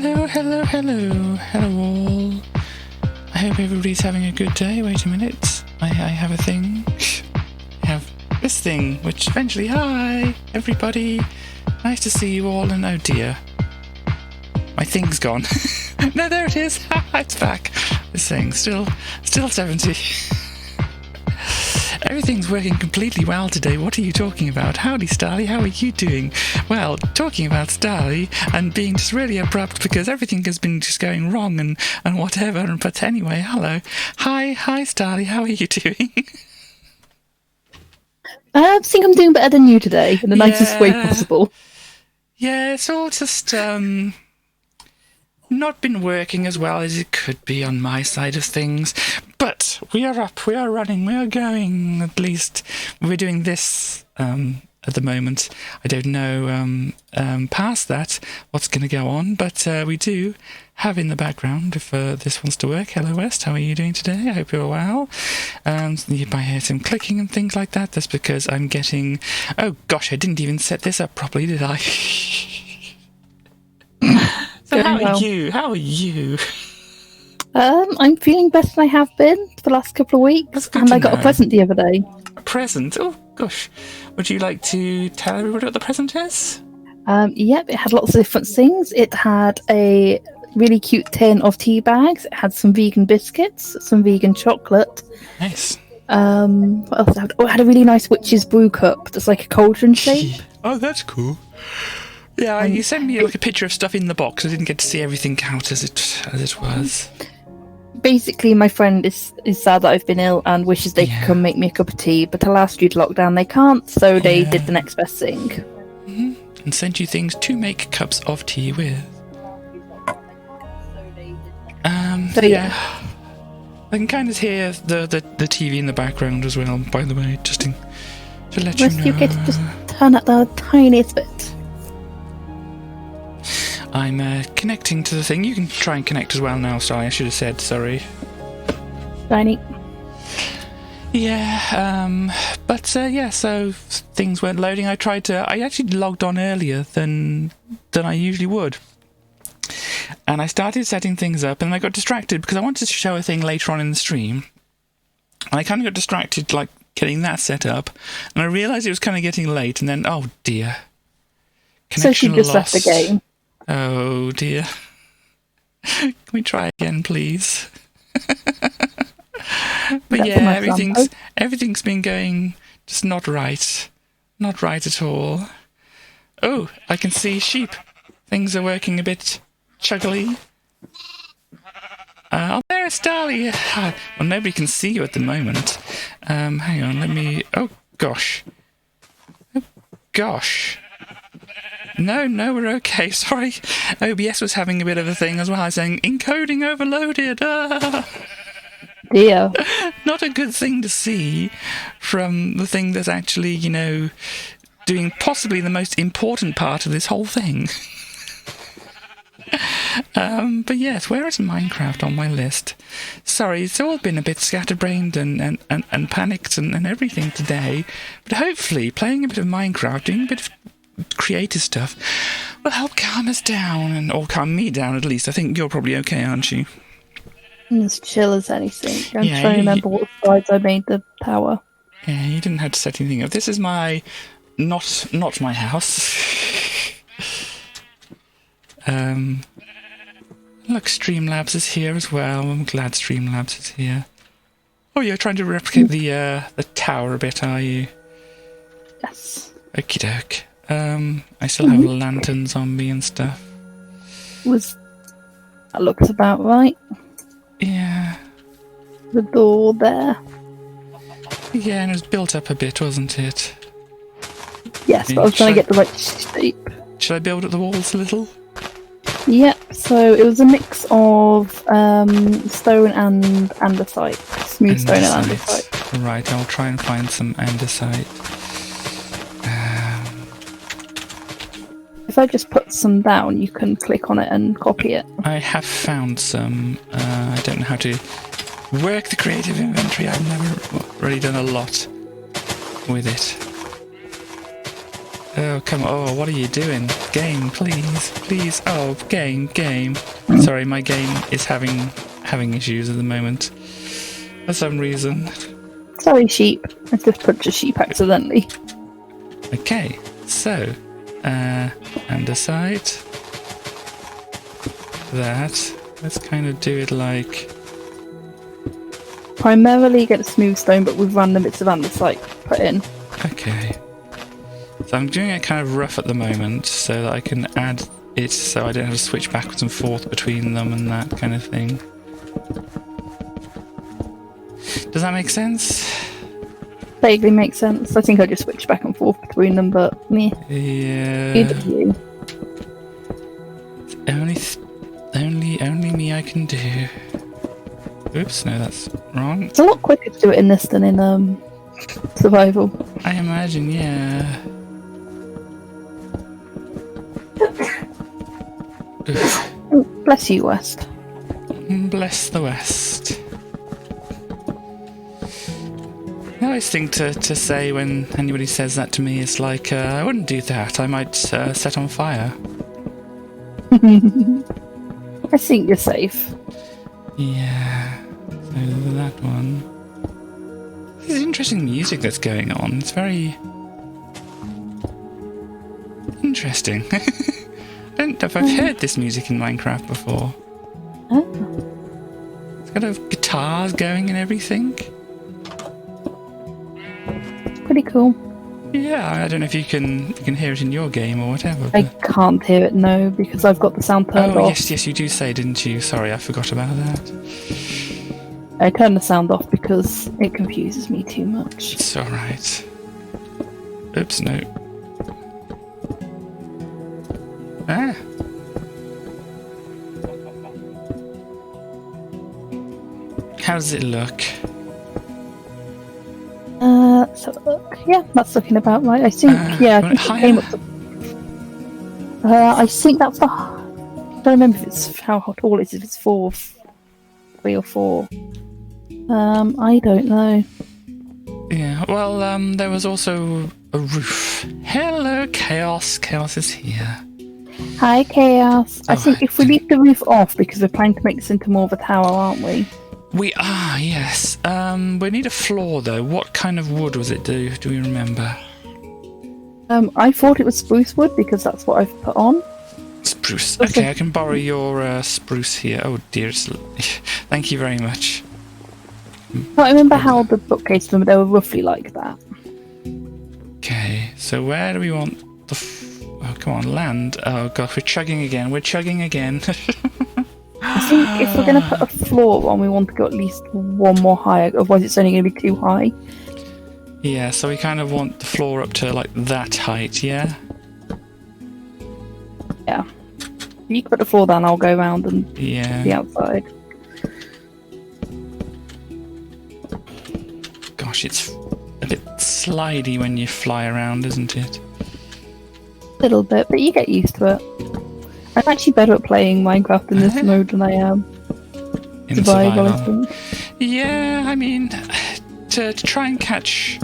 Hello, hello, hello, hello all. I hope everybody's having a good day. Wait a minute, I have a thing. I have this thing, which eventually, hi, everybody. Nice to see you all, and oh dear. My thing's gone. No, there it is. It's back. This thing, still 70. Everything's working completely well today. What are you talking about? Howdy, Starly. How are you doing? Well, talking about Starly and being just really abrupt because everything has been just going wrong and whatever. But anyway, hello. Hi, Starly. How are you doing? I think I'm doing better than you today in the nicest way possible. Yeah, it's all just not been working as well as it could be on my side of things. But we are up, we are running, we are going. At least we're doing this at the moment. I don't know past that what's going to go on, but we do have in the background, if this wants to work. Hello West, how are you doing today? I hope you're well. You might hear some clicking and things like that. That's because I'm getting... Oh gosh, I didn't even set this up properly, did I? So how are you? How are you? I'm feeling better than I have been for the last couple of weeks, and I got a present the other day. A present? Oh gosh. Would you like to tell everybody what the present is? Yep, it had lots of different things. It had a really cute tin of tea bags. It had some vegan biscuits, some vegan chocolate. Nice. What else? It had a really nice witch's brew cup that's like a cauldron shape. Oh, that's cool. Yeah, you sent me like a picture of stuff in the box. I didn't get to see everything out as it was. Basically, my friend is sad that I've been ill and wishes they could come make me a cup of tea, but alas, due to lockdown, they can't, so they did the next best thing. Mm-hmm. And sent you things to make cups of tea with. So yeah. I can kind of hear the TV in the background as well, by the way, just to let you know. You get to just turn up the tiniest bit. I'm connecting to the thing. You can try and connect as well now, sorry, I should have said, sorry. Tiny. Yeah, so things weren't loading. I actually logged on earlier than I usually would. And I started setting things up, and I got distracted because I wanted to show a thing later on in the stream. And I kind of got distracted, like, getting that set up. And I realised it was kind of getting late, and then, oh dear. Connection so she just lost. left the game. Oh dear. Can we try again, please? But yeah, everything's been going just not right. Not right at all. Oh, I can see sheep. Things are working a bit chuggly. Oh, there's Starly. Well, nobody can see you at the moment. Hang on, let me... Oh, gosh. Oh, gosh. No, we're okay. Sorry. OBS was having a bit of a thing as well. I was saying, encoding overloaded. Dear. Not a good thing to see from the thing that's actually, doing possibly the most important part of this whole thing. But yes, where is Minecraft on my list? Sorry, it's all been a bit scatterbrained and panicked and everything today. But hopefully, playing a bit of Minecraft, doing a bit of creative stuff will help calm us down, or calm me down at least. I think you're probably okay, aren't you? As chill as anything. I'm trying to remember what sides I made the power. Yeah, you didn't have to set anything up. This is my not my house. Look, Streamlabs is here as well. I'm glad Streamlabs is here. Oh, you're trying to replicate the tower a bit, are you? Yes. Okie doke. I still have lanterns on me and stuff. That looks about right. Yeah. The door there. Yeah, and it was built up a bit, wasn't it? Yes, but I was trying to get the right shape. Should I build up the walls a little? Yep, so it was a mix of stone and andesite. Smooth stone and andesite. Right, I'll try and find some andesite. If I just put some down, you can click on it and copy it. I have found some. I don't know how to work the creative inventory. I've never really done a lot with it. Oh, come on. Oh, what are you doing? Game, please. Please. Oh, game. Sorry, my game is having issues at the moment. For some reason. Sorry, sheep. I just punched a sheep accidentally. Okay, so, and aside that, let's kind of do it like... Primarily against smooth stone, but with random bits of andesite put in. Okay. So I'm doing it kind of rough at the moment, so that I can add it so I don't have to switch backwards and forth between them and that kind of thing. Does that make sense? Vaguely makes sense. I think I just switched back and forth between them, but meh. Yeah. Either you. Only me I can do. Oops, no, that's wrong. It's a lot quicker to do it in this than in survival. I imagine, yeah. Oh, bless you, West. Bless the West. I always think to say when anybody says that to me, it's like, I wouldn't do that. I might set on fire. I think you're safe. Yeah. So that one. This is interesting music that's going on. It's very interesting. I don't know if I've heard this music in Minecraft before. Oh. It's got guitars going and everything. Pretty cool. Yeah, I don't know if you can hear it in your game or whatever. I can't hear it, no, because I've got the sound turned off. Yes, you do say, didn't you? Sorry, I forgot about that. I turn the sound off because it confuses me too much. It's alright. Oops, no. Ah. How does it look? So look, yeah, that's looking about right. I think, I think it came up to, I think that's the, I don't remember if it's how tall it is, if it's 3 or 4. I don't know. Yeah, well, there was also a roof. Hello, Chaos. Chaos is here. Hi, Chaos. I think if we right. leave the roof off, because we're planning to make this into more of a tower, aren't we? We are, yes. We need a floor, though. What kind of wood was it, do we remember? I thought it was spruce wood, because that's what I've put on. Spruce. Okay, I can borrow your spruce here. Oh, dear. Thank you very much. I remember how the bookcase, they were roughly like that. Okay, so where do we want the... oh, come on, land. Oh, gosh, we're chugging again. We're chugging again. I think if we're going to put a floor on, we want to go at least one more higher, otherwise it's only going to be too high. Yeah, so we kind of want the floor up to, like, that height, yeah? Yeah. You can put the floor down, I'll go around and the outside. Gosh, it's a bit slidey when you fly around, isn't it? A little bit, but you get used to it. I'm actually better at playing Minecraft in this mode than I am in survival, I think. Yeah, I mean, to try and catch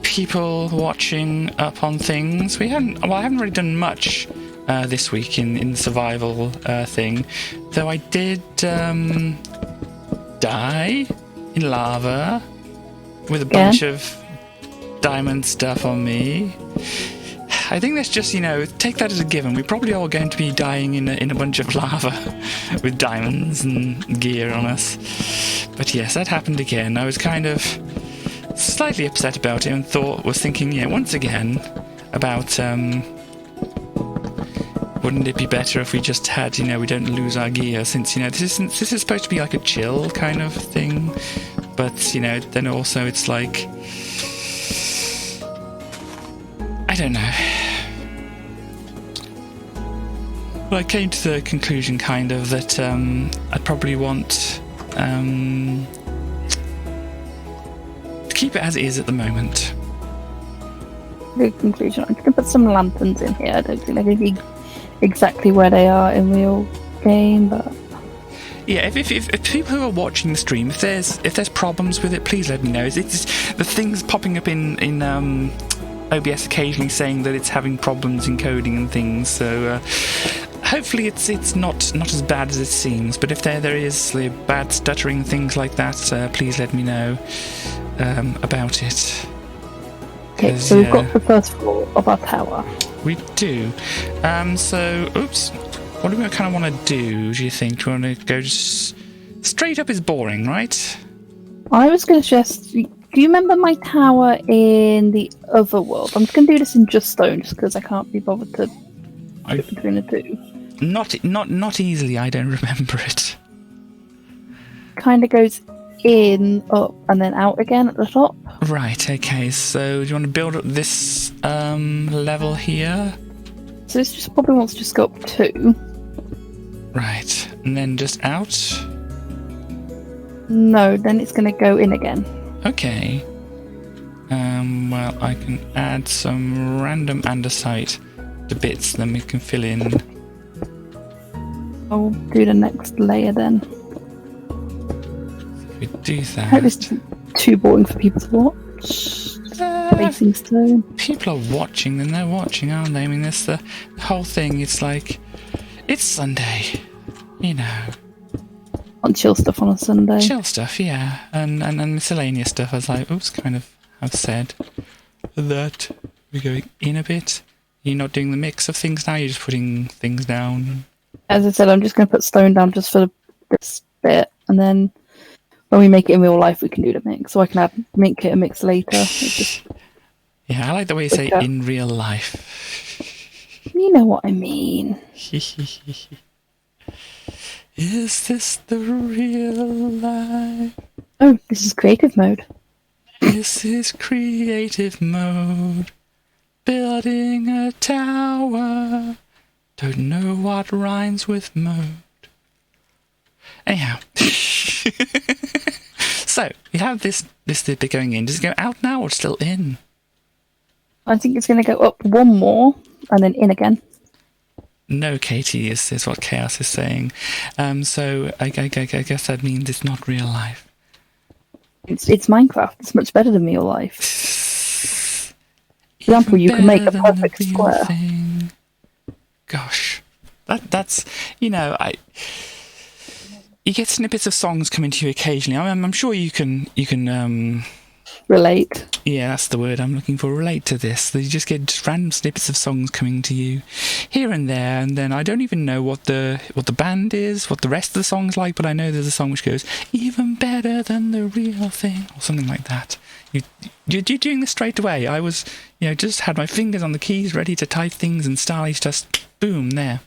people watching up on things, I haven't really done much this week in the survival thing, though I did die in lava with a bunch of diamond stuff on me. I think that's just, take that as a given. We're probably all going to be dying in a bunch of lava with diamonds and gear on us. But yes, that happened again. I was kind of slightly upset about it and was thinking, once again, about wouldn't it be better if we just had, we don't lose our gear, since, this is supposed to be like a chill kind of thing. But, then also it's like, I don't know. Well, I came to the conclusion, kind of, that I'd probably want to keep it as it is at the moment. Good conclusion. I'm going to put some lanterns in here. I don't think they're going to be exactly where they are in real game, but... Yeah, if people who are watching the stream, if there's problems with it, please let me know. It's the things popping up in OBS occasionally saying that it's having problems encoding and things. So hopefully it's not as bad as it seems. But if there is bad stuttering, things like that, please let me know about it. Okay, so we've got the first floor of our tower. We do. So, oops. What do we kind of want to do you think? Do we want to go just straight up is boring, right? I was going to suggest... Do you remember my tower in the other world? I'm just going to do this in just stone, just because I can't be bothered to flip between the two. Not easily, I don't remember it. Kind of goes in, up, and then out again at the top. Right, okay, so do you want to build up this level here? So this just probably wants to just go up 2. Right, and then just out? No, then it's going to go in again. Okay. Well, I can add some random andesite to bits, then we can fill in. I'll do the next layer then. If we do that. I hope this isn't too boring for people to watch. Placing stone. People are watching, then they're watching, aren't they? I mean, this the whole thing. It's like it's Sunday, you know. On chill stuff on a Sunday. Chill stuff, yeah, and miscellaneous stuff. I was like, oops, kind of have said that we're going in a bit. You're not doing the mix of things now. You're just putting things down. As I said, I'm just going to put stone down just for this bit, and then when we make it in real life, we can do the mix. So I can make it a mix later. It's just yeah, I like the way you say in real life. You know what I mean. Is this the real life? Oh, this is creative mode. This is creative mode. Building a tower. Don't know what rhymes with mode. Anyhow. So, we have this bit going in. Does it go out now or still in? I think it's going to go up 1 more and then in again. No, Katie, is what Chaos is saying. So I guess that means it's not real life. It's Minecraft. It's much better than real life. For example, you can make a perfect square. Thing. Gosh, that's you get snippets of songs coming to you occasionally. I'm sure you can relate. Yeah, that's the word I'm looking for. Relate to this. You just get just random snippets of songs coming to you here and there, and then I don't even know what the band is, what the rest of the song's like, but I know there's a song which goes even better than the real thing, or something like that. You're doing this straight away. I was, just had my fingers on the keys, ready to type things, and Starly's just boom there.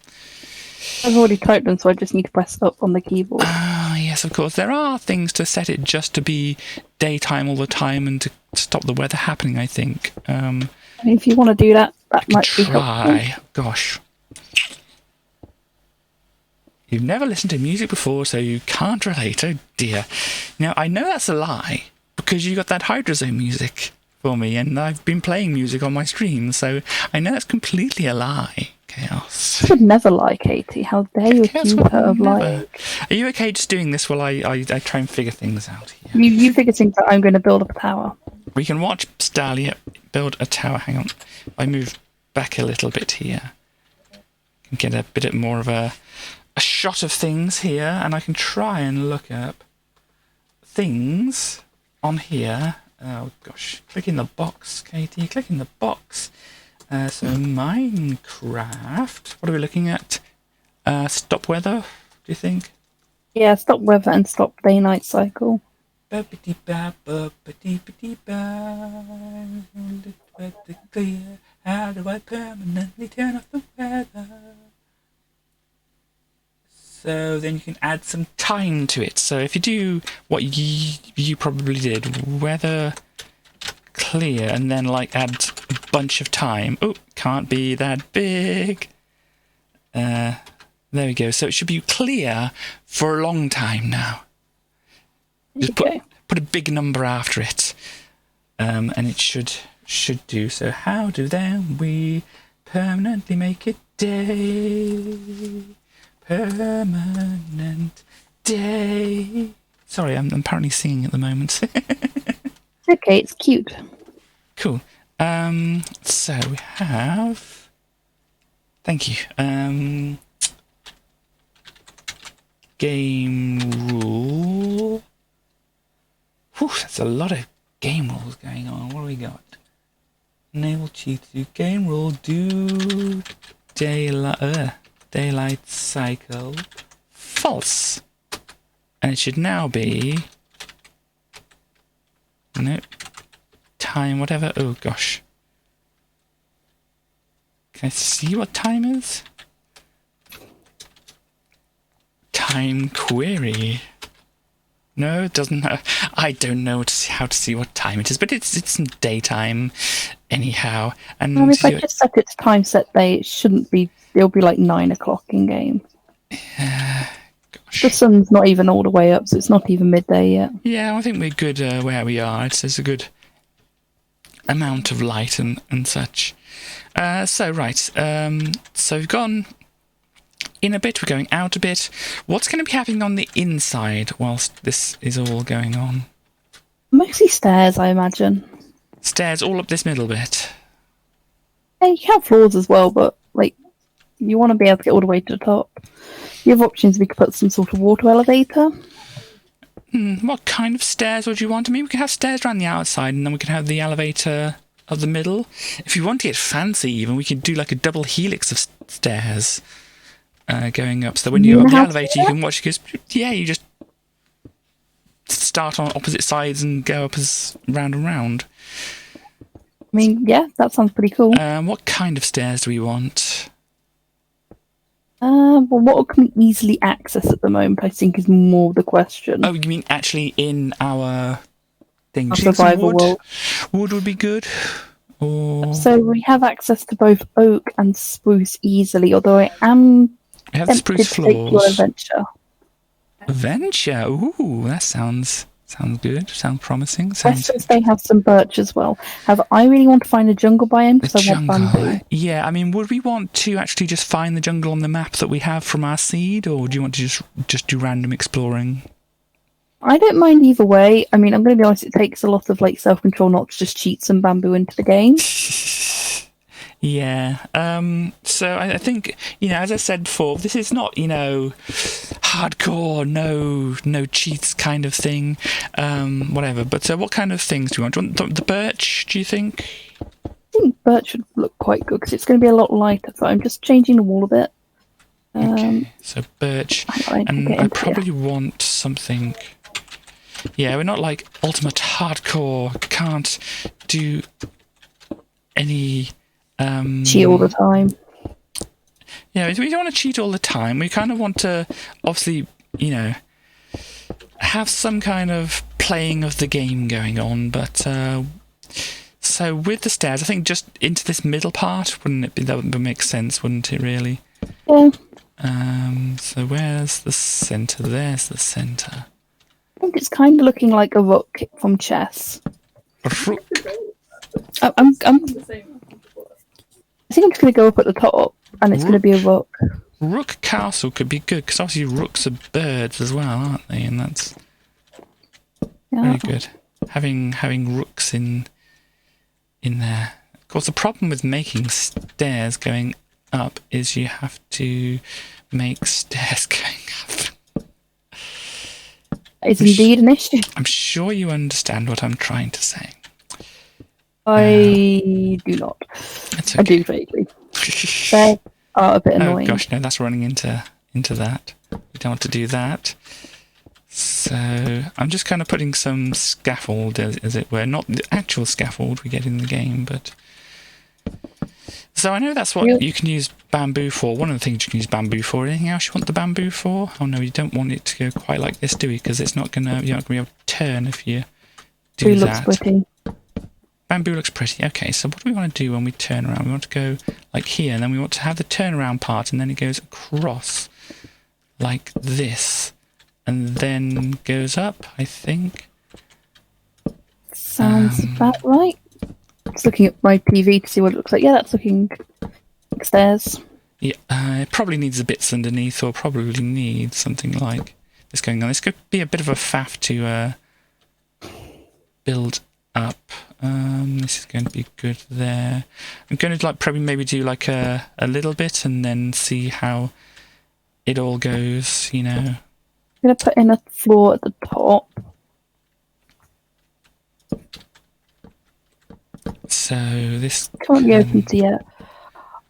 I've already typed them, so I just need to press up on the keyboard. Ah, yes, of course. There are things to set it just to be daytime all the time and to stop the weather happening, I think. If you want to do that, that might be helpful. Gosh. You've never listened to music before, so you can't relate. Oh, dear. Now, I know that's a lie, because you got that Hydrozone music for me, and I've been playing music on my stream, so I know that's completely a lie. Chaos. I would never lie, Katie. How dare you accuse her of lying? Are you okay just doing this while I try and figure things out here? You figure things out. I'm going to build up a tower. We can watch Starly build a tower. Hang on. I move back a little bit here. I can get a bit more of a shot of things here, and I can try and look up things on here. Oh, gosh. Click in the box, Katie. Click in the box. So Minecraft, what are we looking at? Stop weather, do you think? Yeah, stop weather and stop day-night cycle. How do I permanently turn off the weather? So then you can add some time to it. So if you do what you probably did, weather clear, and then add a bunch of time. Oh, can't be that big. There we go. So it should be clear for a long time now. Just put a big number after it, and it should do. So how do then we permanently make it day? Permanent day. Sorry, I'm apparently singing at the moment. Okay, it's cute. Cool. So we have. Thank you. Game rule. Whew, that's a lot of game rules going on. What do we got? Enable cheat to game rule. Do daylight cycle. False. And it should now be. No. Time, whatever. Oh gosh. Can I see what time is? Time query. No, it doesn't. I don't know how to see what time it is, but it's daytime, anyhow. And if I just set it to time set day, it shouldn't be. It'll be like 9 o'clock in game. Gosh. The sun's not even all the way up, so it's not even midday yet. Yeah, I think we're good where we are. It's a good amount of light and such. So we've gone in a bit, we're going out a bit. What's going to be happening on the inside whilst this is all going on? Mostly stairs, I imagine. Stairs all up this middle bit. Yeah, you have floors as well, but like you want to be able to get all the way to the top. You have options. We could put some sort of water elevator. What kind of stairs would you want? I mean, we could have stairs around the outside, and then we could have the elevator of the middle. If you want to get fancy, even we could do like a double helix of stairs going up. So when you go up the elevator, you can watch. Because you just start on opposite sides and go up as round and round. I mean, yeah, that sounds pretty cool. What kind of stairs do we want? Well, what can we easily access at the moment, I think, is more the question. Oh, you mean actually in our thing? Our survival world. Wood would be good. Or... So we have access to both oak and spruce easily, although I am have tempted spruce to take your floors. adventure. Adventure? Ooh, that sounds good. Sounds promising. Questions, they have some birch as well. However, I really want to find a jungle biome because I want bamboo. Yeah, I mean, would we want to actually just find the jungle on the map that we have from our seed, or do you want to just do random exploring? I don't mind either way. I mean, I'm going to be honest, it takes a lot of like self-control not to just cheat some bamboo into the game. Yeah. So I think, as I said before, this is not, hardcore, no cheats kind of thing. Whatever. But what kind of things do you want? Do you want the birch, do you think? I think birch would look quite good because it's going to be a lot lighter. So I'm just changing the wall a bit. Okay. So birch. And I probably want something... Yeah, we're not like ultimate hardcore, can't do any... cheat all the time. Yeah, we don't want to cheat all the time. We kind of want to, obviously, have some kind of playing of the game going on. But so with the stairs, I think just into this middle part, wouldn't it be? That would make sense, wouldn't it? Really? Yeah. So where's the center? There's the center. I think it's kind of looking like a rook from chess. A rook. I think I'm just going to go up at the top, and it's going to be a rook. Rook castle could be good, because obviously rooks are birds as well, aren't they? And that's very good. Having rooks in there. Of course, the problem with making stairs going up is you have to make stairs going up. It's indeed an issue. I'm sure you understand what I'm trying to say. I do not. Okay. I do vaguely. They are a bit annoying. Oh gosh, no, that's running into that. We don't want to do that. So I'm just kind of putting some scaffold, as it were. Not the actual scaffold we get in the game, but... So I know that's what you can use bamboo for. One of the things you can use bamboo for. Anything else you want the bamboo for? Oh no, you don't want it to go quite like this, do we? Because it's not gonna, you're not gonna be able to turn if you do that. Looks pretty. Bamboo looks pretty. Okay, so what do we want to do when we turn around? We want to go like here, and then we want to have the turnaround part, and then it goes across like this, and then goes up, I think. Sounds about right. Just looking at my TV to see what it looks like. Yeah, that's looking like stairs. Yeah, it probably needs the bits underneath, or probably needs something like this going on. This could be a bit of a faff to build up. This is going to be good there. I'm going to probably maybe do a little bit and then see how it all goes, I'm going to put in a floor at the top. So this can't be opened yet.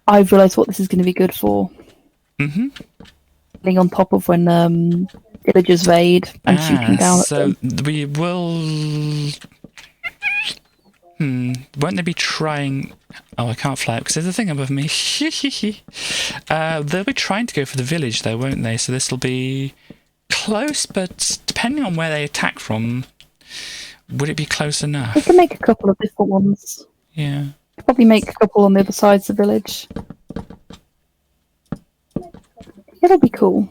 I've realised what this is going to be good for. Mm-hmm. Being on top of when villagers raid and shooting down at them. So we will... Won't they be trying... Oh, I can't fly up because there's a thing above me. They'll be trying to go for the village, though, won't they? So this will be close, but depending on where they attack from, would it be close enough? We can make a couple of different ones. Yeah. Probably make a couple on the other sides of the village. It'll be cool.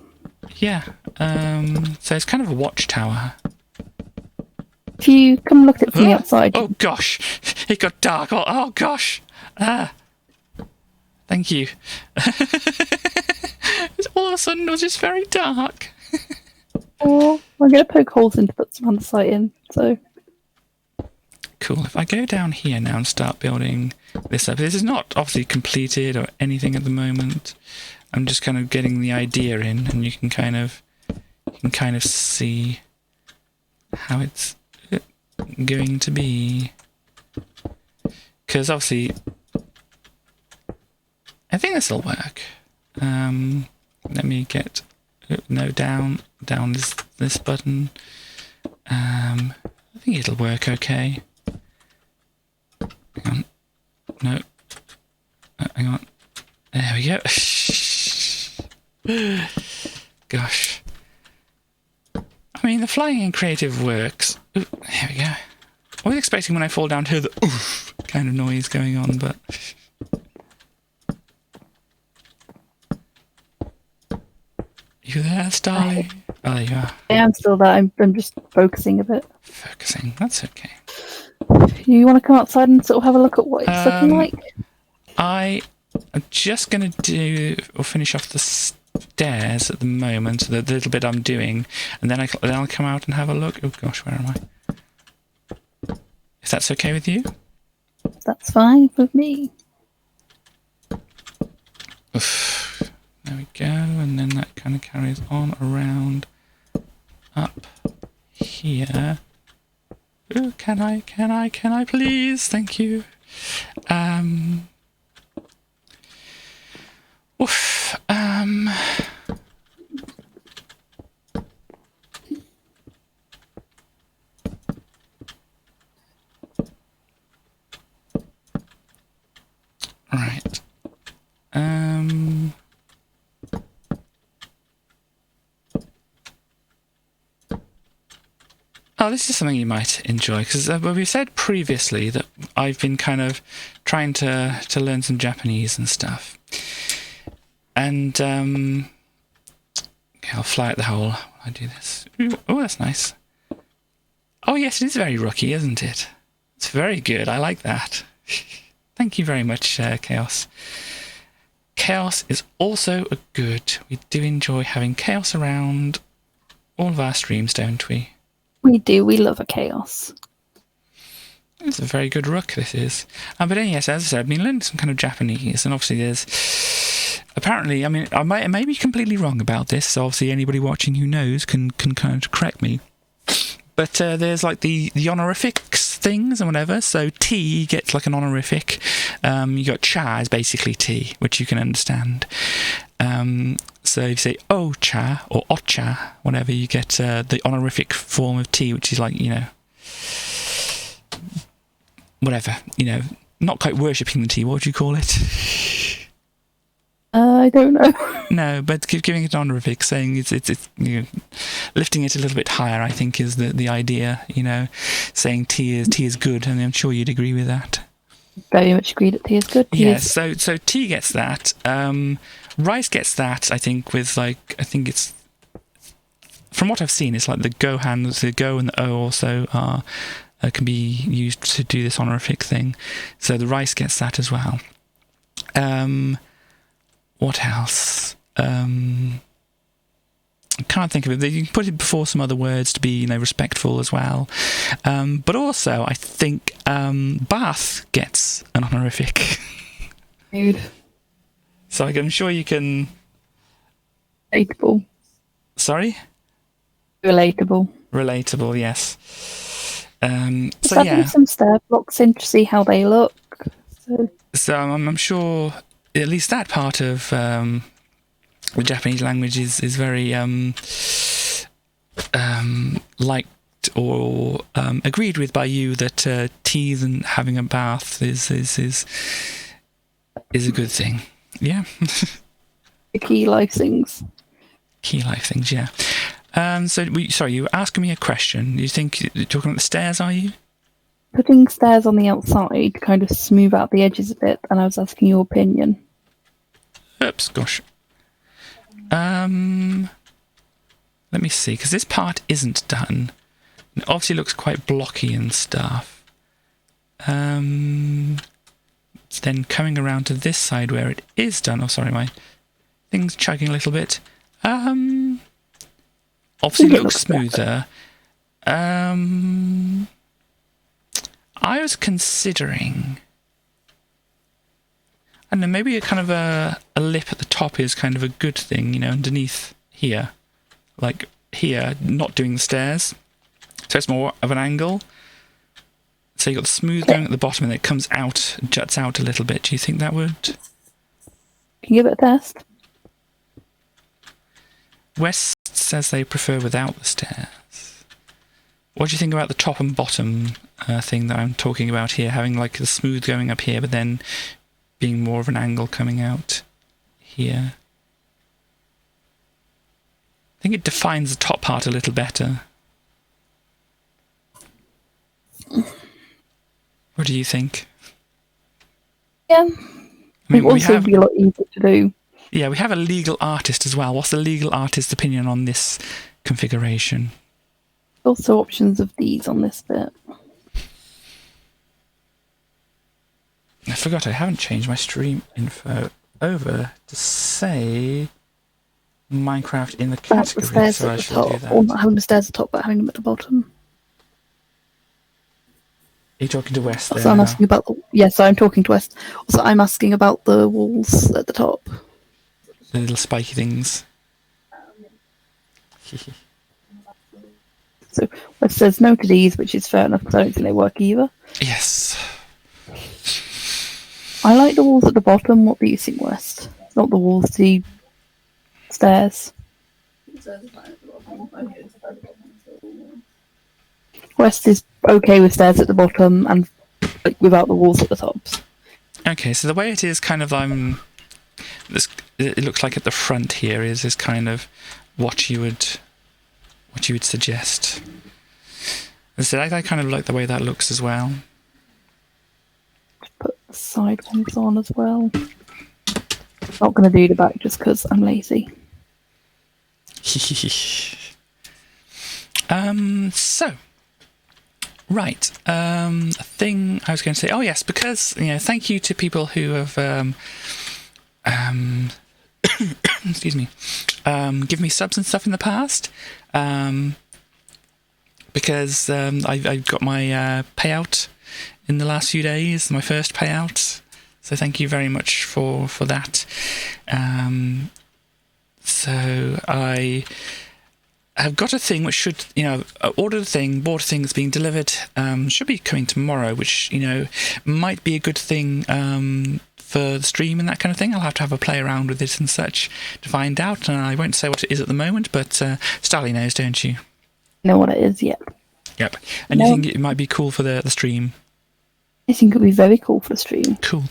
Yeah. So it's kind of a watchtower. If you come look at it from the outside... Oh, gosh. It got dark. Oh gosh. Thank you. All of a sudden, it was just very dark. I'm going to poke holes in to put some andesite in, so... Cool. If I go down here now and start building this up, this is not obviously completed or anything at the moment. I'm just kind of getting the idea in, and you can kind of see how it's going to be. Because obviously, I think this will work. Let me get down this button. I think it'll work okay. Hang on. No. Hang on. There we go. Gosh. I mean, the flying in creative works. Ooh, here we go. I was expecting when I fall down to hear the oof kind of noise going on, but... You there, Starly? Oh, there you are. I am still there. I'm just focusing a bit. Focusing. That's okay. You want to come outside and sort of have a look at what it's looking like? I'm just going to finish off the stairs at the moment, the little bit I'm doing, and then I'll come out and have a look. Oh gosh, where am I? If that's okay with you? That's fine with me. Oof. There we go, and then that kind of carries on around up here. Ooh, can I please? Thank you. Oof. Right. Oh, this is something you might enjoy, because we said previously that I've been kind of trying to learn some Japanese and stuff. And, okay, I'll fly out the hole while I do this. Ooh, oh, that's nice. Oh, yes, it is very rooky, isn't it? It's very good. I like that. Thank you very much, Chaos. Chaos is also a good. We do enjoy having chaos around all of our streams, don't we? We do. We love a chaos. It's a very good rook, this is. But yes, as I said, I've been learning some kind of Japanese, and obviously there's... Apparently, I mean, I may be completely wrong about this, so obviously anybody watching who knows can kind of correct me. But there's like the honorifics things and whatever, so tea gets like an honorific. You got cha is basically tea, which you can understand. So if you say oh cha or ocha, whatever, you get the honorific form of tea, which is like, whatever, not quite worshipping the tea. What would you call it? I don't know. No, but giving it an honorific, saying it's lifting it a little bit higher, I think, is the idea. Saying tea is good, and I'm sure you'd agree with that. Very much agree that tea is good. So tea gets that. Rice gets that. I think it's from what I've seen, it's like the Gohan, the Go and the O also are can be used to do this honorific thing. So the rice gets that as well. What else? I can't think of it. You can put it before some other words to be, respectful as well. But also, I think Bath gets an honorific. Dude. So I'm sure you can... Relatable. Sorry? Relatable. Relatable, yes. Just So adding yeah. some stair blocks in to see how they look. So I'm sure at least that part of the Japanese language is very liked or agreed with by you, that teas and having a bath is a good thing. Yeah. The key life things. Key life things, yeah. Sorry, you were asking me a question. You think you're talking about the stairs, are you? Putting stairs on the outside to kind of smooth out the edges a bit, and I was asking your opinion. Oops, gosh. Let me see, because this part isn't done. It obviously looks quite blocky and stuff. Then coming around to this side where it is done. Oh, sorry, my thing's chugging a little bit. Obviously looks smoother. I was considering, I don't know, maybe a kind of a lip at the top is kind of a good thing, underneath here. Like here, not doing the stairs. So it's more of an angle. So you've got the smooth going at the bottom and it comes out, juts out a little bit. Do you think that would? Can you give it a test? West says they prefer without the stairs. What do you think about the top and bottom thing that I'm talking about here? Having like the smooth going up here, but then being more of an angle coming out here. I think it defines the top part a little better. What do you think? Yeah. I mean, it would also be a lot easier to do. Yeah, we have a legal artist as well. What's the legal artist's opinion on this configuration? Also options of these on this bit. I forgot I haven't changed my stream info over to say Minecraft in the category, the stairs so at I the should top. do that. Or not having the stairs at the top, but having them at the bottom. Are you talking to West there? So I'm asking about yes, I'm talking to West. Also, I'm asking about the walls at the top. The little spiky things. So West says no to these, which is fair enough because I don't think they work either. Yes. I like the walls at the bottom. What do you think, West? Not the walls, the stairs. West is okay with stairs at the bottom and without the walls at the tops. Okay, so the way it is kind of it looks like at the front here is kind of what you would suggest. So I kind of like the way that looks as well. Just put the side ones on as well. Not going to do the back just because I'm lazy. So, right. A thing I was going to say. Oh yes, because thank you to people who have excuse me, given me subs and stuff in the past. Because I got my payout in the last few days, my first payout. So thank you very much for that. So I have got a thing which should, ordered a thing, bought a thing that's being delivered, should be coming tomorrow, which, might be a good thing for the stream and that kind of thing. I'll have to have a play around with it and such to find out. And I won't say what it is at the moment, but Starly knows, don't you? Know what it is, yep. Yep. And you think it might be cool for the stream? I think it would be very cool for the stream. Cool.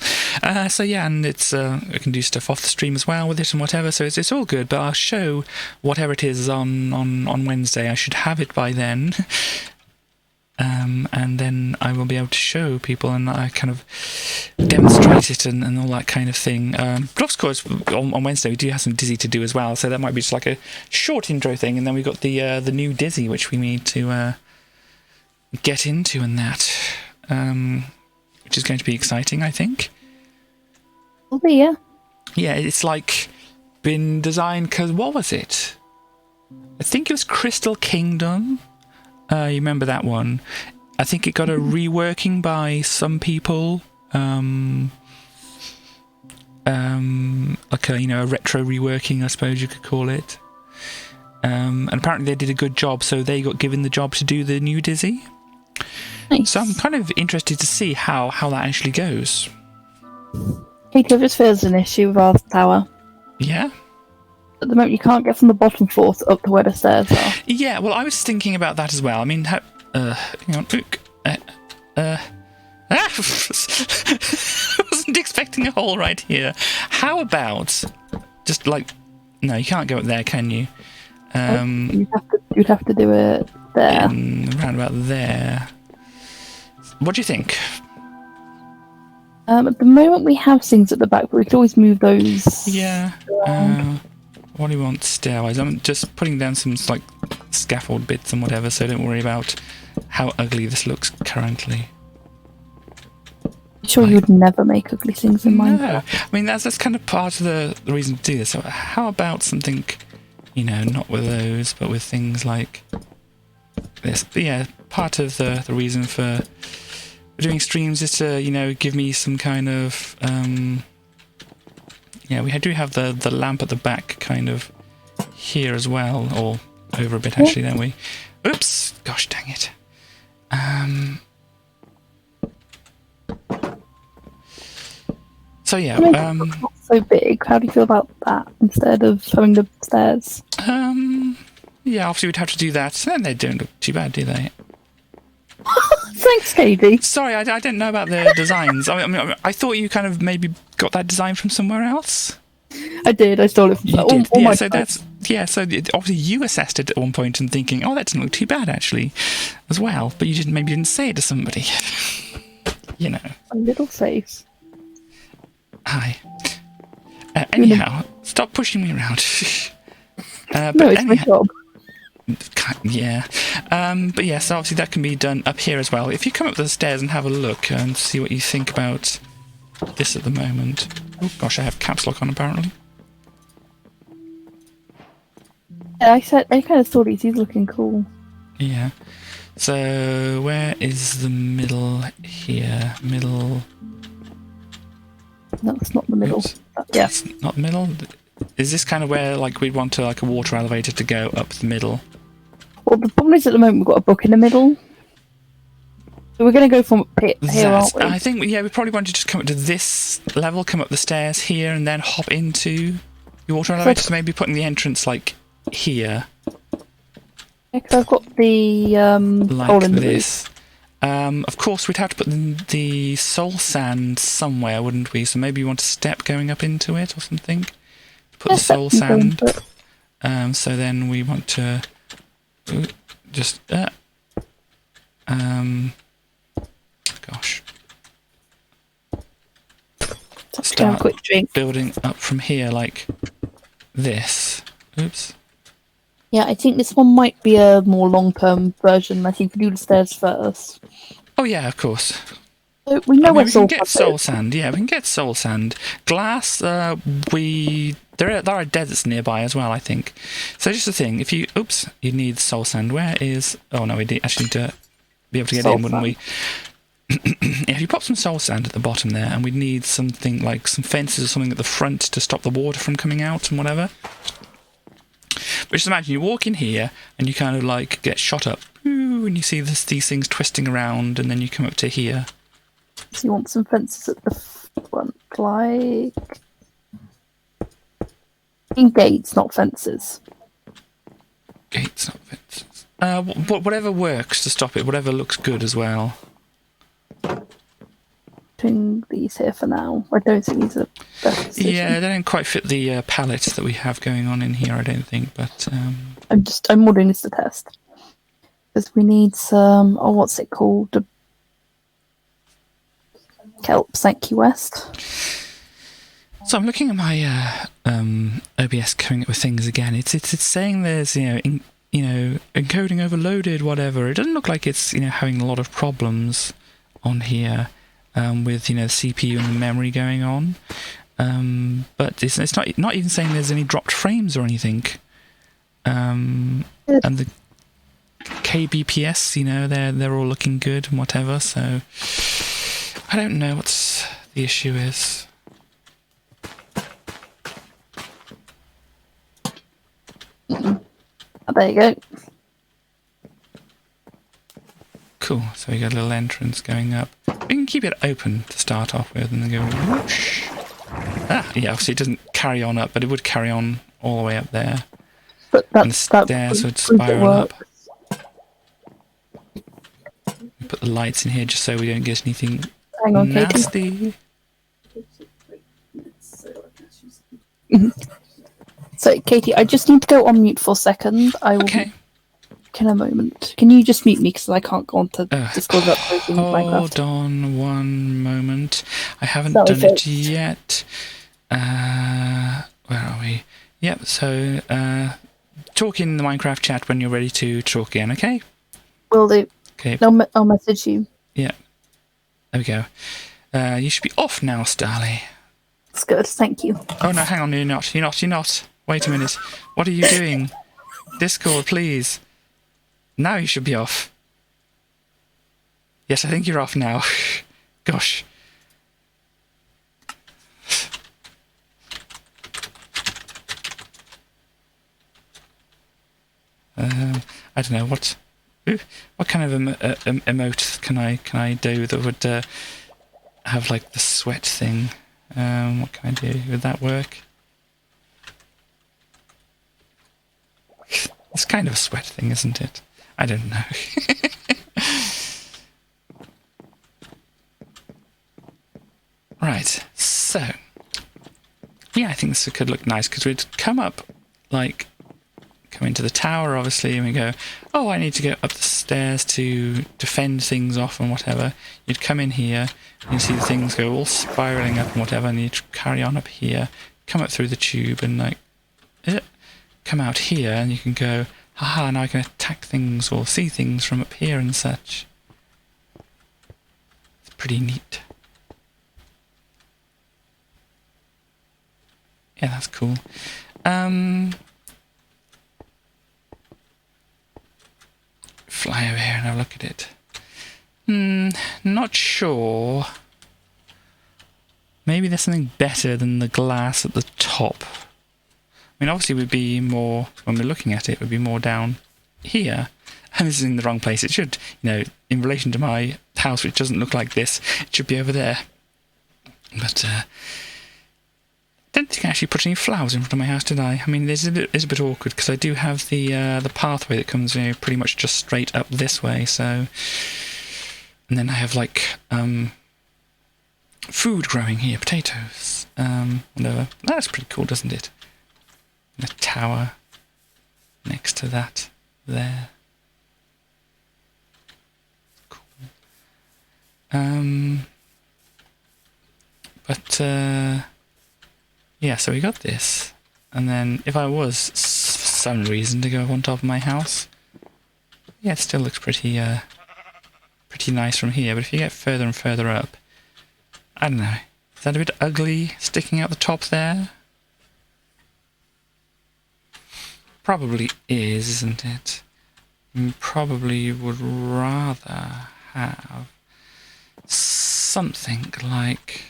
So yeah, and it's I can do stuff off the stream as well with it and whatever. So it's all good. But I'll show whatever it is on Wednesday. I should have it by then, and then I will be able to show people and I kind of demonstrate it and all that kind of thing. But of course, on Wednesday we do have some Dizzy to do as well. So that might be just like a short intro thing, and then we've got the new Dizzy which we need to get into and that. Which is going to be exciting, I think. Will be, yeah. Yeah, it's like been designed because what was it? I think it was Crystal Kingdom. You remember that one? I think it got a reworking by some people. Like a retro reworking, I suppose you could call it. And apparently they did a good job, so they got given the job to do the new Dizzy. Nice. So I'm kind of interested to see how that actually goes. Katie, just feels an issue with our tower. Yeah? At the moment, you can't get from the bottom floor up to where the stairs are. Yeah, well, I was thinking about that as well. I mean, hang on. I wasn't expecting a hole right here. How about just like... No, you can't go up there, can you? You'd have to do it there. Around about there. What do you think? At the moment, we have things at the back, but we could always move those. Yeah. What do you want stairwise? I'm just putting down some like scaffold bits and whatever, so don't worry about how ugly this looks currently. Sure, you would never make ugly things in Minecraft. No, I mean that's kind of part of the reason to do this. So how about something, not with those, but with things like this? But yeah, part of the reason for doing streams is to give me some kind of we do have the lamp at the back kind of here as well, or over a bit actually, don't we? Oops, gosh dang it. So yeah, It's not so big. How do you feel about that instead of having the stairs? Yeah, obviously we'd have to do that, and they don't look too bad, do they? Thanks, Katie. Sorry, I didn't know about the designs. I thought you kind of maybe got that design from somewhere else. I did. I stole it from You did. all Yeah, my so friends. obviously you assessed it at one point and thinking, oh, that doesn't look too bad actually, as well. But you maybe didn't say it to somebody. A little face. Hi. Anyhow, stop pushing me around. No, it's my job. Yeah. But yes, obviously that can be done up here as well. If you come up the stairs and have a look and see what you think about this at the moment. Oh gosh, I have caps lock on apparently. Yeah, I kind of thought he's looking cool. Yeah. So where is the middle here? Middle. No, it's not the middle. Oops. Yeah. It's not the middle. Is this kind of where we'd want a water elevator to go up the middle? Well, the problem is at the moment we've got a book in the middle. So we're going to go from here, aren't we? I think we probably want to just come up to this level, come up the stairs here, and then hop into your water elevator. So maybe putting the entrance here. Yeah, because I've got the hole in the this. Of course, we'd have to put the soul sand somewhere, wouldn't we? So maybe you want a step going up into it or something. Put the soul sand. So then we want to just gosh. Start have a quick drink. Building up from here like this. Oops. Yeah, I think this one might be a more long-term version. I think we do the stairs first. Oh yeah, of course. So we know where we can soul get soul sand. Yeah, we can get soul sand. Glass. There are deserts nearby as well, I think. So just the thing, if you you need soul sand. Where is? Oh no, we actually need to be able to get soul in, wouldn't we? If you pop some soul sand at the bottom there, and we'd need something like some fences or something at the front to stop the water from coming out and whatever. But just imagine you walk in here and you kind of get shot up, and you see these things twisting around, and then you come up to here. So you want some fences at the front, in gates, not fences. Gates, not fences. Whatever works to stop it, whatever looks good as well. Putting these here for now. I don't think these are best decision. Yeah, they don't quite fit the palettes that we have going on in here, I don't think, but... I'm more doing this to test. Because we need some... what's it called? The kelp, thank you, West. So I'm looking at my OBS coming up with things again. It's saying there's, encoding overloaded, whatever. It doesn't look like it's, having a lot of problems on here. With CPU and memory going on, but it's not even saying there's any dropped frames or anything. Good. And the KBPS, you know, they're all looking good and whatever. So I don't know what the issue is. Oh, there you go. Cool. So we got a little entrance going up. We can keep it open to start off with, and then go whoosh. Ah, yeah. Obviously, it doesn't carry on up, but it would carry on all the way up there. But And the stairs would spiral up. We put the lights in here just so we don't get anything Hang on, nasty. Katie. So, Katie, I just need to go on mute for a second. I will Okay. in a moment. Can you just mute me because I can't go on to Discord without closing Minecraft? Hold on one moment. I haven't done it yet. Where are we? Yep, so talk in the Minecraft chat when you're ready to talk again, okay? Will do. Okay. I'll message you. Yeah. There we go. You should be off now, Starly. That's good, thank you. Oh no, hang on, you're not. Wait a minute. What are you doing? Discord, please. Now you should be off. Yes, I think you're off now. Gosh. I don't know what kind of emote can I do that would have like the sweat thing. What can I do? Would that work? It's kind of a sweat thing, isn't it? I don't know. Right, so yeah, I think this could look nice because we'd come up, like, come into the tower, obviously, and we go, oh, I need to go up the stairs to defend things off and whatever. You'd come in here, and you see the things go all spiraling up and whatever, and you'd carry on up here, come up through the tube, and like, come out here, and you can go, haha, now I can attack things or see things from up here and such. It's pretty neat. Yeah, that's cool. Fly over here and have a look at it. Not sure. Maybe there's something better than the glass at the top. I mean, obviously it would be more, when we're looking at it would be more down here. And this is in the wrong place. It should, you know, in relation to my house, which doesn't look like this, it should be over there. But, don't think I actually put any flowers in front of my house, did I? I mean, it's a bit awkward because I do have the pathway that comes, you know, pretty much just straight up this way. So, and then I have like food growing here, potatoes, whatever. That's pretty cool, doesn't it? And a tower next to that there. Cool. Yeah, so we got this, and then if I was for some reason to go up on top of my house, yeah, it still looks pretty nice from here. But if you get further and further up, I don't know, is that a bit ugly sticking out the top there? Probably is, isn't it? Probably would rather have something like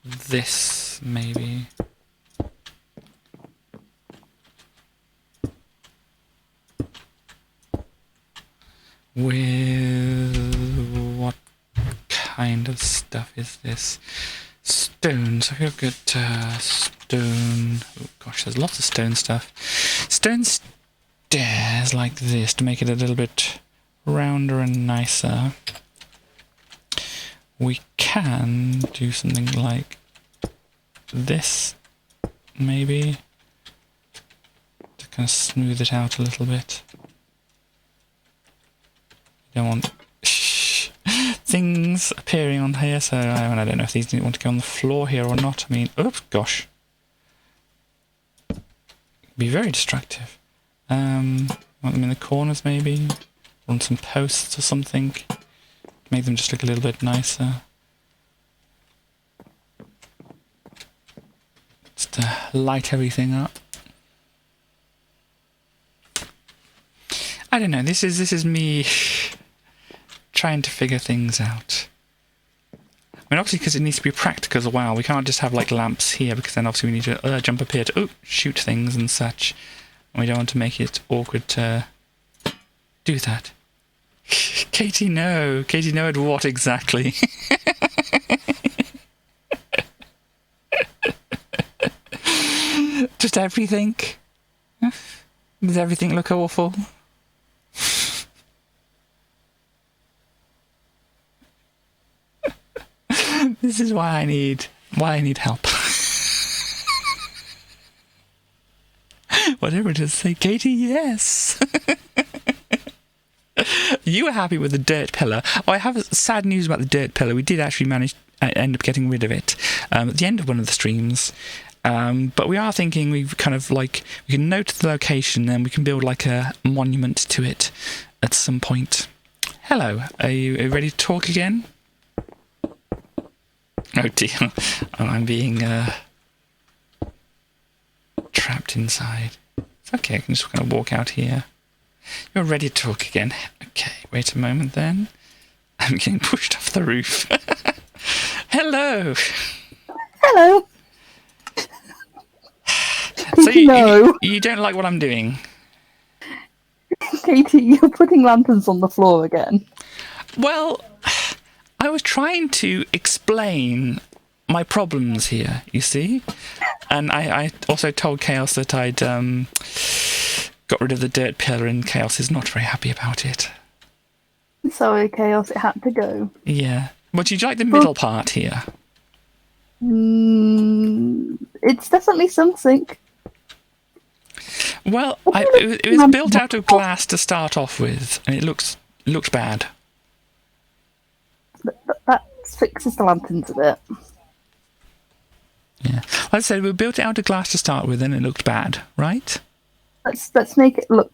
this, maybe. With what kind of stuff is this? Stone. So we've got stone. Oh gosh, there's lots of stone stuff. Stone stairs like this to make it a little bit rounder and nicer. We can do something like this, maybe, to kind of smooth it out a little bit. Don't want things appearing on here, so I don't know if these want to go on the floor here or not. I mean, oops, gosh. It'd be very destructive. Want them in the corners, maybe? On some posts or something. Make them just look a little bit nicer. Just to light everything up. I don't know. This is me trying to figure things out. I mean, obviously, because it needs to be practical as well. We can't just have like lamps here, because then obviously we need to jump up here to shoot things and such. And we don't want to make it awkward to do that. Katie, no. Katie, no at what exactly? Just everything? Does everything look awful? This is why I need help. Whatever it is, say, Katie, yes. You were happy with the dirt pillar. Oh, I have sad news about the dirt pillar. We did actually end up getting rid of it at the end of one of the streams. But we are thinking we can note the location, and we can build like a monument to it at some point. Hello, are you ready to talk again? Oh dear, I'm being trapped inside. It's okay, I can just kind of walk out here. You're ready to talk again. Okay, wait a moment then. I'm getting pushed off the roof. Hello. Hello. So you don't like what I'm doing? Katie, you're putting lanterns on the floor again. Well, I was trying to explain my problems here, you see? And I also told Chaos that I'd got rid of the dirt pillar, and Chaos is not very happy about it. Sorry, Chaos, it had to go. Yeah. But do you like the middle part here? It's definitely something. Well, it was built out of glass to start off with, and it looks bad. That fixes the lanterns a bit. Yeah. Like I said, we built it out of glass to start with, and it looked bad, right? Let's make it look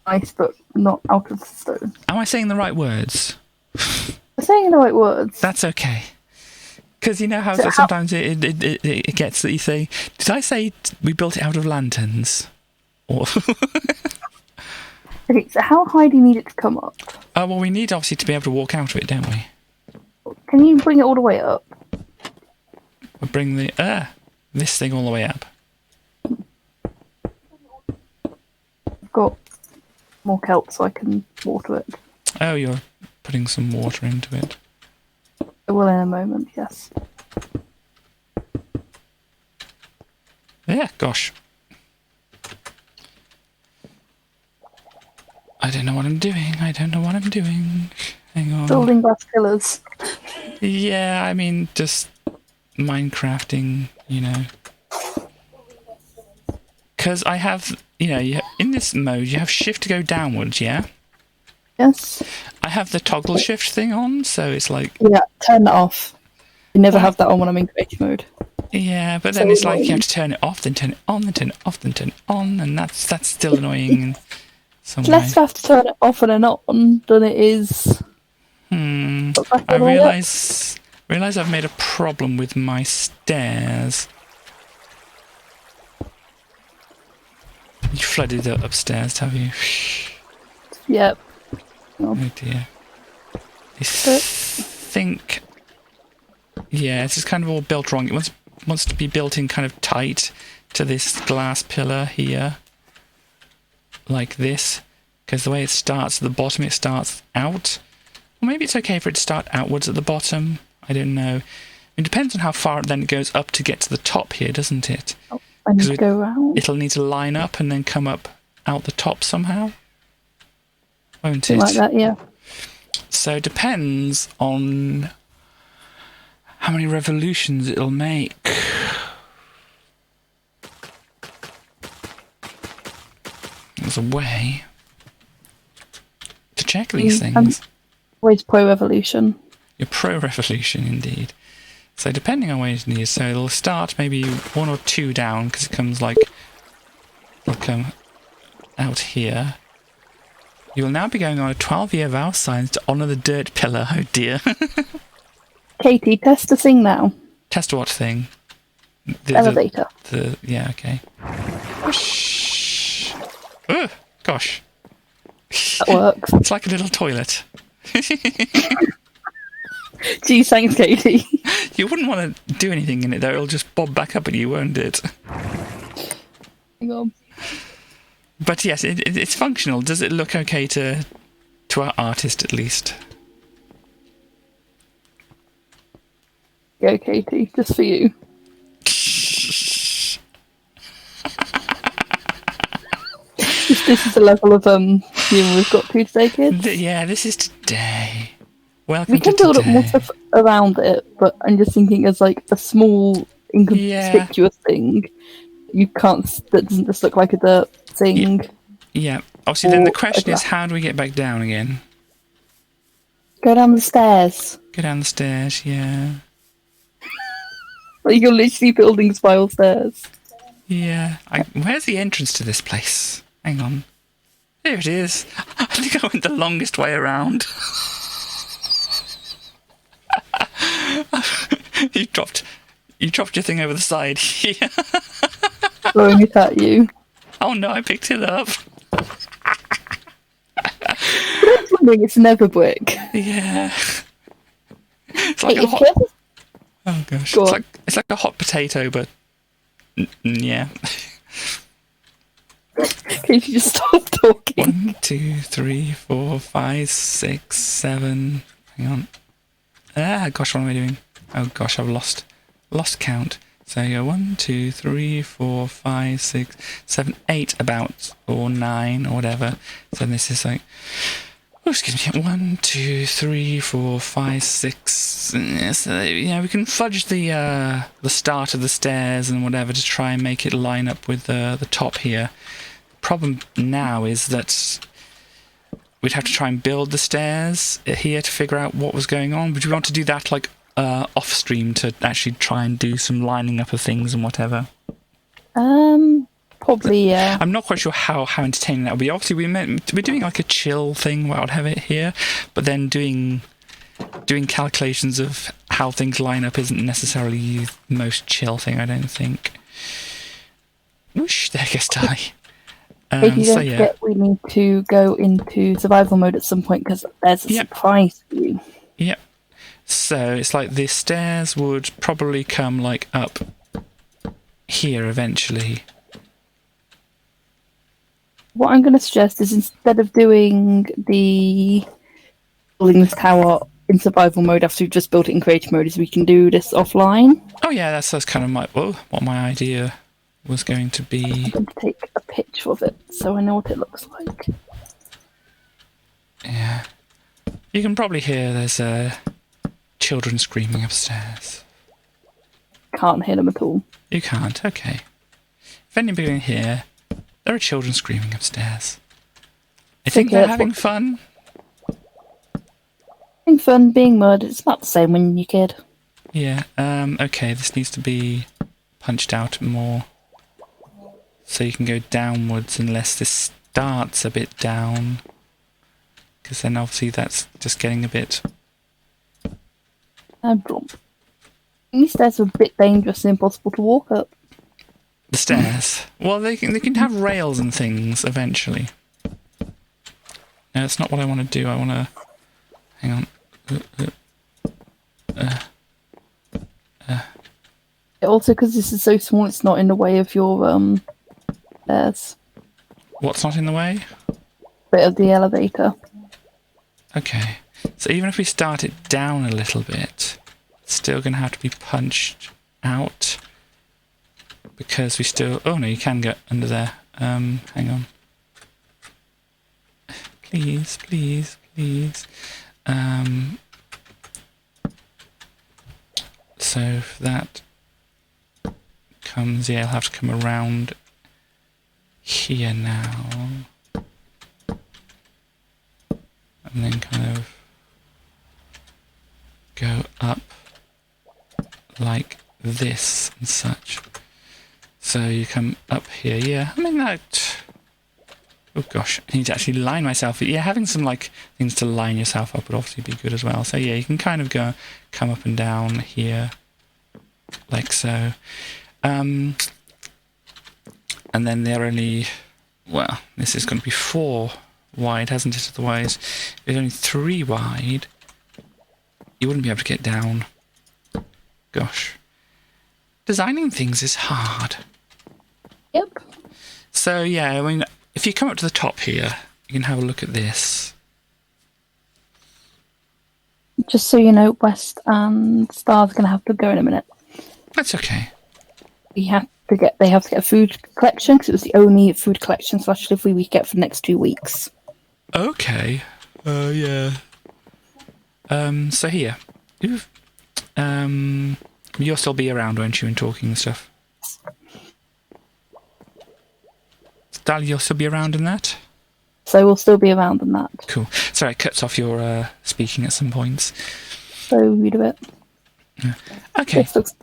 nice, but not out of stone. Am I saying the right words? I'm saying the right words. That's okay. Because you know how sometimes it gets that you say, did I say we built it out of lanterns? Or Okay, so how high do you need it to come up? well, we need obviously to be able to walk out of it, don't we? Can you bring it all the way up? We'll bring this thing all the way up. I've got more kelp so I can water it. Oh, you're putting some water into it. I will in a moment, yes. Yeah, gosh. I don't know what I'm doing. Hang on. Building glass pillars. Yeah, I mean, just Minecrafting, you know. Because I have, in this mode, you have shift to go downwards, yeah? Yes. I have the toggle shift thing on, so it's like... Yeah, turn that off. You never have that on when I'm in creative mode. Yeah, but then it's like you have to turn it off, then turn it on, then turn it off, then turn it on, and that's still annoying in some way. Less have to turn it off and on than it is... I realise I've made a problem with my stairs. You flooded the upstairs, have you? Yep. Oh dear. I think... Yeah, it's just kind of all built wrong. It wants to be built in kind of tight to this glass pillar here. Like this. Because the way it starts at the bottom, it starts out. Or maybe it's okay for it to start outwards at the bottom. I don't know. It depends on how far then it goes up to get to the top here, doesn't it? Oh, I need to go around. It'll need to line up and then come up out the top somehow. Won't it? Something like that, yeah. So it depends on how many revolutions it'll make. There's a way to check these things. Always pro-revolution. You're pro-revolution, indeed. So depending on where it is, so it'll start maybe 1 or 2 down, because it comes like... It'll come out here. You will now be going on a 12-year vow signs to honour the dirt pillar. Oh dear. Katie, test the thing now. Test what thing? Elevator. Yeah, okay. Whoosh. Oh, gosh. That works. It's like a little toilet. Gee, thanks, Katie. You wouldn't want to do anything in it, though. It'll just bob back up at you, won't it? Hang on. But yes, it's functional. Does it look okay to our artist, at least? Go, Katie. Just for you. This is the level of humour we've got to today, kids. Yeah, this is today. Welcome We can to build today. up more stuff around it, but I'm just thinking as like a small, inconspicuous thing. You can't. That doesn't just look like a dirt thing. Yeah. Obviously, then the question is, how do we get back down again? Go down the stairs. Go down the stairs. Yeah. Like you're literally building spiral stairs. Yeah. Where's the entrance to this place? Hang on. Here it is. I think I went the longest way around. You dropped your thing over the side here. Throwing it at you. Oh no, I picked it up. It's never brick. Yeah. It's like oh gosh. It's like a hot potato, but yeah. Can you just stop talking? 1, 2, 3, 4, 5, 6, 7. Hang on. Gosh, what am I doing? Oh gosh, I've lost count. So you go 1, 2, 3, 4, 5, 6, 7, 8 about, or 9 or whatever. So this is like, oh, excuse me, 1, 2, 3, 4, 5, 6. So yeah, we can fudge the start of the stairs and whatever to try and make it line up with the top here. Problem now is that we'd have to try and build the stairs here to figure out what was going on. Would you want to do that like off stream to actually try and do some lining up of things and whatever? Probably, yeah. I'm not quite sure how entertaining that would be. Obviously, we're doing like a chill thing where I'd have it here, but then doing calculations of how things line up isn't necessarily the most chill thing, I don't think. Whoosh, there goes Tally. If you don't forget, we need to go into survival mode at some point because there's a surprise for you. Yep. So it's like the stairs would probably come like up here eventually. What I'm going to suggest is instead of building this tower in survival mode after we've just built it in creative mode, is we can do this offline. Oh yeah, that's kind of what my idea was going to be. I'm going to take a picture of it so I know what it looks like. Yeah. You can probably hear there's children screaming upstairs. Can't hear them at all. You can't? Okay. If anybody can hear, there are children screaming upstairs. I think they're having fun. Having fun, being murdered, it's about the same when you're a kid. Yeah, okay, this needs to be punched out more. So you can go downwards unless this starts a bit down. Because then obviously that's just getting a bit... These stairs are a bit dangerous and impossible to walk up. The stairs? Well, they can have rails and things eventually. No, that's not what I want to do. I want to... Hang on. Also, because this is so small, it's not in the way of your stairs. What's not in the way? Bit of the elevator. Okay. So even if we start it down a little bit, it's still going to have to be punched out. Because we still... Oh no, you can get under there. Hang on. Please, please, please. So if that comes... Yeah, I'll have to come around here now. And then kind of go up like this and such. So you come up here, yeah. I mean that... Oh gosh, I need to actually line myself. Yeah, having some like things to line yourself up would obviously be good as well. So yeah, you can kind of come up and down here, like so. And then they're only, well, this is going to be 4 wide, hasn't it? Otherwise, if it's only 3 wide, you wouldn't be able to get down. Gosh. Designing things is hard. Yep. So, yeah, I mean, if you come up to the top here, you can have a look at this. Just so you know, West and Star's going to have to go in a minute. That's okay. They have to get a food collection because it was the only food collection / delivery we get for the next 2 weeks. Okay. Yeah. So here, you'll still be around, won't you, and talking and stuff? Dal, you'll still be around in that? So we'll still be around in that. Cool. Sorry, it cuts off your speaking at some points. So read a bit. Yeah. Okay. This looks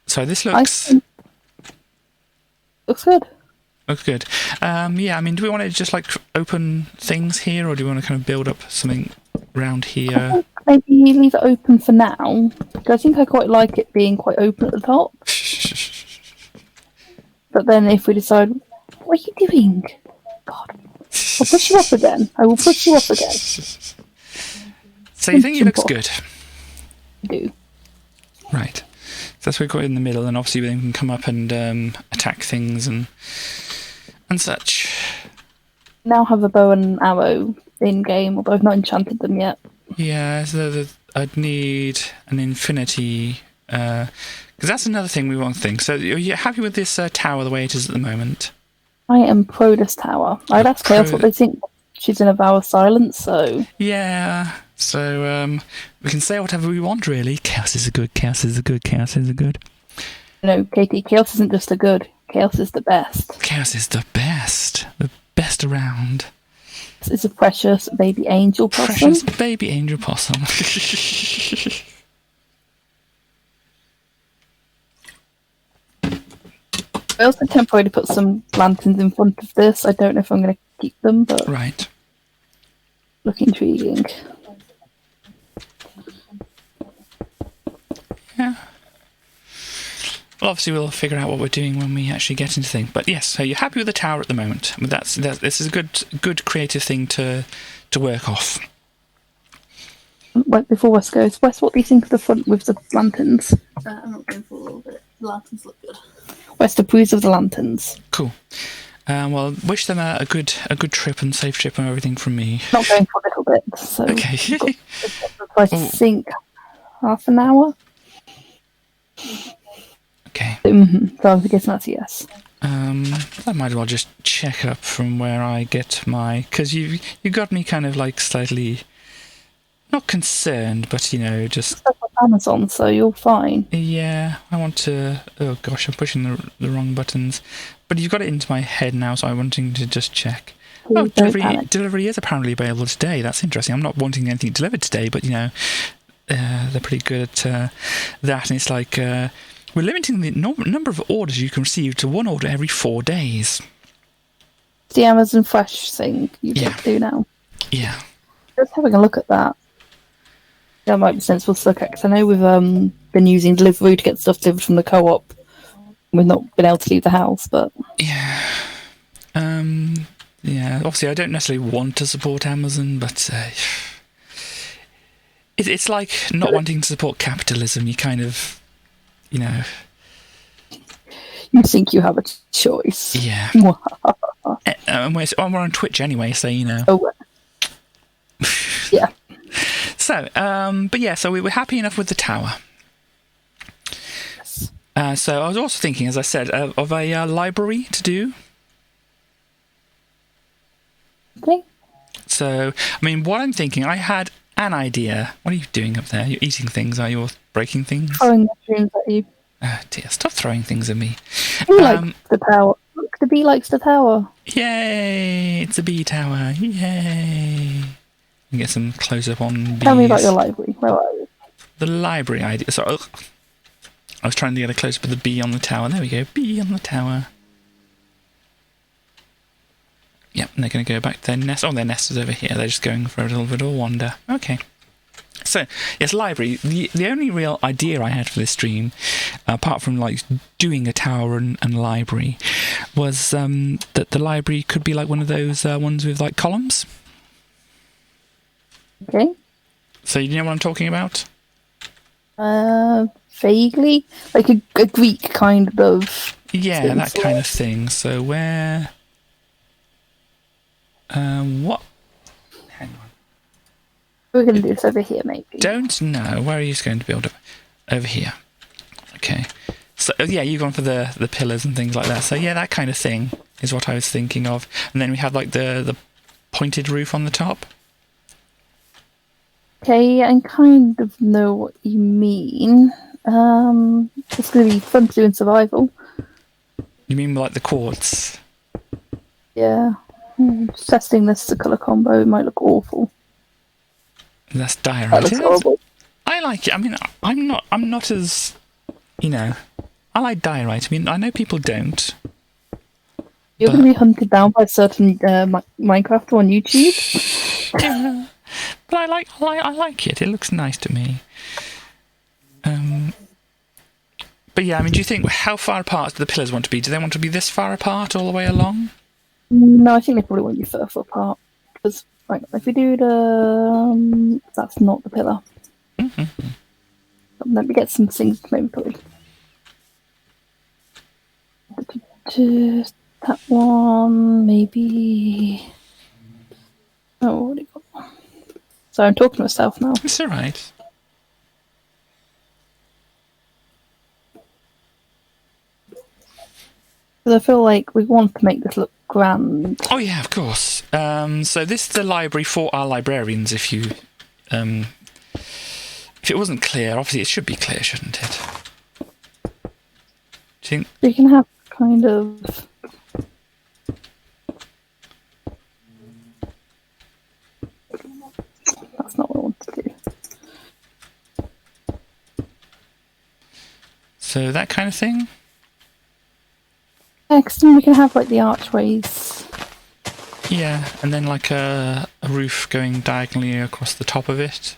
So this looks good. looks good. Yeah, I mean, do we want to just like open things here, or do we want to kind of build up something around here? Maybe leave it open for now. Because I think I quite like it being quite open at the top. But then if we decide, what are you doing? God, I'll push you up again. I will push you up again. So you think it looks good? I do. Right. So that's where we've got it in the middle, and obviously then we can come up and attack things and such. Now have a bow and arrow in game, although I've not enchanted them yet. Yeah, so I'd need an infinity, because that's another thing we want to think. So are you happy with this tower the way it is at the moment? I am pro this tower. I'd ask Chaos what they think. She's in a vow of silence, so... Yeah, so we can say whatever we want, really. Chaos is a good, Chaos is a good, Chaos is a good. No, Katie, Chaos isn't just a good. Chaos is the best. Chaos is the best around. It's a precious baby angel possum. Precious baby angel possum. I also temporarily put some lanterns in front of this. I don't know if I'm going to keep them, but Right. look intriguing. Yeah. Well, obviously we'll figure out what we're doing when we actually get into things. But yes, so you're happy with the tower at the moment. I mean, this is a good creative thing to work off. Wait, before West goes, West, what do you think of the front with the lanterns? I'm not going for a little bit. The lanterns look good. West approves of the lanterns. Cool. Well, wish them a good trip and safe trip and everything from me. Not going for a little bit. So Okay. I think half an hour. Okay. So I'm guessing that's a yes. I might as well just check up from where I get my, because you got me kind of like slightly not concerned, but just That's on Amazon, so you're fine. yeah. I want to. Oh gosh, I'm pushing the wrong buttons. But you've got it into my head now, so I'm wanting to just check. Please don't Delivery is apparently available today. That's interesting. I'm not wanting anything delivered today, but they're pretty good at that. And it's like we're limiting the number of orders you can receive to 1 order every 4 days. It's the Amazon Fresh thing you can do now. Yeah. Just having a look at that. That might be sensible to look at, because I know we've been using delivery to get stuff delivered from the co-op. We've not been able to leave the house, but... Yeah. Yeah, obviously I don't necessarily want to support Amazon, but it's like not wanting to support capitalism. You kind of, You think you have a choice. Yeah. And we're on Twitch anyway, so Oh, yeah. So, but yeah, so we were happy enough with the tower. Yes. So I was also thinking, as I said, of a library to do. Okay. So, I mean, what I'm thinking, I had an idea. What are you doing up there? You're eating things, are you? Or breaking things? Throwing mushrooms at you. Oh dear, stop throwing things at me. He likes the tower. Look, the bee likes the tower. Yay! It's a bee tower. Yay! And get some close up on bees. Tell me about your library. Where are you? The library idea. So I was trying to get a close up of the bee on the tower. There we go. Bee on the tower. Yep, and they're going to go back to their nest. Oh, their nest is over here. They're just going for a little bit of a wander. Okay. So, yes, library. The only real idea I had for this stream, apart from like doing a tower and library, was that the library could be like one of those ones with like columns. Okay. So you know what I'm talking about? Vaguely, like a Greek kind of. Yeah, that kind of thing. So where? What? Hang on. We're going to do this over here, maybe. Don't know. Where are you going to build it? Over here. Okay. So yeah, you've gone for the pillars and things like that. So yeah, that kind of thing is what I was thinking of. And then we have like the pointed roof on the top. Okay, I kind of know what you mean. It's going to be fun to do in survival. You mean like the quartz? Yeah. Just testing this as a colour combo, it might look awful. That's diorite. That looks horrible. I like it. I mean, I'm not as, you know, I like diorite. I mean, I know people don't. You're going to be hunted down by certain Minecrafter on YouTube. Yeah, but I like it. It looks nice to me. But yeah, I mean, do you think how far apart do the pillars want to be? Do they want to be this far apart all the way along? No, I think they probably won't be further apart. Because if we do the... that's not the pillar. Mm-hmm. Let me get some things maybe. That one, maybe... Oh, what do you got? So I'm talking to myself now. It's all right. Because I feel like we want to make this look grand. Oh yeah, of course. So this is the library for our librarians. If it wasn't clear, obviously it should be clear, shouldn't it? Do you think? You can have kind of... That's not what I want to do. So that kind of thing? Next, we can have like the archways. Yeah, and then like a roof going diagonally across the top of it.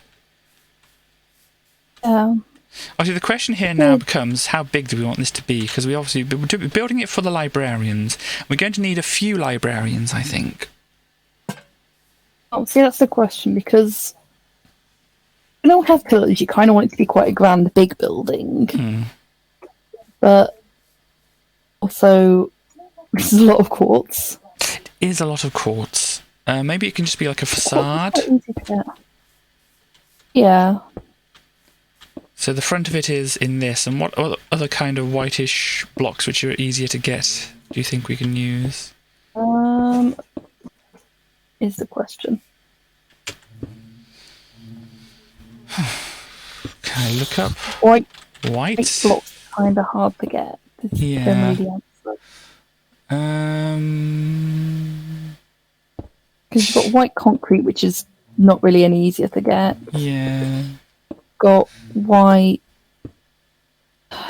Obviously, the question here now becomes, how big do we want this to be? Because we're building it for the librarians. We're going to need a few librarians, I think. Oh, see, that's the question, because when you have pillars, you kind of want it to be quite a grand, big building. But also, this is a lot of quartz. It is a lot of quartz. Maybe it can just be like a facade. Yeah. So the front of it is in this, and what other kind of whitish blocks which are easier to get do you think we can use? Is the question. Can I look up? White blocks kind of hard to get. Yeah. Because you've got white concrete, which is not really any easier to get. Yeah. Got white.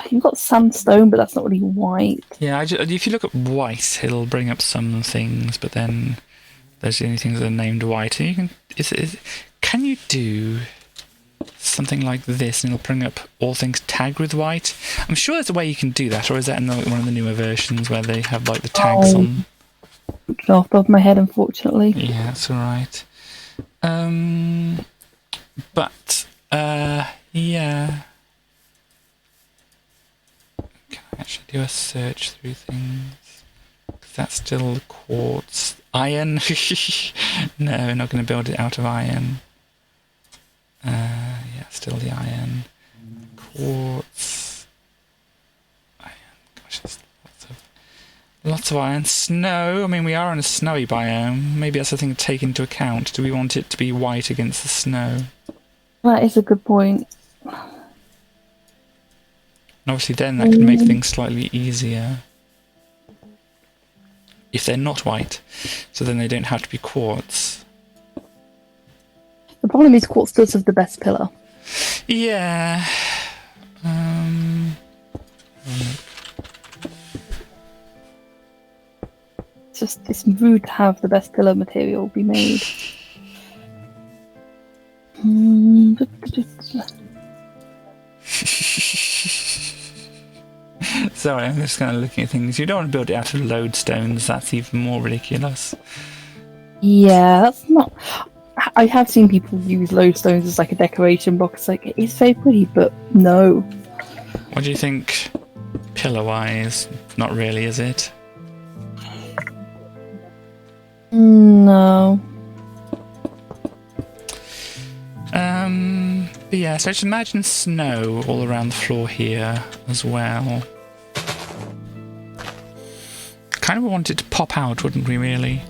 You've got sandstone, but that's not really white. Yeah, if you look at white, it'll bring up some things, but then there's the only things that are named white. And you can you do something like this, and it'll bring up all things tagged with white? I'm sure there's a way you can do that, or is that in one of the newer versions where they have like the tags on? It's off the top of my head, unfortunately. Yeah, that's all right. But yeah. Can I actually do a search through things? Because that's still the quartz. Iron? No, we're not going to build it out of iron. Yeah, still the iron. Quartz. Iron. Gosh, there's lots of iron. Snow. I mean, we are on a snowy biome. Maybe that's a thing to take into account. Do we want it to be white against the snow? That is a good point. And obviously then that can make things slightly easier. If they're not white. So then they don't have to be quartz. The problem is quartz does have the best pillar. Yeah. It's rude to have the best pillar material be made. Sorry, I'm just kind of looking at things. You don't want to build it out of lodestones. That's even more ridiculous. Yeah, that's not. I have seen people use lodestones as like a decoration box. Like, it's very pretty, but no. What do you think, pillar-wise? Not really, is it? No. But yeah, so just imagine snow all around the floor here as well. Kind of want it to pop out, wouldn't we, really?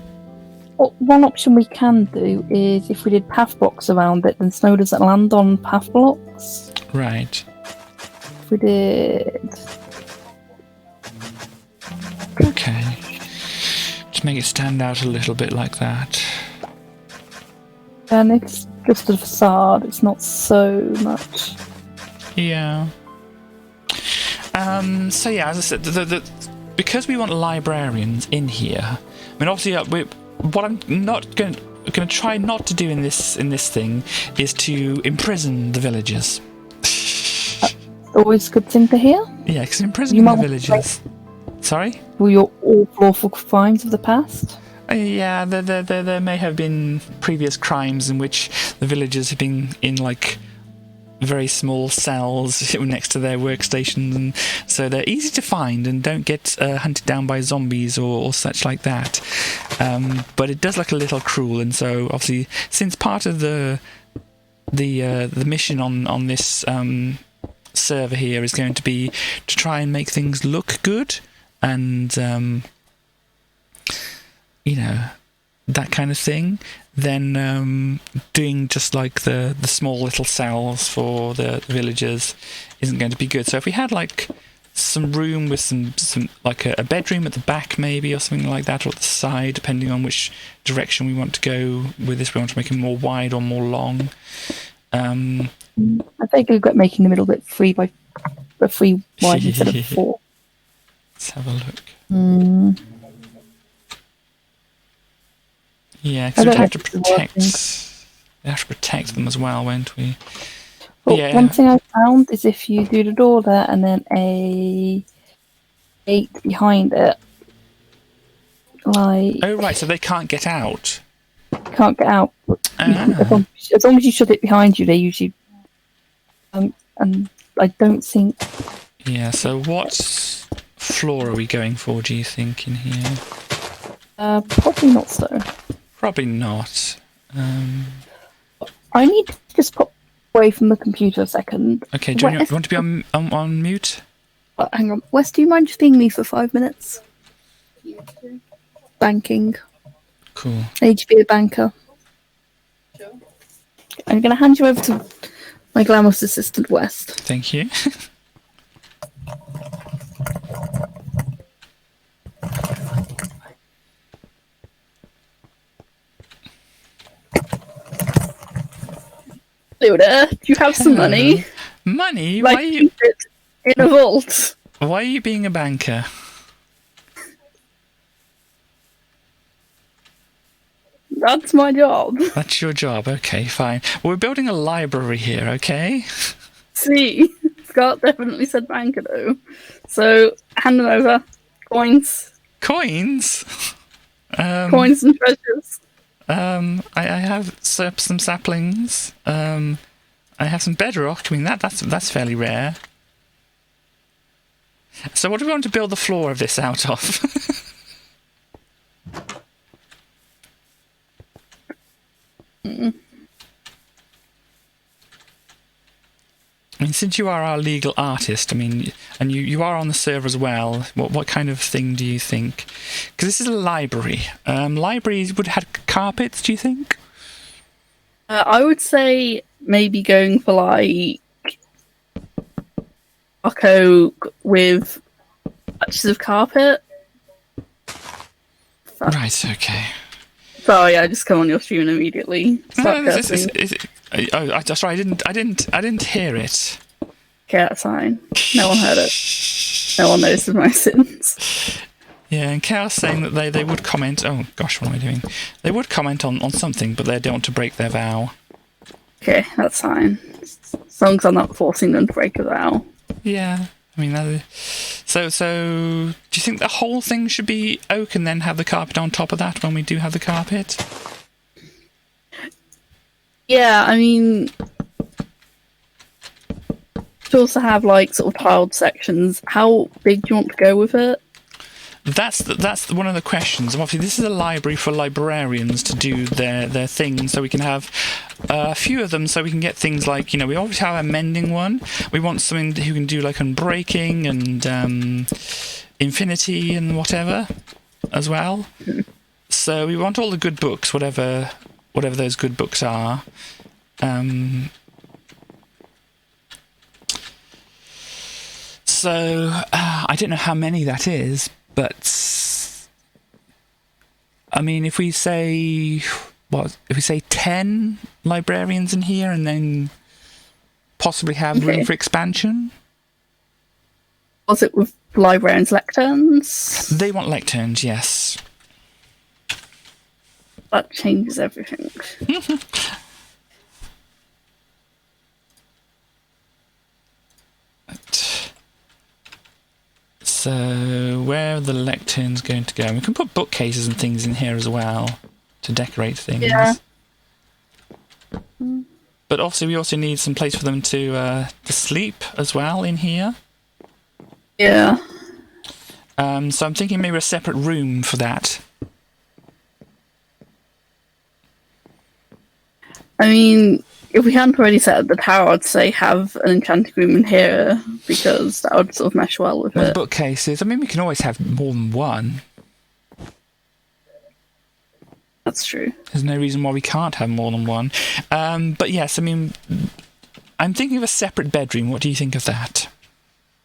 Well, one option we can do is if we did path blocks around it, then snow doesn't land on path blocks. Right. If we did... Okay. Just make it stand out a little bit like that. And it's just a facade, it's not so much. Yeah. So yeah, as I said, because we want librarians in here. I mean, obviously, what I'm not going to try not to do in this thing is to imprison the villagers. Always a good thing to hear. Yeah, because imprisoning the villagers. Sorry? Were your awful crimes of the past? Yeah, there may have been previous crimes in which the villagers have been in, like, very small cells next to their workstations, and so they're easy to find and don't get hunted down by zombies or such like that. But it does look a little cruel, and so obviously, since part of the mission on this server here is going to be to try and make things look good, and you know, that kind of thing, then doing just like the small little cells for the villagers isn't going to be good. So if we had like some room with some like a bedroom at the back maybe, or something like that, or at the side, depending on which direction we want to go with this, we want to make it more wide or more long. I think we've got making the middle bit three wide instead of 4. Let's have a look. Yeah, because we'd have to protect them as well, won't we? Well, yeah. One thing I found is if you do the door there and then a gate behind it, like... Oh, right, so they can't get out. Can't get out. As long as you shut it behind you, they usually... and I don't think... Yeah, so what floor are we going for, do you think, in here? Probably not so. Probably not. I need to just pop away from the computer a second. Okay, do you want to be on mute? Hang on. Wes, do you mind just being me for 5 minutes? Banking. Cool. I need to be a banker. Sure. I'm going to hand you over to my glamorous assistant, West. Thank you. Luda, do you have some money? Money? Like, why are you in a vault? Why are you being a banker? That's my job. That's your job. Okay, fine. We're building a library here, okay? See, Scott definitely said banker though. So hand them over. Coins. Coins? Coins and treasures. I have some saplings. I have some bedrock. I mean, that's fairly rare. So what do we want to build the floor of this out of? I mean, since you are our legal artist, I mean, and you are on the server as well, what kind of thing do you think? Because this is a library. Libraries would have carpets, do you think? I would say maybe going for like dark oak with patches of carpet. Right, okay. Sorry, I just come on your stream and immediately start sorry, I didn't hear it. Okay, that's fine. No one heard it. No one knows of my sins. Yeah, and Chaos saying that they would comment. Oh gosh, what am I doing? They would comment on something, but they don't want to break their vow. Okay, that's fine. As long as I'm not forcing them to break a vow. Yeah, I mean, so do you think the whole thing should be oak and then have the carpet on top of that when we do have the carpet? Yeah, I mean, to also have like sort of tiled sections. How big do you want to go with it? That's one of the questions. And obviously, this is a library for librarians to do their things, so we can have a few of them, so we can get things like, we obviously have a mending one. We want something who can do like unbreaking and infinity and whatever as well. So we want all the good books, whatever those good books are. So I don't know how many that is, but I mean, if we say 10 librarians in here, and then possibly have room for expansion. Was it with librarians' lecterns? They want lecterns, yes. That changes everything. So, where are the lecterns going to go? We can put bookcases and things in here as well to decorate things. Yeah. But obviously, we also need some place for them to sleep as well in here. Yeah. So I'm thinking maybe a separate room for that. I mean, if we hadn't already set up the tower, I'd say have an enchanted room in here, because that would sort of mesh well with it. Bookcases. I mean, we can always have more than one. That's true. There's no reason why we can't have more than one. But yes, I mean, I'm thinking of a separate bedroom. What do you think of that?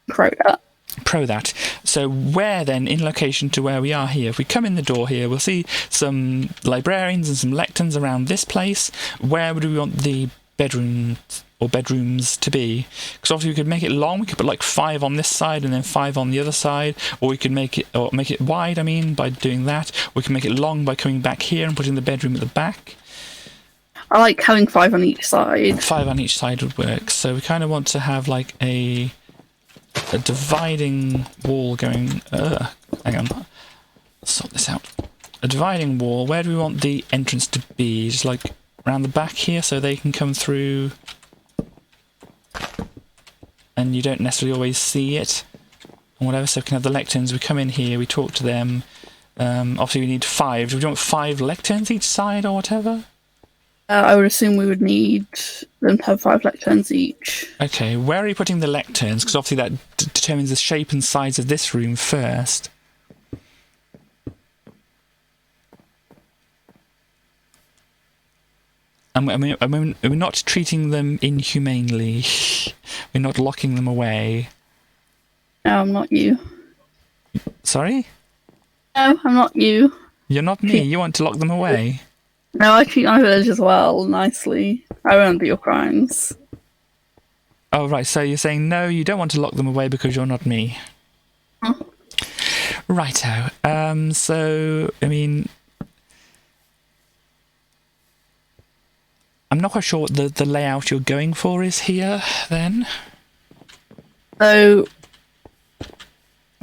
Pro that. So where then, in location to where we are here, if we come in the door here, we'll see some librarians and some lecterns around this place. Where would we want the bedrooms to be? Because obviously we could make it long. We could put like 5 on this side and then 5 on the other side, or we could make it wide. I mean, by doing that, we can make it long by coming back here and putting the bedroom at the back. I like having 5 on each side. 5 on each side would work. So we kind of want to have like a dividing wall going. Hang on, let's sort this out. A dividing wall. Where do we want the entrance to be? Just like around the back here, so they can come through, and you don't necessarily always see it, and whatever. So we can have the lecterns. We come in here, we talk to them. Obviously, we need 5. Do we want 5 lecterns each side, or whatever? I would assume we would need them to have 5 lecterns each. Okay, where are you putting the lecterns? Because obviously that determines the shape and size of this room first. And we're not treating them inhumanely. We're not locking them away. No, I'm not you. Sorry? No, I'm not you. You're not me. You want to lock them away? No, I treat my village as well, nicely. I won't do your crimes. Oh, right. So you're saying, no, you don't want to lock them away because you're not me. Huh? Righto. So, I mean, I'm not quite sure what the layout you're going for is here, then. So,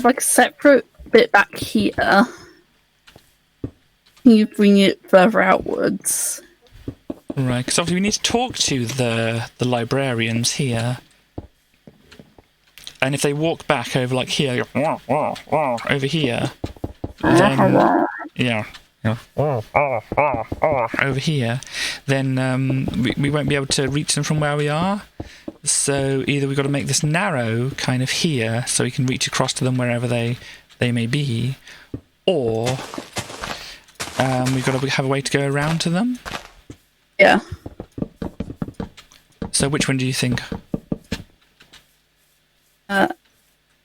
like a separate bit back here. Can you bring it further outwards? Right, because obviously we need to talk to the librarians here. And if they walk back over like here, over here, then, yeah, over here, then we won't be able to reach them from where we are. So either we've got to make this narrow kind of here, so we can reach across to them wherever they may be, or we've got to have a way to go around to them. Yeah. So which one do you think?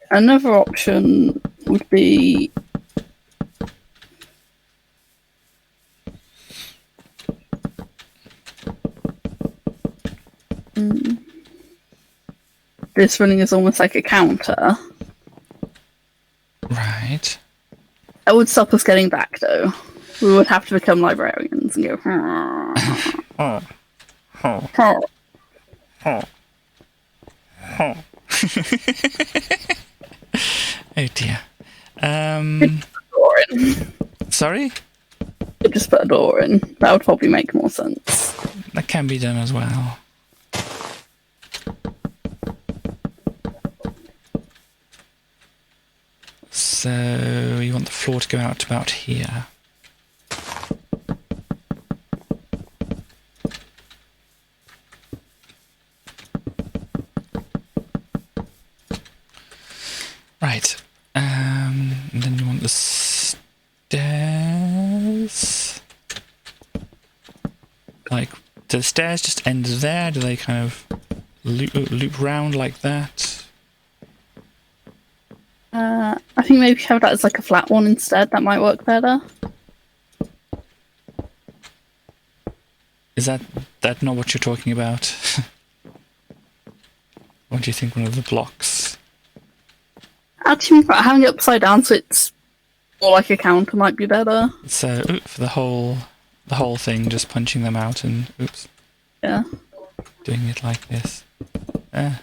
Another option would be this running is almost like a counter. Right. That would stop us getting back, though. We would have to become librarians and go. Oh. Oh. Oh. Oh. Oh dear. Door in. Sorry? Could just put a door in. That would probably make more sense. That can be done as well. So you want the floor to go out to about here. Right. And then you want the stairs. Like, do the stairs just end there? Do they kind of loop round like that? I think maybe have that as like a flat one instead. That might work better. Is that not what you're talking about? What do you think? One of the blocks? Actually, having it upside down so it's more like a counter might be better. So, for the whole thing, just punching them out and oops, Yeah. doing it like this. There.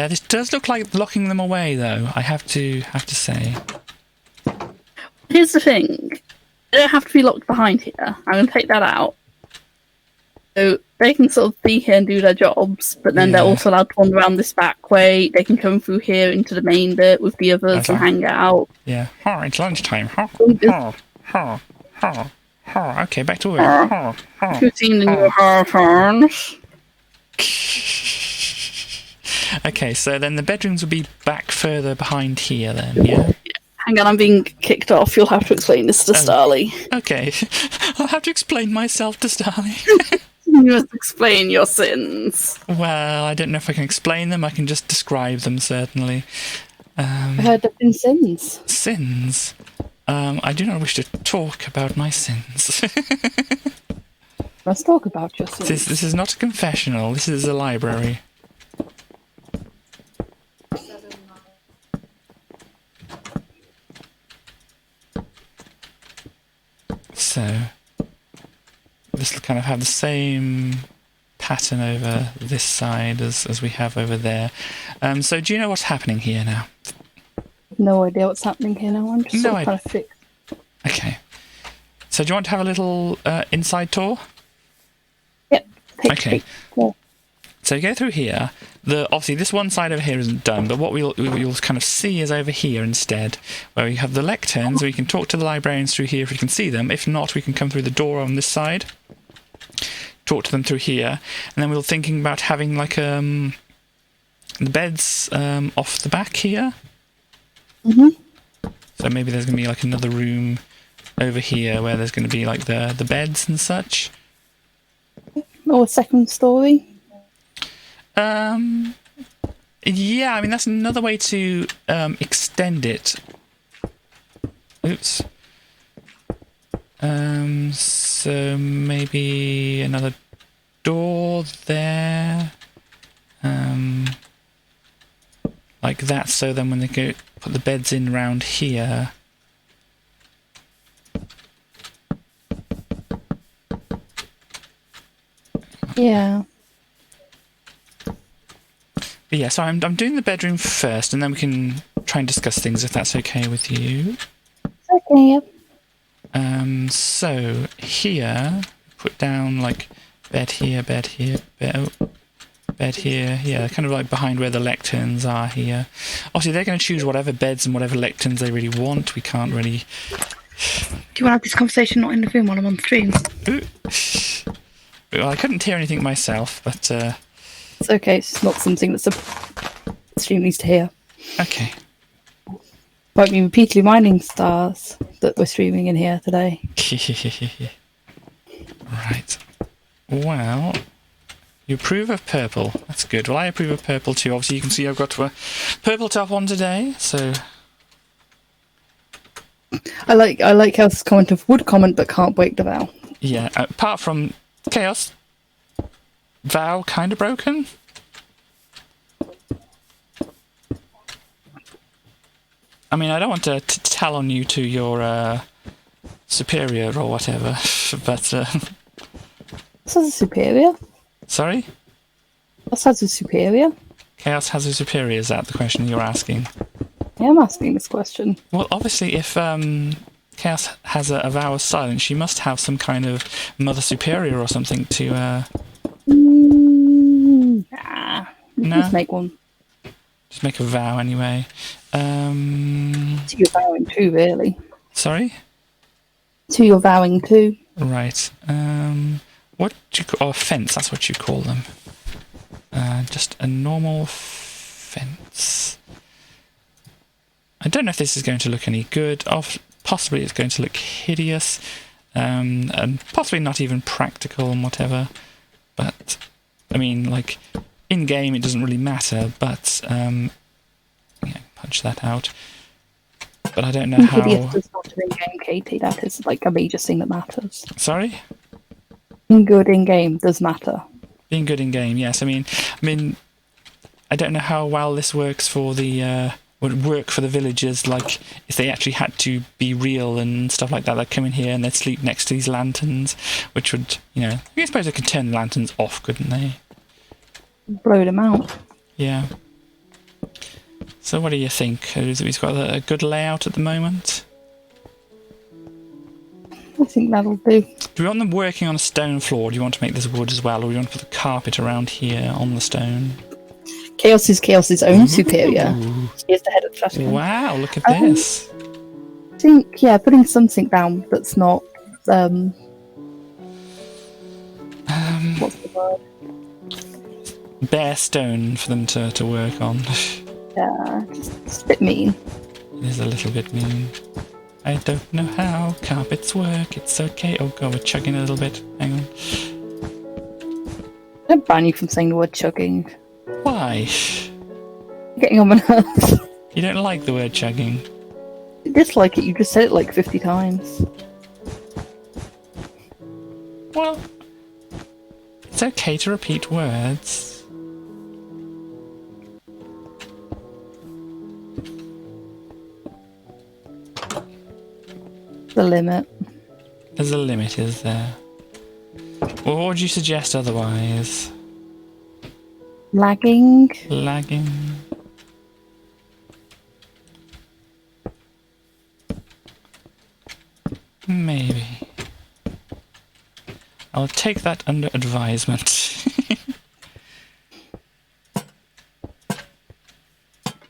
This does look like locking them away, though. I have to say. Here's the thing. They don't have to be locked behind here. I'm going to take that out. So they can sort of be here and do their jobs, but then they're also allowed to wander around this back way. They can come through here into the main bit with the others and hang out. Yeah. Oh, it's lunchtime. Okay, back to work. You've seen the new horns. Okay, so then the bedrooms will be back further behind here then, yeah? Hang on, I'm being kicked off. You'll have to explain this to Starly. Okay. I'll have to explain myself to Starly. You must explain your sins. Well, I don't know if I can explain them. I can just describe them, certainly. I heard there have been sins. Sins? I do not wish to talk about my sins. Let's talk about your sins. This is not a confessional. This is a library. So, this will kind of have the same pattern over this side as we have over there. So do you know what's happening here now? No idea what's happening here now. I'm just No, trying to fix. Okay. So do you want to have a little inside tour? Yep. Okay. So you go through here. Obviously this one side over here isn't done, but what you'll kind of see is over here instead, where we have the lecterns. We can talk to the librarians through here if we can see them. If not, we can come through the door on this side, talk to them through here, and then we're thinking about having like the beds off the back here. So maybe there's going to be like another room over here where there's going to be like the beds and such. Or a second story. Yeah, I mean that's another way to extend it. Oops. So maybe another door there. Like that, so then when they go put the beds in round here. Yeah. But yeah, so I'm doing the bedroom first, and then we can try and discuss things if that's okay with you. Okay, yep. So here, put down like bed here, bed here, bed here. Yeah, kind of like behind where the lecterns are here. Obviously, they're going to choose whatever beds and whatever lecterns they really want. We can't really. Do you want to have this conversation not in the room while I'm on stream? Ooh. Well, I couldn't hear anything myself, but. It's okay. It's not something that the stream needs to hear. Okay. Won't be repeatedly mining stars that we're streaming in here today. Right. Well, you approve of purple. That's good. Well, I approve of purple too. Obviously, you can see I've got a purple top on today, so... I like how this comment of would comment but can't break the vow. Yeah, apart from Chaos, vow kind of broken. I mean, I don't want to tell on you to your superior or whatever, but... This has a superior. Sorry? This has a superior. Chaos has a superior, is that the question you're asking? Yeah, I'm asking this question. Well, obviously, if Chaos has a vow of silence, she must have some kind of mother superior or something to... Nah. No? Just make one. Just make a vow anyway. To your vowing to, really. Sorry? To your vowing to. Right. What do you call... Oh, fence, that's what you call them. Just a normal fence. I don't know if this is going to look any good. Possibly it's going to look hideous. And possibly not even practical and whatever. But, I mean, like, in-game it doesn't really matter, but... yeah, punch that out. But I don't know how... Hideous does not in-game, Katie. That is, like, a major thing that matters. Sorry? Being good in-game does matter. Being good in-game, yes. I mean, I don't know how well this works for the... would work for the villagers, like, if they actually had to be real and stuff like that. They'd come in here and they'd sleep next to these lanterns, which would, you know... I suppose they could turn the lanterns off, couldn't they? Blow them out. Yeah. So what do you think? He's got a good layout at the moment? I think that'll do. Do we want them working on a stone floor? Do you want to make this wood as well? Or do you want to put the carpet around here on the stone? Chaos is Chaos's own superior. He is the head of the Flash. Wow, look at this. I think, yeah, putting something down that's not, what's the word? Bare stone for them to work on. Yeah, just a bit mean. It is a little bit mean. I don't know how carpets work. It's okay. Oh god, we're chugging a little bit. Hang on. I don't ban you from saying the word chugging. Why? You're getting on my nerves. You don't like the word chugging? You dislike it, you just said it like 50 times. Well, it's okay to repeat words. The limit. There's a limit, is there? Well, what would you suggest otherwise? Lagging. Lagging. Maybe. I'll take that under advisement.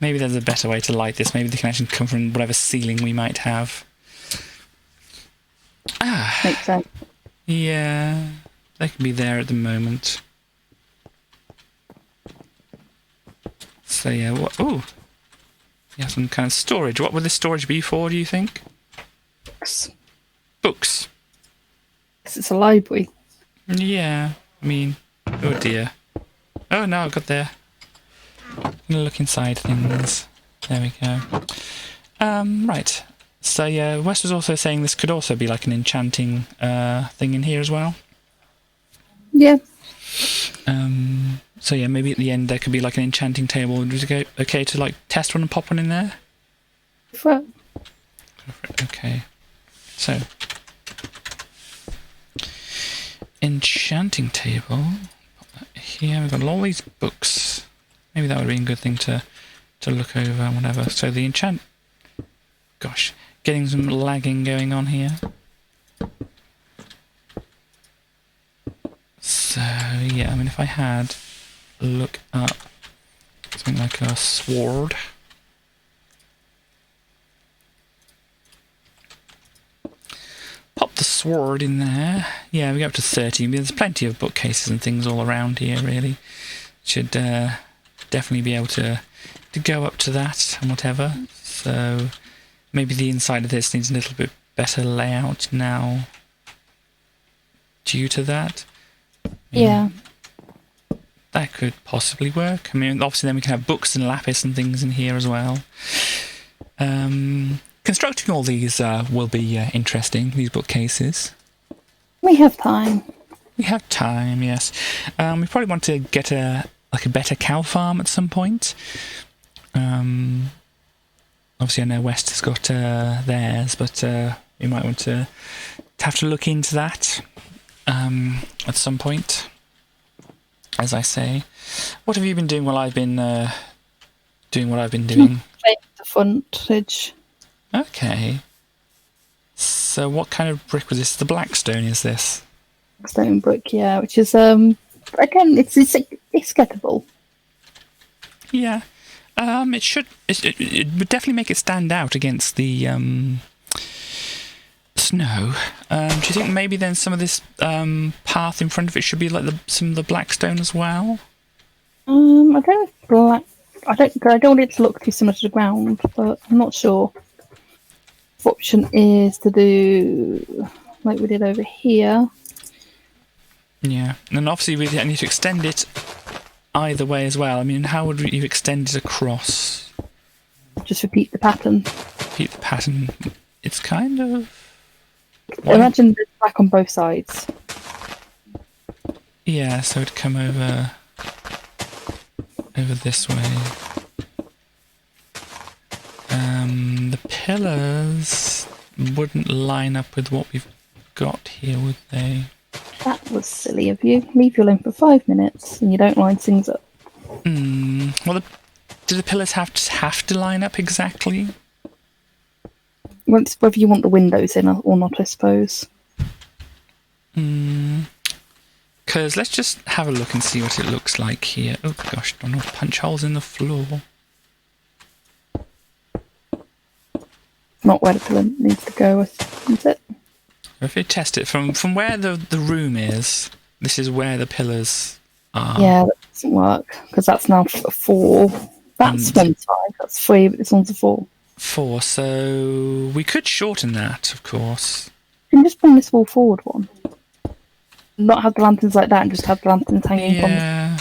Maybe there's a better way to light this. Maybe the connection can come from whatever ceiling we might have. Ah. Makes sense. Yeah, they can be there at the moment. So yeah, what? Oh, yeah, some kind of storage. What would this storage be for? Do you think? Books. Books. It's a library. Yeah, I mean, oh dear. Oh no, I got there. I'm gonna look inside things. There we go. Right. So yeah, Wes was also saying this could also be like an enchanting thing in here as well. Yeah. So yeah, maybe at the end there could be like an enchanting table. Would it go okay to like test one and pop one in there? For Okay. So enchanting table. Pop that here. We've got all these books. Maybe that would be a good thing to look over and whatever. So the enchant. Gosh, getting some lagging going on here. So yeah, I mean, if I had look up something like a sword. Pop the sword in there. Yeah, we go up to 30. There's plenty of bookcases and things all around here, really. Should definitely be able to go up to that and whatever. So maybe the inside of this needs a little bit better layout now due to that. yeah. That could possibly work. I mean, obviously then we can have books and lapis and things in here as well. Constructing all these will be interesting, these bookcases. We have time. We have time, yes. We probably want to get a better cow farm at some point. Obviously, I know West has got theirs, but we might want to have to look into that at some point. As I say, what have you been doing while I've been doing what I've been doing? Playing the frontage. Okay. So, what kind of brick was this? The blackstone, is this? Stone brick, yeah, which is again, it's gettable. Yeah. It would definitely make it stand out against the snow. Do you think maybe then some of this path in front of it should be like some of the blackstone as well? I don't know if black. I don't want it to look too similar to the ground, but I'm not sure. The option is to do like we did over here. Yeah, and obviously we need to extend it either way as well. I mean, how would you extend it across? Just repeat the pattern. Repeat the pattern. It's kind of... Imagine there's black on both sides. Yeah, so it'd come over this way. The pillars wouldn't line up with what we've got here, would they? That was silly of you. Leave your lane for 5 minutes and you don't line things up. Well, do the pillars have to line up exactly? Well, it's whether you want the windows in or not, I suppose. Because let's just have a look and see what it looks like here. Oh gosh, don't know, punch holes in the floor. Not where the pillar needs to go, is it? If you test it from where the room is, this is where the pillars are. Yeah, that doesn't work because that's now 4. That's one side. That's 3, but this one's a 4. 4, so we could shorten that, of course. You can just bring this wall forward one. Not have the lanterns like that and just have the lanterns hanging from. Yeah.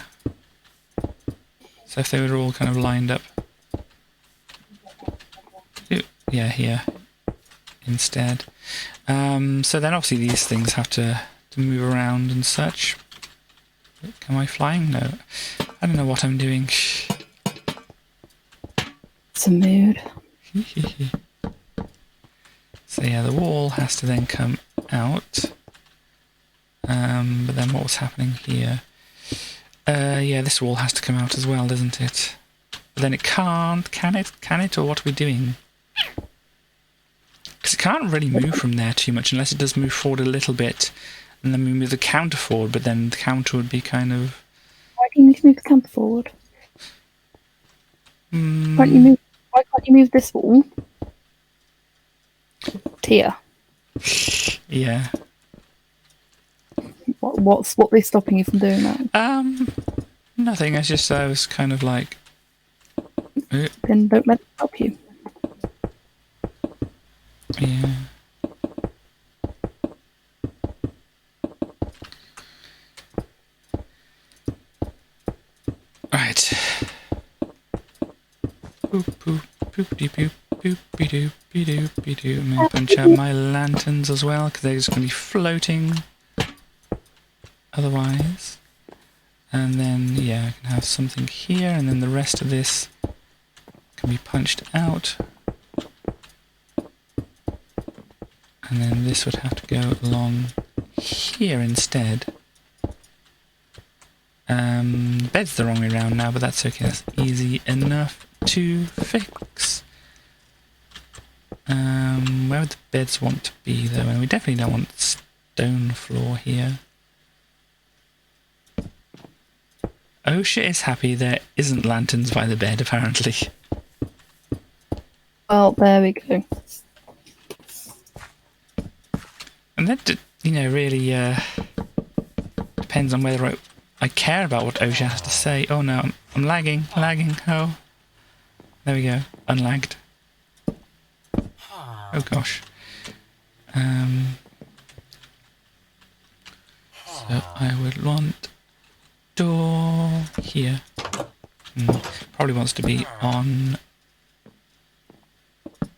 So if they were all kind of lined up. Yeah, here instead. So then obviously these things have to move around and such. Am I flying? No. I don't know what I'm doing. It's a mood. So yeah, the wall has to then come out. But then what was happening here? Yeah, this wall has to come out as well, doesn't it? But then it can't. Can it? Or what are we doing? Because it can't really move from there too much unless it does move forward a little bit. And then we move the counter forward, but then the counter would be kind of... Why can you move the counter forward? Why can't you move this wall? Here. Yeah. What's stopping you from doing that? Nothing. I was kind of like... Then don't let it help you. Yeah. Right. Boop boop boop dee boop boop be doo be doo be doo. I'm gonna punch out my lanterns as well because they're just gonna be floating. Otherwise, and then yeah, I can have something here, and then the rest of this can be punched out. And then this would have to go along here instead. Bed's the wrong way around now, but that's okay. That's easy enough to fix. Where would the beds want to be, though? And we definitely don't want stone floor here. Osha is happy there isn't lanterns by the bed, apparently. Well, there we go. And that, really depends on whether I care about what Osha has to say. Oh no, I'm lagging. Oh, there we go, unlagged. Oh gosh. So I would want door here. Probably wants to be on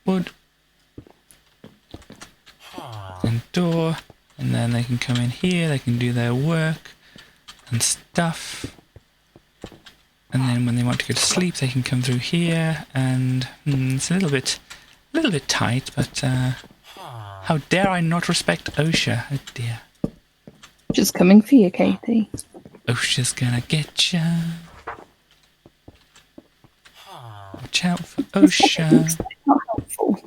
wood. And door, and then they can come in here, they can do their work and stuff. And then when they want to go to sleep, they can come through here. And it's a little bit tight, but how dare I not respect OSHA? Oh dear. Just coming for you, Katie. OSHA's gonna get ya. Watch out for OSHA. It's not helpful.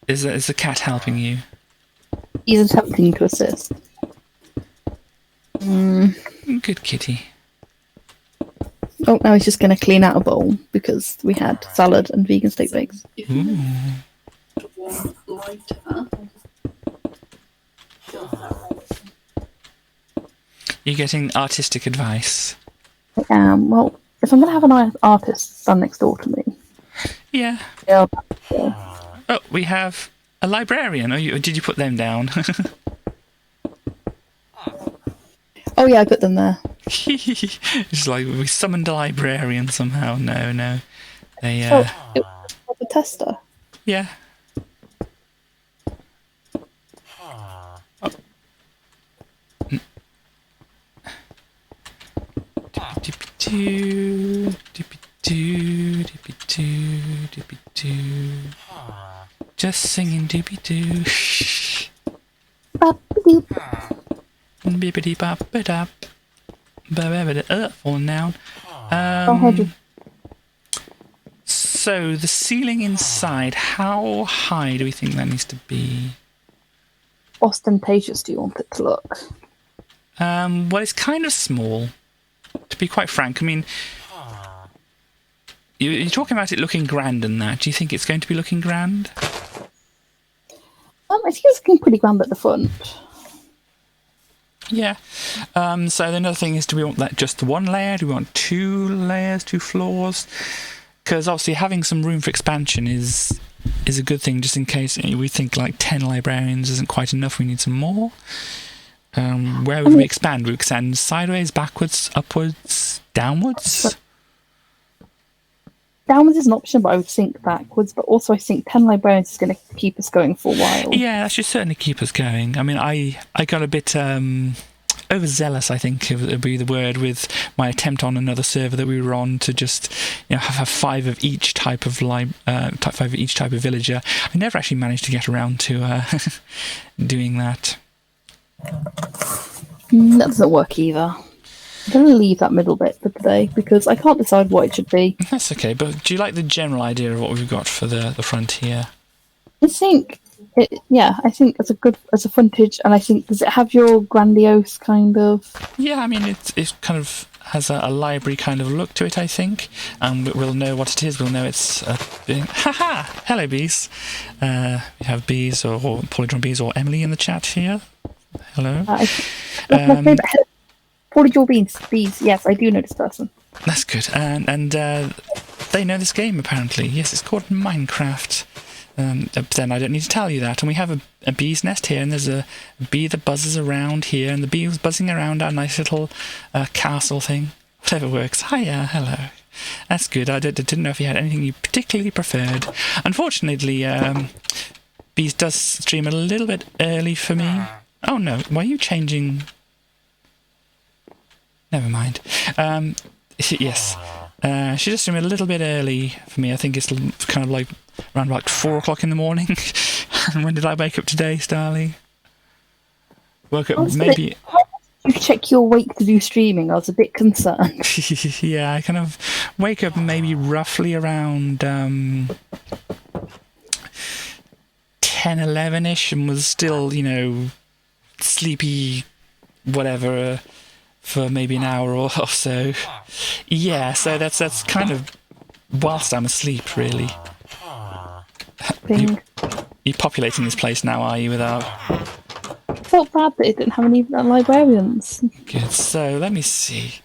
Is the cat helping you? He's attempting to assist. Good kitty. Oh, now he's just going to clean out a bowl because we had salad and vegan steak bakes. Ooh. You're getting artistic advice. I am. Well, if I'm going to have an artist stand next door to me. Yeah. Yeah. Oh, we have a librarian. Or did you put them down? Oh, yeah, I put them there. It's like we summoned a librarian somehow. No. They, It was a tester. yeah. Just singing doobie doo. Bibbidi bop bidap. Fallen down. So the ceiling inside, how high do we think that needs to be? Ostentatious, do you want it to look? Well, it's kind of small, to be quite frank. I mean, you're talking about it looking grand and that. Do you think it's going to be looking grand? I think it's looking pretty grand at the front. Yeah. So another thing is, do we want that just one layer? Do we want 2 layers, 2 floors? Because obviously having some room for expansion is a good thing, just in case we think like 10 librarians isn't quite enough. We need some more. Where would we expand? Would we expand sideways, backwards, upwards, downwards? Downwards is an option, but I would think backwards. But also, I think 10 librarians is going to keep us going for a while. Yeah, that should certainly keep us going. I mean, I got a bit overzealous, I think would be the word, with my attempt on another server that we were on to just have 5 of each type of villager. I never actually managed to get around to doing that. That doesn't work either. I'm going to leave that middle bit for today because I can't decide what it should be. That's okay, but do you like the general idea of what we've got for the front here? I think, I think as a frontage, and I think, does it have your grandiose kind of? Yeah, I mean, it kind of has a library kind of look to it, I think, and we'll know what it is. We'll know it's haha! Hello, bees. We have bees or Polydron bees or Emily in the chat here. Hello. My favourite. Polydron bees. Yes, I do know this person. That's good, and they know this game apparently. Yes, it's called Minecraft. But then I don't need to tell you that. And we have a bee's nest here, and there's a bee that buzzes around here, and the bee was buzzing around our nice little castle thing. Whatever works. Hiya, hello. That's good. I didn't know if you had anything you particularly preferred. Unfortunately, bees does stream a little bit early for me. Oh no, why are you changing? Never mind. Yes. She just streamed a little bit early for me. I think it's kind of like around like 4 o'clock in the morning. And when did I wake up today, Starly? Woke up maybe... You check your wake to do streaming. I was a bit concerned. Yeah, I kind of wake up maybe roughly around 10, 11-ish and was still, sleepy, whatever... for maybe an hour or so. Yeah, so that's kind of whilst I'm asleep, really. You're populating this place now, are you, without... I felt bad that it didn't have any librarians. Good, so let me see.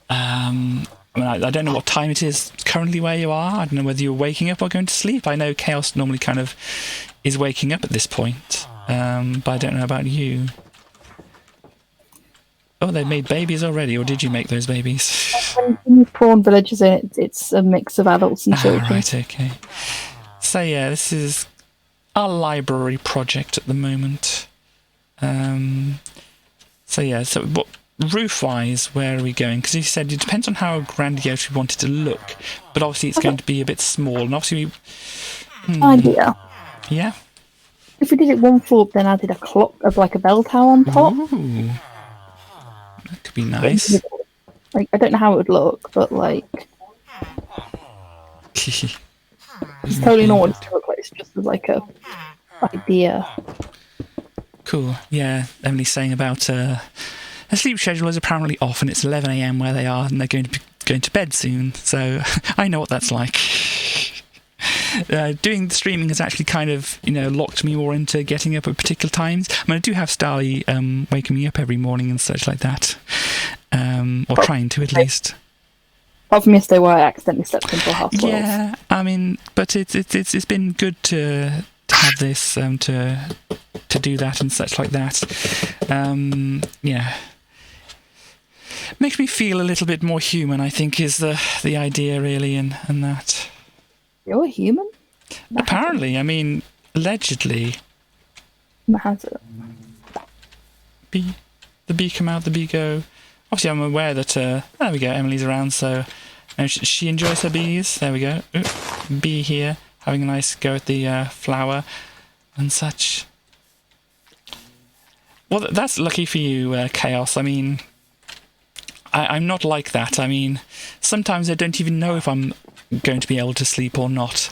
I don't know what time it is currently where you are. I don't know whether you're waking up or going to sleep. I know Chaos normally kind of is waking up at this point, but I don't know about you. Oh, they've made babies already, or did you make those babies? When you prawn villages in, it's a mix of adults and children. Right, okay. So yeah, this is our library project at the moment. So yeah, so roof-wise, where are we going? Because he said it depends on how grandiose we want it to look, but obviously it's going to be a bit small, and obviously Idea. yeah. If we did it one floor, then added a clock of like a bell tower on top. Ooh, that could be nice. Like, I don't know how it would look, but like, it's totally not what it's to look like. It's just like a idea. Cool. Yeah, Emily's saying about her sleep schedule is apparently off, and it's 11 a.m. where they are, and they're going to be going to bed soon. So I know what that's like. Doing the streaming has actually kind of, locked me more into getting up at particular times. I mean, I do have Starly waking me up every morning and such like that, or trying to at least. Apart from yesterday, where I accidentally slept until 12:30. Yeah, I mean, but it's been good to have this to do that and such like that. Yeah, makes me feel a little bit more human, I think, is the idea really, and that. You're a human? Apparently, I mean, allegedly. Has it? The bee come out, the bee go. Obviously, I'm aware that, there we go, Emily's around, so she enjoys her bees. There we go. Ooh, bee here, having a nice go at the flower and such. Well, that's lucky for you, Chaos. I mean, I'm not like that. I mean, sometimes I don't even know if I'm going to be able to sleep or not.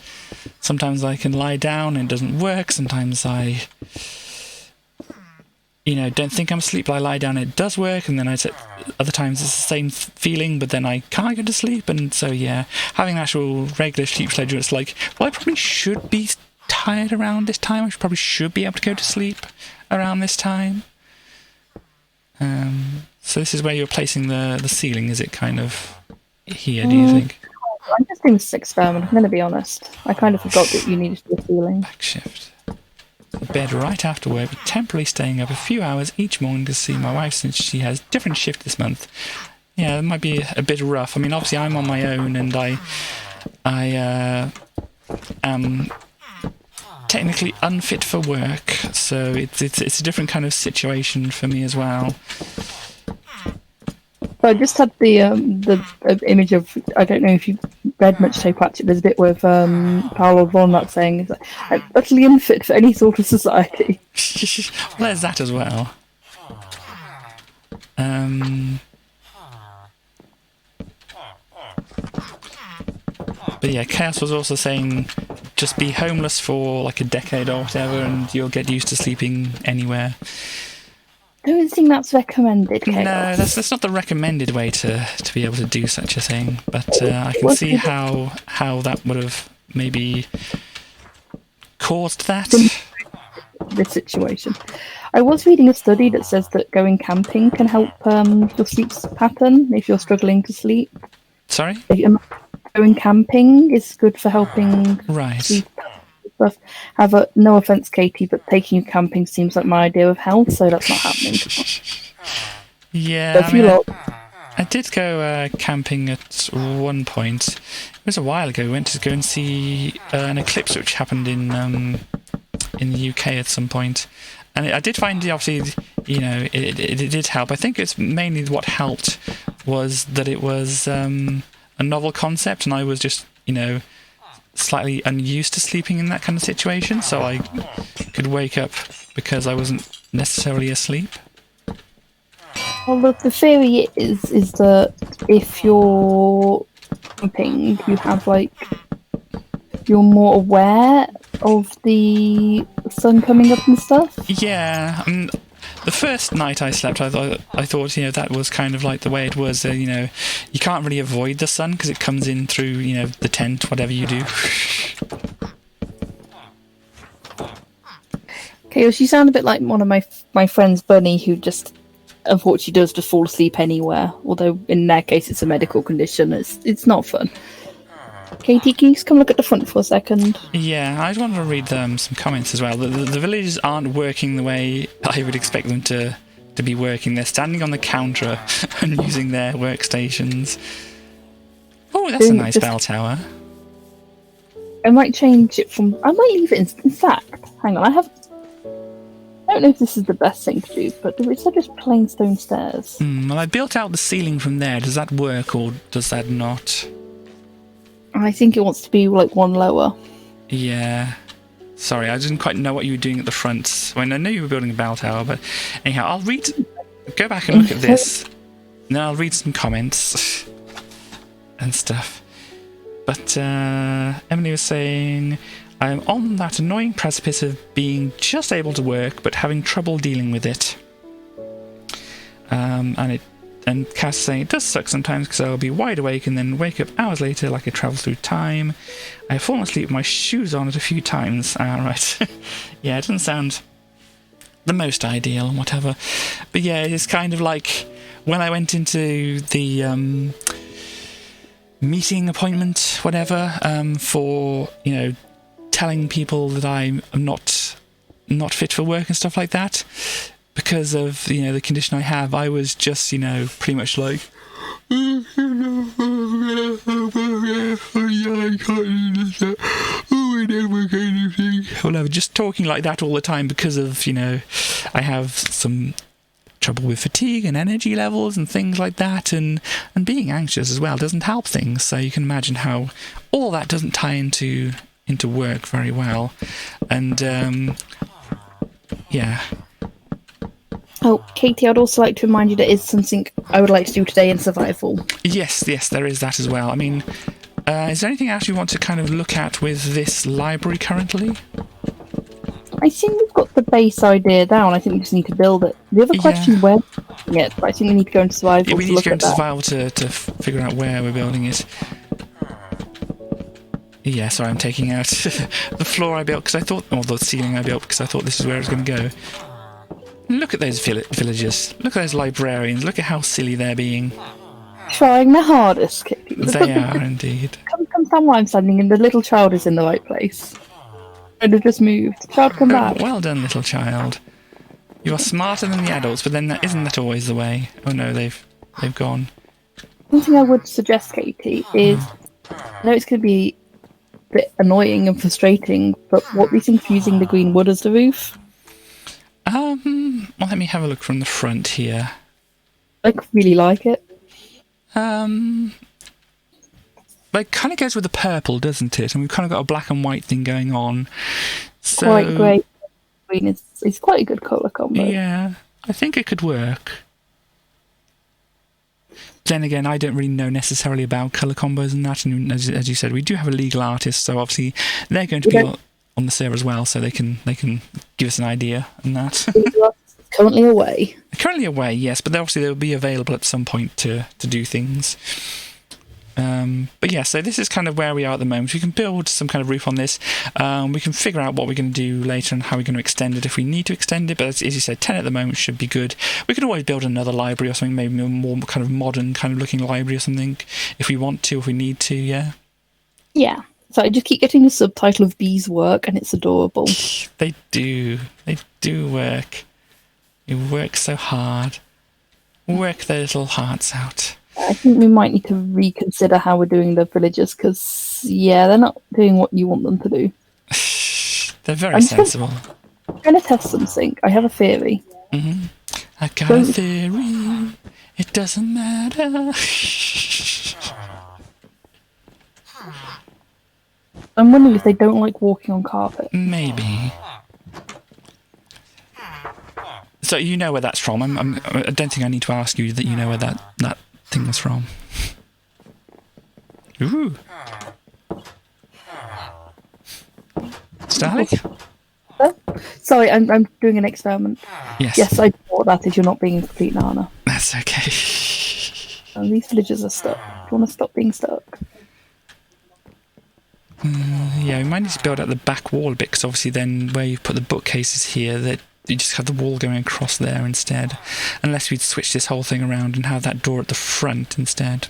Sometimes I can lie down and it doesn't work. Sometimes I, don't think I'm asleep, but I lie down and it does work. And then other times it's the same feeling, but then I can't go to sleep. And so, yeah, having an actual regular sleep schedule, it's like, well, I probably should be tired around this time. I probably should be able to go to sleep around this time. So this is where you're placing the ceiling, is it kind of here, do you think? I'm just doing this experiment, I'm going to be honest. I kind of forgot that you needed to do a ceiling. Back shift. Bed right after work, temporarily staying up a few hours each morning to see my wife since she has different shift this month. Yeah, it might be a bit rough. I mean, obviously I'm on my own and I am technically unfit for work, so it's a different kind of situation for me as well. So I just had the image of, I don't know if you've read much Tape Pratchett, there's a bit with Paolo Vaughan that's saying, I'm utterly unfit for any sort of society. Well, there's that as well. But yeah, Chaos was also saying just be homeless for like a decade or whatever and you'll get used to sleeping anywhere. I don't think that's recommended, Chaos. No, that's not the recommended way to be able to do such a thing. But I can see how that would have maybe caused that. This situation. I was reading a study that says that going camping can help your sleep pattern if you're struggling to sleep. Sorry? Going camping is good for helping sleep stuff. However, no offense, Katie, but taking you camping seems like my idea of health, so that's not happening. Yeah, I did go camping at one point. It was a while ago. We went to go and see an eclipse which happened in the UK at some point. And I did find, obviously, it did help. I think it's mainly what helped was that it was a novel concept, and I was just, slightly unused to sleeping in that kind of situation, so I could wake up because I wasn't necessarily asleep. Well, the theory is that if you're camping, you have you're more aware of the sun coming up and stuff. Yeah, the first night I slept, I thought that was kind of like the way it was. You can't really avoid the sun because it comes in through the tent, whatever you do. Okay, well, you sound a bit like one of my friends, Bunny, who just unfortunately does just fall asleep anywhere. Although in their case, it's a medical condition. It's not fun. Katie, can you just come look at the front for a second? Yeah, I want to read some comments as well. The villagers aren't working the way I would expect them to be working. They're standing on the counter and using their workstations. Oh, that's a nice bell tower. I might change it from... I might leave it in fact. Hang on, I don't know if this is the best thing to do, but it's not just plain stone stairs. Well, I built out the ceiling from there. Does that work or does that not? I think it wants to be like one lower. Yeah. Sorry, I didn't quite know what you were doing at the front. I know you were building a bell tower, but anyhow, I'll go back and look at this, and then I'll read some comments and stuff. But Emily was saying, I'm on that annoying precipice of being just able to work, but having trouble dealing with it. And Cass saying, it does suck sometimes because I'll be wide awake and then wake up hours later like I travel through time. I've fallen asleep with my shoes on it a few times. Right. Yeah, it doesn't sound the most ideal and whatever. But yeah, it's kind of like when I went into the meeting appointment, whatever, for, telling people that I'm not fit for work and stuff like that. Because of, the condition I have, I was just, pretty much like, whatever, just talking like that all the time because of, I have some trouble with fatigue and energy levels and things like that, and being anxious as well doesn't help things. So you can imagine how all that doesn't tie into work very well. And, yeah. Oh, Katie, I'd also like to remind you there is something I would like to do today in survival. Yes, there is that as well. I mean, is there anything else you want to kind of look at with this library currently? I think we've got the base idea down. I think we just need to build it. The other question is where we're building it, but I think we need to go into survival. Yeah, we to need to go look into at survival to figure out where we're building it. Yeah, sorry, I'm taking out the floor I built because I thought, or the ceiling I built because I thought this is where it was going to go. Look at those villagers. Look at those librarians. Look at how silly they're being. Trying their hardest, Katie. They are indeed. Come stand where I'm standing, and the little child is in the right place. I'd have just moved. Child, come back. Well done, little child. You are smarter than the adults, but then isn't that always the way? Oh no, they've gone. One thing I would suggest, Katie, is I know it's going to be a bit annoying and frustrating, but what do you think of using the green wood as the roof? Well, let me have a look from the front here. I really like it. It kind of goes with the purple, doesn't it? And we've kind of got a black and white thing going on. So, quite great. Green is quite a good colour combo. Yeah, I think it could work. Then again, I don't really know necessarily about colour combos and that. And as you said, we do have a legal artist, so obviously they're going to be on the server as well, so they can give us an idea and that. Currently away. Currently away, yes, but obviously they'll be available at some point to do things. But yeah, so this is kind of where we are at the moment. We can build some kind of roof on this. We can figure out what we're going to do later and how we're going to extend it if we need to extend it. But as you said, 10 at the moment should be good. We can always build another library or something, maybe a more kind of modern kind of looking library or something if we want to, if we need to, yeah. Yeah. So I just keep getting the subtitle of Bees Work, and it's adorable. They do work. They work so hard. Work their little hearts out. I think we might need to reconsider how we're doing the villagers, because, yeah, they're not doing what you want them to do. They're very sensible. I'm going to test something. I have a theory. Mm-hmm. I got a theory. It doesn't matter. I'm wondering if they don't like walking on carpet. Maybe. So you know where that's from. I don't think I need to ask you that you know where that thing was from. Ooh. Starly? Sorry, I'm doing an experiment. Yes. Yes, I thought that is. You're not being a complete nana. That's okay. And these villagers are stuck. Do you want to stop being stuck? Yeah, we might need to build out the back wall a bit, because obviously then where you put the bookcases here, that you just have the wall going across there instead. Unless we'd switch this whole thing around and have that door at the front instead.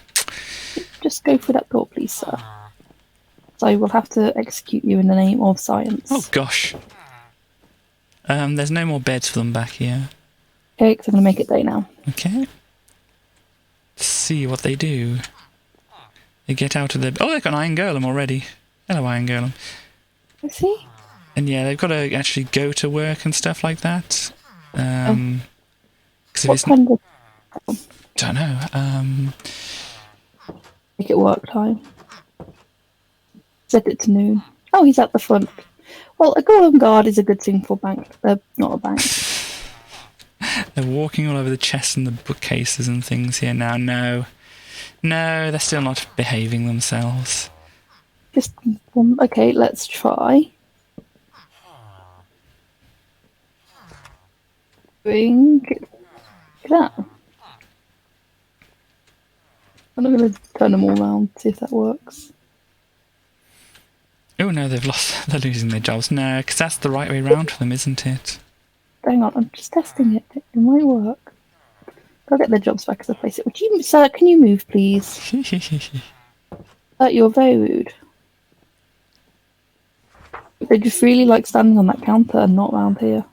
Just go through that door, please, sir. So I will have to execute you in the name of science. Oh, gosh. There's no more beds for them back here. Okay, because I'm going to make it day now. Okay. Let's see what they do. They get out of their... Oh, they've got an iron golem already. Hello, iron golem. I see. And yeah, they've got to actually go to work and stuff like that. What kind of don't know. make it work time? Set it to noon. Oh, he's at the front. Well, a golem guard is a good thing for bank. Not a bank. They're walking all over the chests and the bookcases and things here now. No, they're still not behaving themselves. Just one. Okay, let's try. Bring it out. I'm not going to turn them all around, see if that works. Oh no, they're losing their jobs. No, because that's the right way round for them, isn't it? Hang on, I'm just testing it. It might work. I'll get their jobs back as I place it. Would you, sir, can you move, please? You're very rude. They just really like standing on that counter and not around here.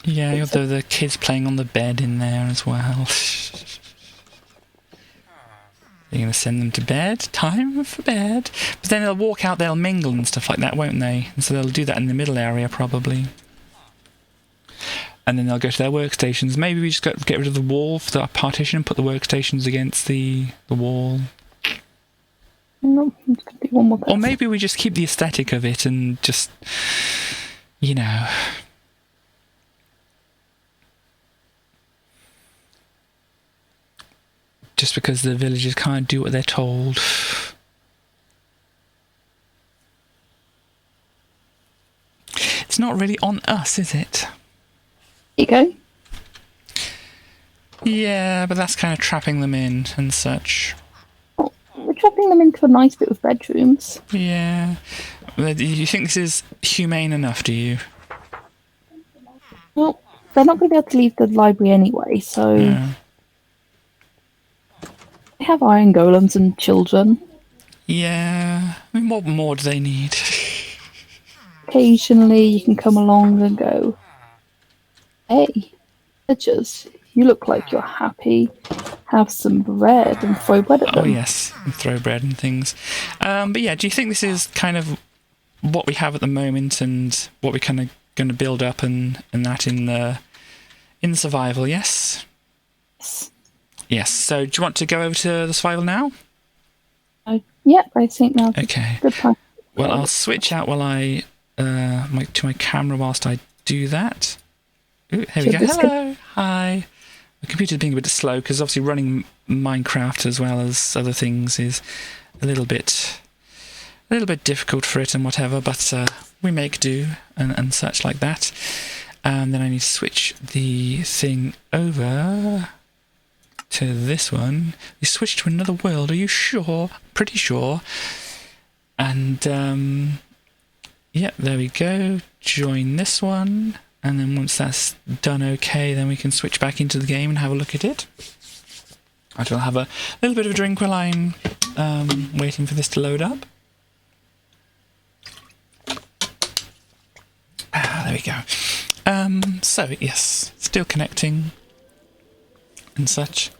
Yeah, although the kids playing on the bed in there as well. You're going to send them to bed? Time for bed. But then they'll walk out, they'll mingle and stuff like that, won't they? And so they'll do that in the middle area, probably. And then they'll go to their workstations. Maybe we just get rid of the wall for the partition and put the workstations against the wall. No, I'm just going to do one more test. Or maybe we just keep the aesthetic of it and just, you know... Just because the villagers can't do what they're told. It's not really on us, is it? Here you go. Yeah, but that's kind of trapping them in and such. Oh, we're trapping them into a nice bit of bedrooms. Yeah. You think this is humane enough, do you? Well, they're not going to be able to leave the library anyway, so... Yeah. They have iron golems and children. Yeah. I mean, what more do they need? Occasionally you can come along and go, hey, villagers, you look like you're happy. Have some bread and throw bread at them. Oh, yes. And throw bread and things. But yeah, do you think this is kind of what we have at the moment and what we're kind of going to build up and that in the survival, yes? Yes. Yes. So do you want to go over to the survival now? Yep, I think now's okay. a good time. Well, I'll switch out while I to my camera whilst I do that. Ooh, here we go. Hello. Hi. The computer's being a bit slow because obviously running Minecraft as well as other things is a little bit difficult for it and whatever, but we make do and such like that. And then I need to switch the thing over to this one. You switch to another world, are you sure? Pretty sure. And yeah, there we go. Join this one. And then once that's done okay, then we can switch back into the game and have a look at it. I will have a little bit of a drink while I'm waiting for this to load up. There we go. So, yes, still connecting and such.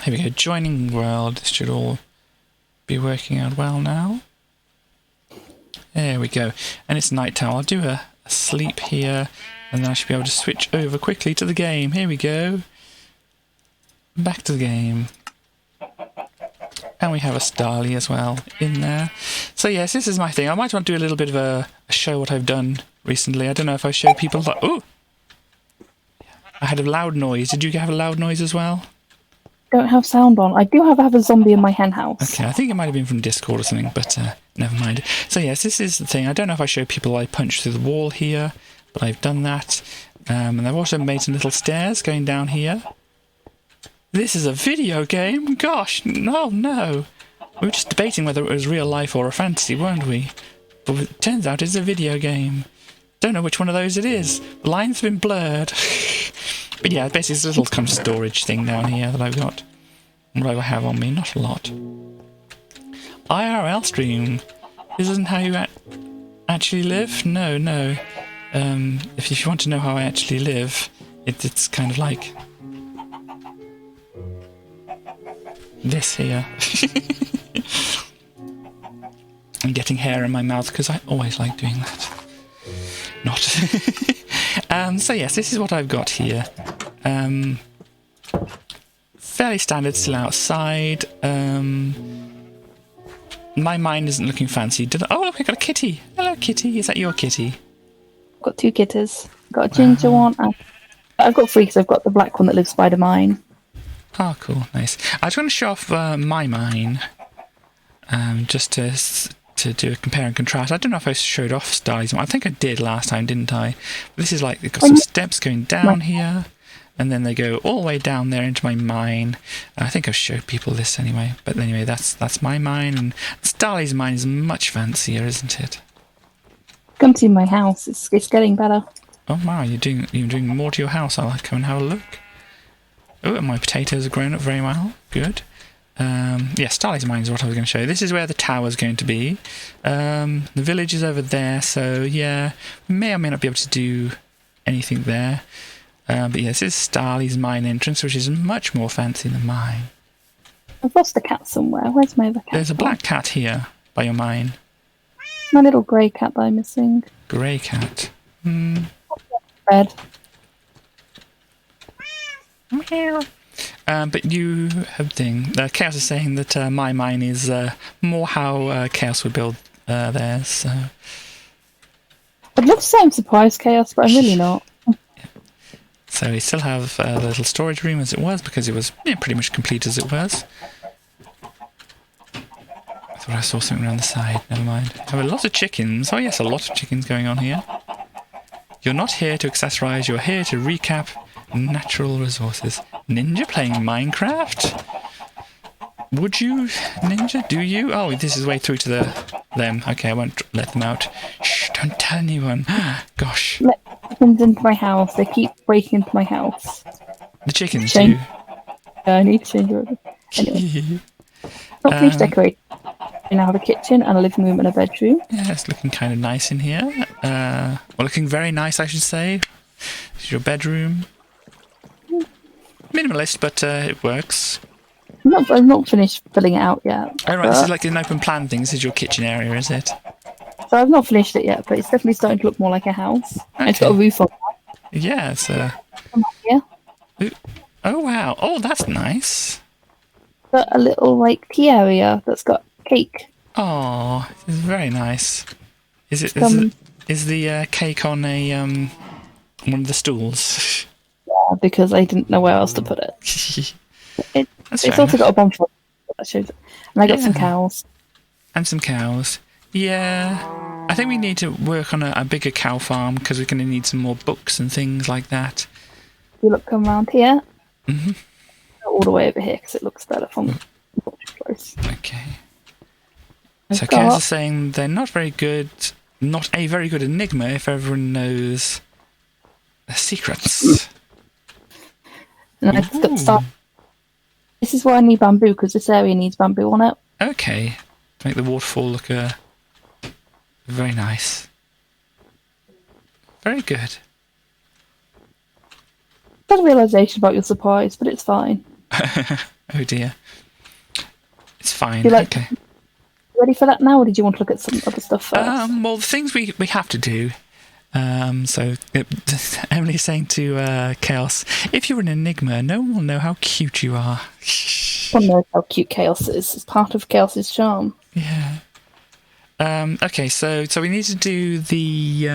Here we go, joining world. This should all be working out well now. There we go. And it's night time. I'll do a sleep here, and then I should be able to switch over quickly to the game. Here we go. Back to the game. And we have a Starly as well in there. So yes, this is my thing. I might want to do a little bit of a show what I've done recently. I don't know if I show people that. Oh! I had a loud noise. Did you have a loud noise as well? Don't have sound on. I do have a zombie in my hen house. Okay, I think it might have been from Discord or something, but never mind. So yes, this is the thing. I don't know if I show people I punch through the wall here, but I've done that. And I've also made some little stairs going down here. This is a video game? Gosh, no. We were just debating whether it was real life or a fantasy, weren't we? But it turns out it's a video game. Don't know which one of those it is. The lines have been blurred. But yeah, basically it's a little kind of storage thing down here that I've got. What do I have on me? Not a lot. IRL stream. This isn't how you actually live? No. If you want to know how I actually live, it's kind of like this here. I'm getting hair in my mouth because I always like doing that. Not. So yes, this is what I've got here. Fairly standard, still outside. My mine isn't looking fancy. Oh, look, I got a kitty. Hello, kitty. Is that your kitty? I've got 2 kitters. Got a ginger one. And I've got 3 because I've got the black one that lives by the mine. Oh, cool. Nice. I was going to show off my mine. Just to do a compare and contrast. I don't know if I showed off Starly's mine. I think I did last time, didn't I? But this is like, they've got some steps going down here. And then they go all the way down there into my mine. I think I've showed people this anyway. But anyway, that's my mine. And Starly's mine is much fancier, isn't it? Come to my house. It's getting better. Oh wow, you're doing more to your house. I'll come and have a look. Oh, and my potatoes have grown up very well. Good. Yeah, Starly's mine is what I was going to show you. This is where the tower's going to be. The village is over there, so yeah, we may or may not be able to do anything there. But yeah, this is Starly's mine entrance, which is much more fancy than mine. I've lost a cat somewhere. Where's my other cat? There's a black cat here by your mine. My little grey cat that I'm missing. Grey cat. Red. But you have Chaos is saying that my mine is more how Chaos would build theirs. So. I'd love to say I'm surprised, Chaos, but I'm really not. So we still have the little storage room as it was, because it was pretty much complete as it was. I thought I saw something around the side. Never mind. There were lots of chickens. Oh yes, a lot of chickens going on here. You're not here to accessorize. You're here to recap natural resources. Ninja playing Minecraft? Would you, Ninja? Do you? Oh, this is way through to them. Okay, I won't let them out. Shh, don't tell anyone. Gosh. Let chickens into my house. They keep breaking into my house. The chickens do? Yeah, I need to change it. Anyway. Not finished decorating. I now have a kitchen and a living room and a bedroom. Yeah, it's looking kind of nice in here. Well, looking very nice, I should say. This is your bedroom. Minimalist, but it works. I'm not finished filling it out yet. Oh, right, this is like an open plan thing. This is your kitchen area, is it? So I've not finished it yet, but it's definitely starting to look more like a house. Okay. It's got a roof on it. Yeah, it's Yeah. Oh, wow. Oh, that's nice. Got a little, like, tea area that's got cake. Oh, it's very nice. Is the cake on a one of the stools? Yeah, because I didn't know where else to put it. It's also got a bonfire that shows it. And I got some cows. And some cows. Yeah. I think we need to work on a bigger cow farm, because we're going to need some more books and things like that. You come around here. Mm-hmm. All the way over here, because it looks better from close. Okay. So Kaz is saying they're not very good enigma if everyone knows their secrets. And I've got to start. This is why I need bamboo, because this area needs bamboo on it. Okay. To make the waterfall look very nice. Very good. Got a realisation about your surprise, but it's fine. Oh dear. It's fine. Okay. Ready for that now, or did you want to look at some other stuff first? Well, the things we have to do. So Emily's saying to Chaos, if you're an enigma, no one will know how cute you are. One knows how cute Chaos is. It's part of Chaos's charm. Yeah. Okay, so we need to do the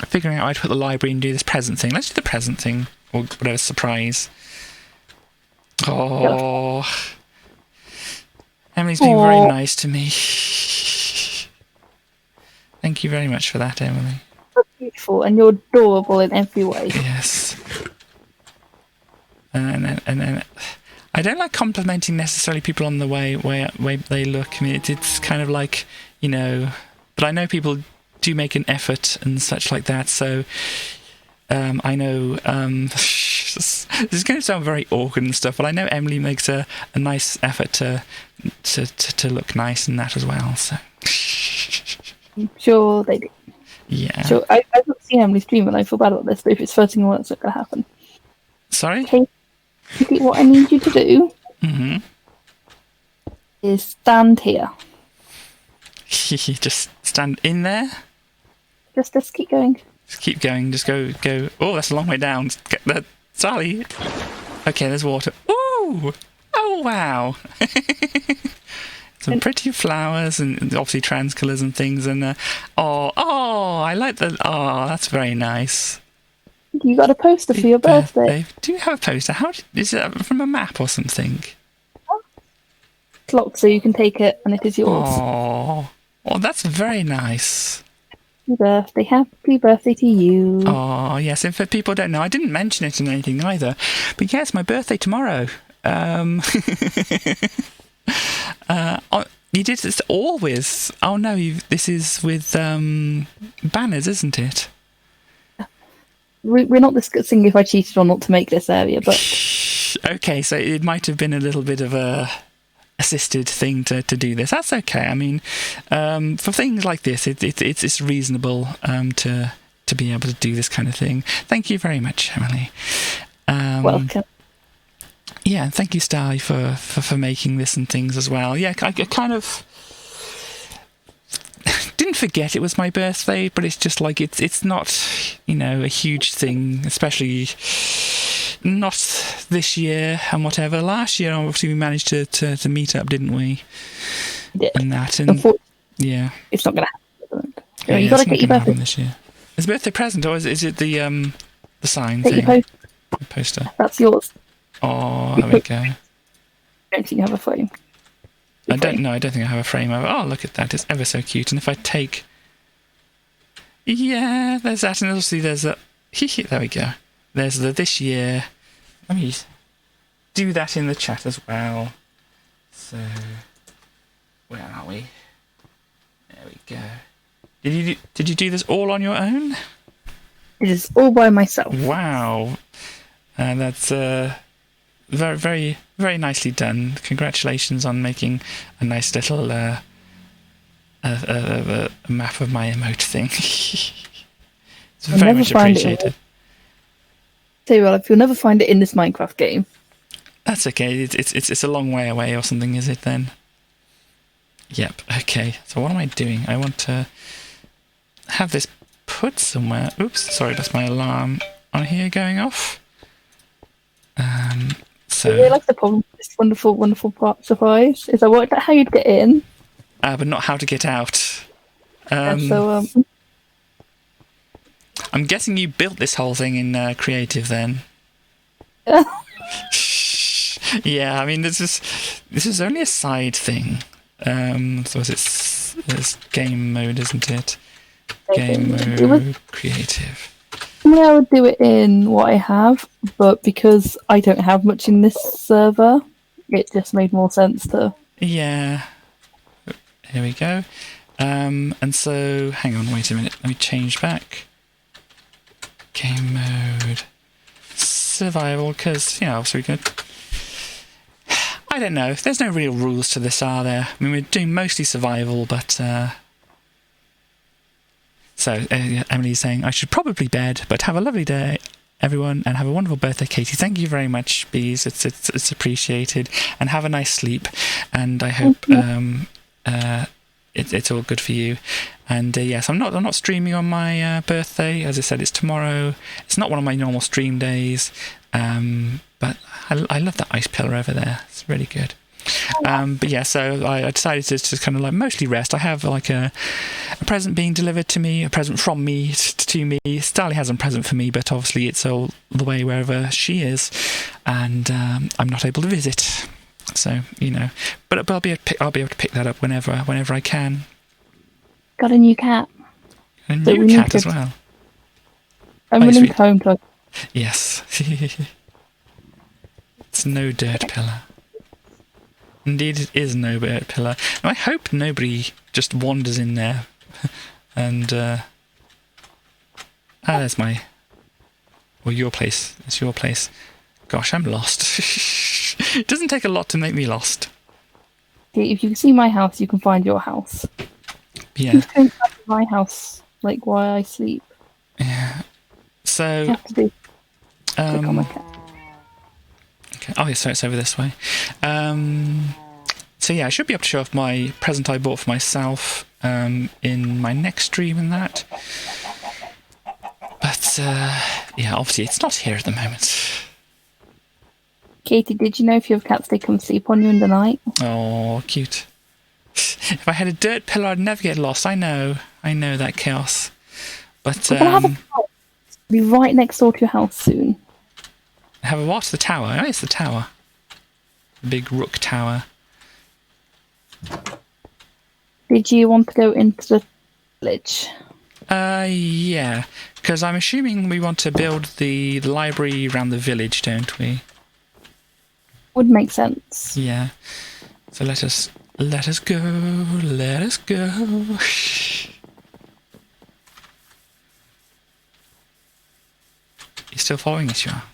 figuring out how to put the library and do this present thing. Let's do the present thing, or whatever surprise. Oh, Emily's being very nice to me. Thank you very much for that, Emily. You're beautiful, and you're adorable in every way. Yes. And I don't like complimenting necessarily people on the way they look. I mean, it's kind of like, but I know people do make an effort and such like that. So I know this is going to sound very awkward and stuff, but I know Emily makes a nice effort to look nice and that as well. So I'm sure they do. Yeah. Sure. I've not seen Emily stream, and I feel bad about this, but if it's first thing that's not going to happen. Sorry? Okay. What I need you to do is stand here. Just stand in there? Just keep going. Just keep going. Just go. Oh, that's a long way down. Get the Sally. Okay, there's water. Ooh! Oh, wow! Some pretty flowers and obviously trans colours and things. And I like the. Oh, that's very nice. You got a poster for your birthday. Do you have a poster? Is it from a map or something? It's locked, so you can take it, and it is yours. Oh, that's very nice. Happy birthday to you. Oh, yes, and for people who don't know, I didn't mention it in anything either, but yes, my birthday tomorrow. You did this all with... Oh, no, this is with banners, isn't it? We're not discussing if I cheated or not to make this area, but... Okay, so it might have been a little bit of a assisted thing to do this. That's okay. I mean, for things like this, it's reasonable to be able to do this kind of thing. Thank you very much, Emily. Welcome. Yeah, and thank you, Starly, for making this and things as well. Yeah, I kind of didn't forget it was my birthday, but it's just like it's not, a huge thing, especially not this year and whatever. Last year, obviously, we managed to meet up, didn't we? We did. And that, and yeah, it's not going to happen. Yeah, you got to get your birthday this year. Is birthday present, or is it the sign thing? The poster. That's yours. Oh, there we go. I don't think you have a frame. I don't think I have a frame of it. Oh, look at that. It's ever so cute. And if I take... Yeah, there's that. And obviously there's that... There we go. There's the this year. Let me do that in the chat as well. So, where are we? There we go. Did you do this all on your own? It is all by myself. Wow. And that's... very, very, very nicely done. Congratulations on making a nice little a map of my emote thing. It's very much appreciated. Tell you what, if you'll never find it in this Minecraft game. That's okay. It's a long way away or something, is it then? Yep. Okay. So what am I doing? I want to have this put somewhere. Oops. Sorry, that's my alarm on here going off. So, I really like the problem with this wonderful, wonderful surprise is I worked out how you'd get in. But not how to get out. I'm guessing you built this whole thing in creative then. Yeah, I mean, this is only a side thing. So it's game mode, isn't it? Game mode, creative. I would do it in what I have, but because I don't have much in this server, it just made more sense to... Yeah. Here we go. And so, hang on, wait a minute. Let me change back. Game mode. Survival, because, so we can... I don't know. There's no real rules to this, are there? I mean, we're doing mostly survival, but... So, Emily's saying, I should probably bed, but have a lovely day, everyone, and have a wonderful birthday, Katie. Thank you very much, Bees. It's appreciated. And have a nice sleep. And I hope it's all good for you. And yes, I'm not streaming on my birthday. As I said, it's tomorrow. It's not one of my normal stream days. But I love that ice pillar over there. It's really good. But yeah, so I decided to kind of like mostly rest. I have like a present being delivered to me, a present from me to me. Starly has a present for me, but obviously it's all the way wherever she is, and I'm not able to visit. So but I'll be able to pick that up whenever I can. Got a new cat. A new cat as well. I'm running home to... Yes. It's no dirt pillar. Indeed, it is no dirt pillar. And I hope nobody just wanders in there. And there's my... Well, your place. It's your place. Gosh, I'm lost. It doesn't take a lot to make me lost. If you can see my house, you can find your house. Yeah. You can find my house, like while I sleep. Yeah. So... You have to do... click on my cat. Okay. Oh, yeah, so it's over this way. So yeah, I should be able to show off my present I bought for myself in my next stream and that. it's yeah, obviously it's not here at the moment. Katie, did you know if your cats, they come sleep on you in the night? Oh, cute. If I had a dirt pillow, I'd never get lost. I know that chaos. But We're gonna have a tower. Be right next door to your house soon. have a what? The tower? Oh, it's the tower. The big rook tower. Did you want to go into the village? Yeah, because I'm assuming we want to build the library around the village, don't we? Would make sense. Yeah. So let us go. Let us go. You still following us, you are?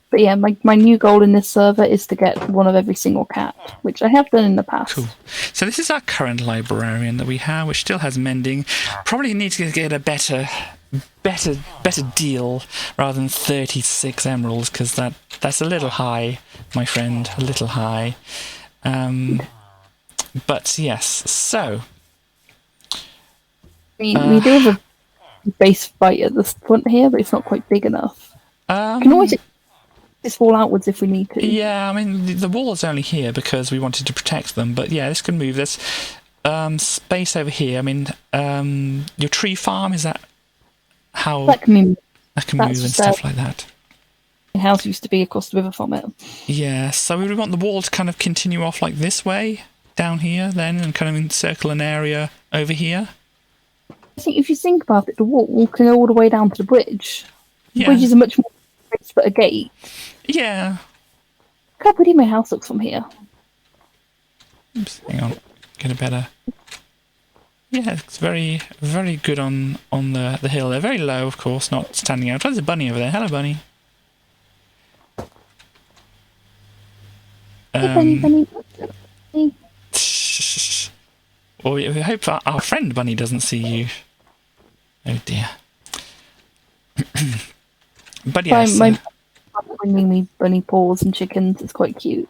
But yeah, my new goal in this server is to get one of every single cat, which I have done in the past. Cool. So this is our current librarian that we have, which still has mending. Probably need to get a better deal rather than 36 emeralds, because that's a little high, my friend, a little high. But yes, so We do have a base fight at the front here, but it's not quite big enough. We can always just fall outwards if we need to. Yeah, I mean the wall is only here because we wanted to protect them, but yeah, this can move. There's space over here. I mean, your tree farm, is that how that can move and stuff like that? My house used to be across the river from it. Yeah, so we want the wall to kind of continue off like this way, down here then, and kind of encircle an area over here. I think if you think about it, the wall can go all the way down to the bridge. The Yeah. bridge is a much more space but a gate. Yeah. Look how pretty my house looks from here. Oops, hang on. Get a better... Yeah, it's very, very good on the hill. They're very low, of course, not standing out. Oh, there's a bunny over there. Hello, bunny. Hey, bunny. Well, we hope our friend Bunny doesn't see you. Oh dear. But yes. My bringing me bunny paws and chickens. It's quite cute.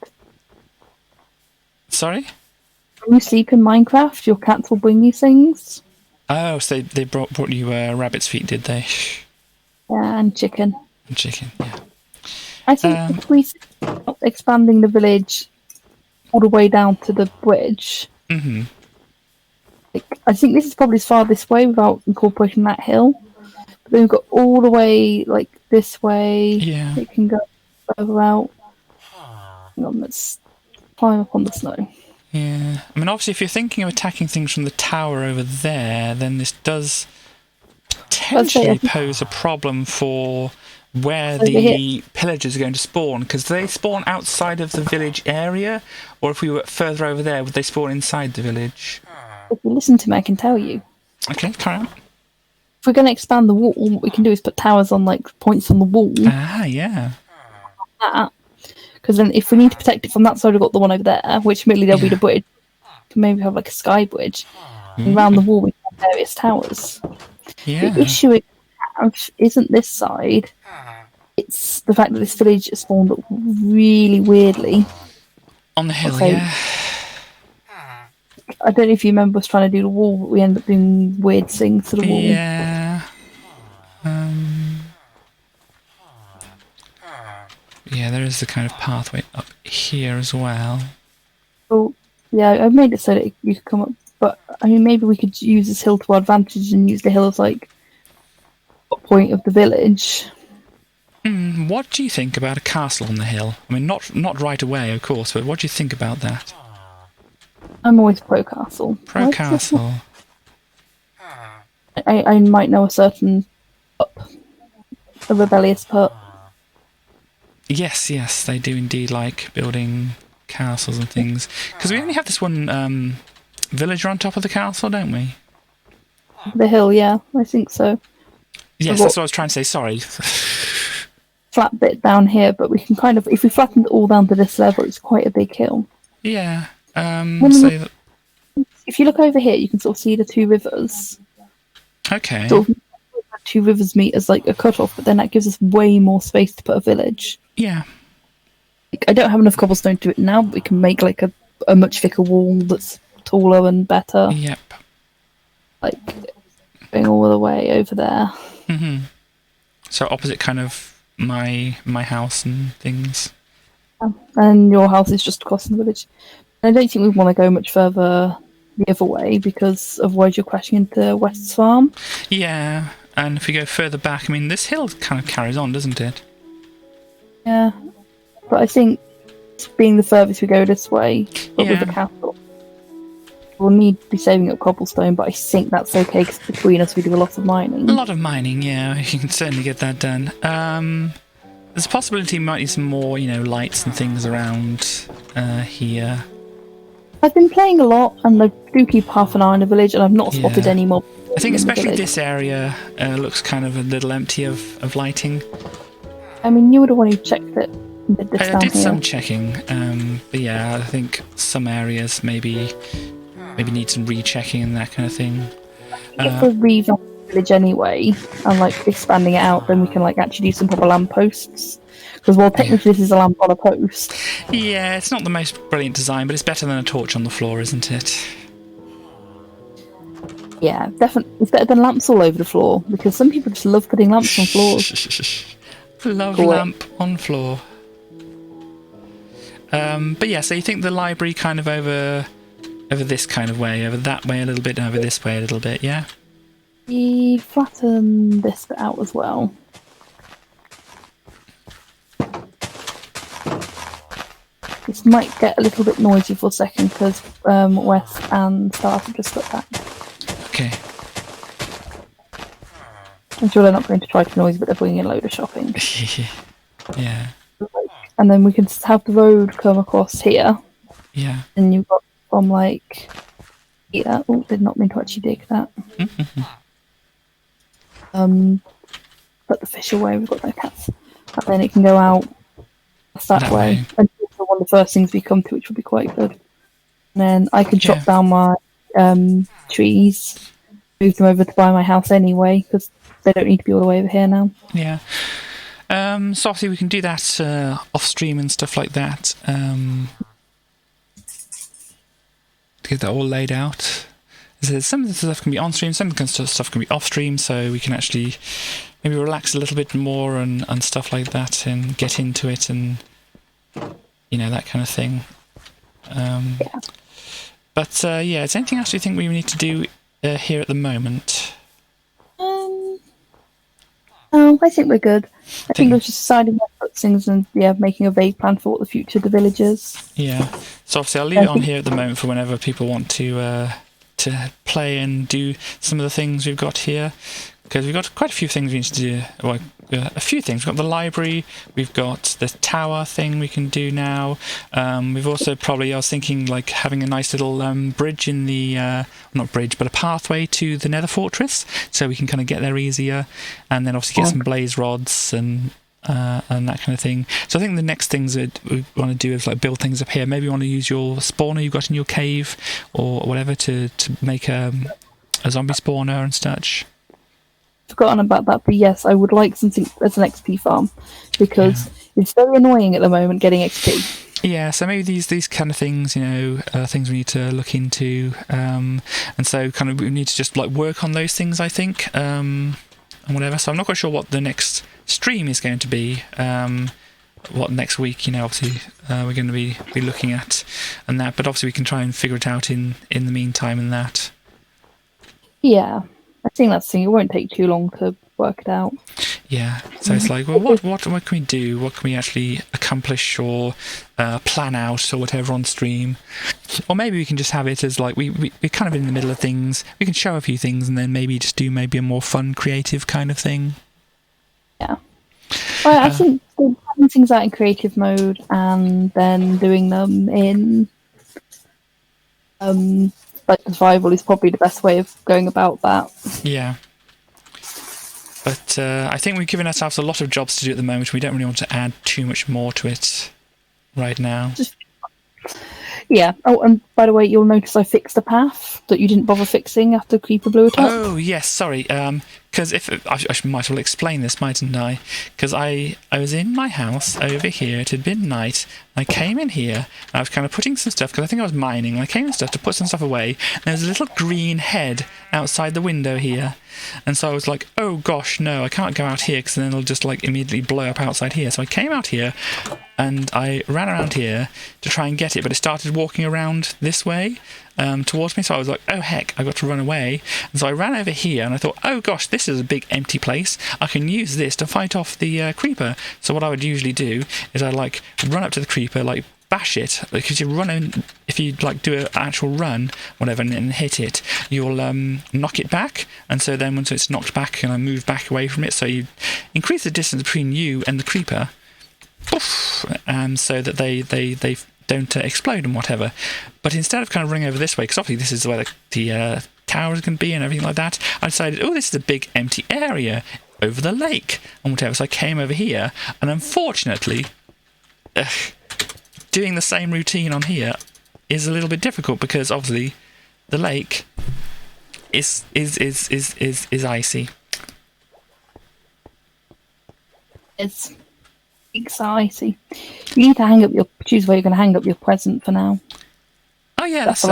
Sorry? When you sleep in Minecraft, your cats will bring you things. Oh, so they brought you rabbit's feet, did they? Yeah, and chicken. And chicken, yeah. I think if we stop expanding the village all the way down to the bridge, I think this is probably as far this way without incorporating that hill. But then we've got all the way like this way. Yeah. It can go further out. Hang on, let's climb up on the snow. Yeah. I mean, obviously, if you're thinking of attacking things from the tower over there, then this does potentially pose a problem for where the pillagers are going to spawn, because they spawn outside of the village area, or if we were further over there, would they spawn inside the village? If you listen to me, I can tell you. Okay, carry on. If we're going to expand the wall, what we can do is put towers on like points on the wall. Ah, yeah. Because then if we need to protect it from that side, we've got the one over there, which admittedly there'll be the bridge. We can maybe have like a sky bridge. And around the wall we have various towers. Yeah. The issue we have isn't this side. It's the fact that this village is spawned really weirdly. On the hill, So, yeah. I don't know if you remember us trying to do the wall, but we ended up doing weird things to the wall. Yeah. Yeah, there is the kind of pathway up here as well. Well, yeah, I've made it so that you could come up, but I mean, maybe we could use this hill to our advantage and use the hill as like a point of the village. What do you think about a castle on the hill? I mean, not right away, of course, but what do you think about that? I'm always pro castle. Pro castle. I might know a certain pup, a rebellious pup. Yes, they do indeed like building castles and things. Because we only have this one villager on top of the castle, don't we? The hill, yeah, I think so. Yes, that's what I was trying to say, sorry. Flat bit down here, but we can kind of, if we flatten it all down to this level, it's quite a big hill. Yeah. If you look over here, you can sort of see the two rivers. Okay. Sort of two rivers meet as like a cutoff, but then that gives us way more space to put a village. Yeah. Like, I don't have enough cobblestone to do it now, but we can make like a much thicker wall that's taller and better. Yep. Like going all the way over there. So opposite kind of my house and things. And your house is just across the village. I don't think we want to go much further the other way because otherwise you're crashing into West's farm. Yeah, and if we go further back, I mean, this hill kind of carries on, doesn't it? Yeah, but I think being the furthest we go this way, but with the castle, we'll need to be saving up cobblestone, but I think that's okay because between us we do a lot of mining. A lot of mining, yeah, you can certainly get that done. There's a possibility we might need some more, lights and things around here. I've been playing a lot, and I do keep half an eye on the village, and I've not spotted any more. I think especially this area looks kind of a little empty of lighting. I mean, you would have wanted to check that. I did some checking, but yeah, I think some areas maybe need some rechecking and that kind of thing. If we're revamping the village anyway, and expanding it out, then we can actually do some proper lampposts. Because technically this is a lamp on a post. Yeah, it's not the most brilliant design, but it's better than a torch on the floor, isn't it? Yeah, definitely. It's better than lamps all over the floor, because some people just love putting lamps on floors. Love lamp on floor. But yeah, so you think the library kind of over this kind of way, over that way a little bit, and over this way a little bit, yeah? We flatten this bit out as well. This might get a little bit noisy for a second because Wes and Staff have just got back. Okay. I'm sure they're not going to try to be noisy, but they're bringing in a load of shopping. Yeah. And then we can have the road come across here. Yeah. And you've got from here. Oh, did not mean to actually dig that. Put the fish away. We've got no cats. And then it can go out that way. And also one of the first things we come to, which would be quite good. And then I can chop down my trees, move them over to by my house anyway, because they don't need to be all the way over here now. Yeah. So obviously we can do that off stream and stuff like that. To get that all laid out. Some of the stuff can be on stream, some of the stuff can be off stream, so we can actually maybe relax a little bit more and stuff like that, and get into it, and that kind of thing. But is there anything else you think we need to do here at the moment? No, I think we're good. I think we're just deciding what things and making a vague plan for what the future of the village is. Yeah. So obviously I'll leave it on here at the moment for whenever people want to play and do some of the things we've got here, because we've got quite a few things we need to do. Well, a few things. We've got the library, we've got the tower thing we can do now. We've also I was thinking having a nice little bridge in the, not bridge, but a pathway to the Nether Fortress, so we can kind of get there easier, and then obviously get some blaze rods and that kind of thing. So I think the next things that we want to do is build things up here. Maybe you want to use your spawner you've got in your cave or whatever to make a zombie spawner and such. Forgotten about that, but yes, I would like something as an XP farm, because it's very annoying at the moment getting XP. Yeah, so maybe these kind of things, things we need to look into, and so kind of we need to just work on those things, I think, and whatever. So I'm not quite sure what the next stream is going to be, what next week, obviously we're going to be looking at and that, but obviously we can try and figure it out in the meantime and that. Yeah. I think that's the thing. It won't take too long to work it out. Yeah. So it's what can we do? What can we actually accomplish or plan out or whatever on stream? Or maybe we can just have it as we're kind of in the middle of things. We can show a few things and then maybe just do maybe a more fun, creative kind of thing. Yeah. Well, I think having things out in creative mode and then doing them in survival is probably the best way of going about that. Yeah. But I think we've given ourselves a lot of jobs to do at the moment. We don't really want to add too much more to it right now. Yeah. Oh, and by the way, you'll notice I fixed a path that you didn't bother fixing after Creeper blew it up. Oh, yes, sorry. because if I might as well explain this, mightn't I? Because I was in my house over here. It had been night. I came in here. And I was kind of putting some stuff because I think I was mining. And I came in stuff to put some stuff away. And there was a little green head outside the window here. And so I was like, oh gosh, no, I can't go out here because then it'll just like immediately blow up outside here. So I came out here and I ran around here to try and get it, but it started walking around this way towards me. So I was like, oh heck, I've got to run away. And so I ran over here and I thought, oh gosh, this is a big empty place. I can use this to fight off the creeper. So what I would usually do is I'd like run up to the creeper, like bash it, because you run in, if you like do an actual run, whatever, and hit it, you'll knock it back, and so then once it's knocked back, and I move back away from it, so you increase the distance between you and the creeper, poof, so that they don't explode and whatever. But instead of kind of running over this way, because obviously this is where the towers can be and everything like that, I decided, oh, this is a big empty area over the lake and whatever. So I came over here, and unfortunately, doing the same routine on here is a little bit difficult because obviously the lake is icy. It's icy. You need to choose where you're going to hang up your present for now. Oh yeah, that's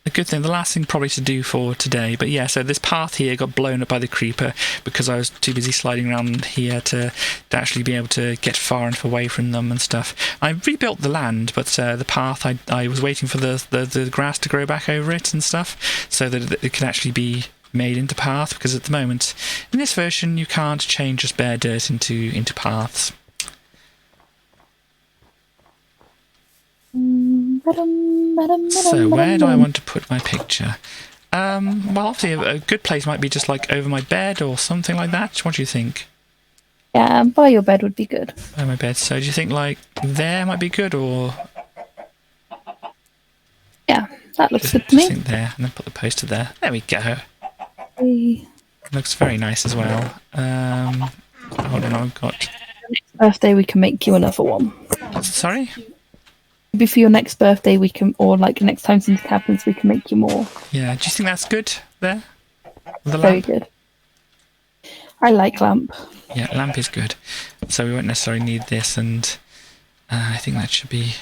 a good thing. The last thing probably to do for today. But yeah, so this path here got blown up by the creeper because I was too busy sliding around here to actually be able to get far enough away from them and stuff. I rebuilt the land, but the path, I was waiting for the grass to grow back over it and stuff so that it could actually be made into path, because at the moment in this version you can't change just bare dirt into paths. So where do I want to put my picture? Well, obviously a good place might be just like over my bed or something like that. What do you think? Yeah, by your bed would be good. By my bed. So do you think like there might be good, or? Yeah, that looks good to me. Think there, and then put the poster there. There we go. Hey. Looks very nice as well. Hold on, I've got. Next birthday, we can make you another one. Sorry? Maybe for your next birthday, we can, or like next time something happens, we can make you more. Yeah, do you think that's good there? The Very lamp? good. I like lamp. Yeah, lamp is good. So we won't necessarily need this, and I think that should be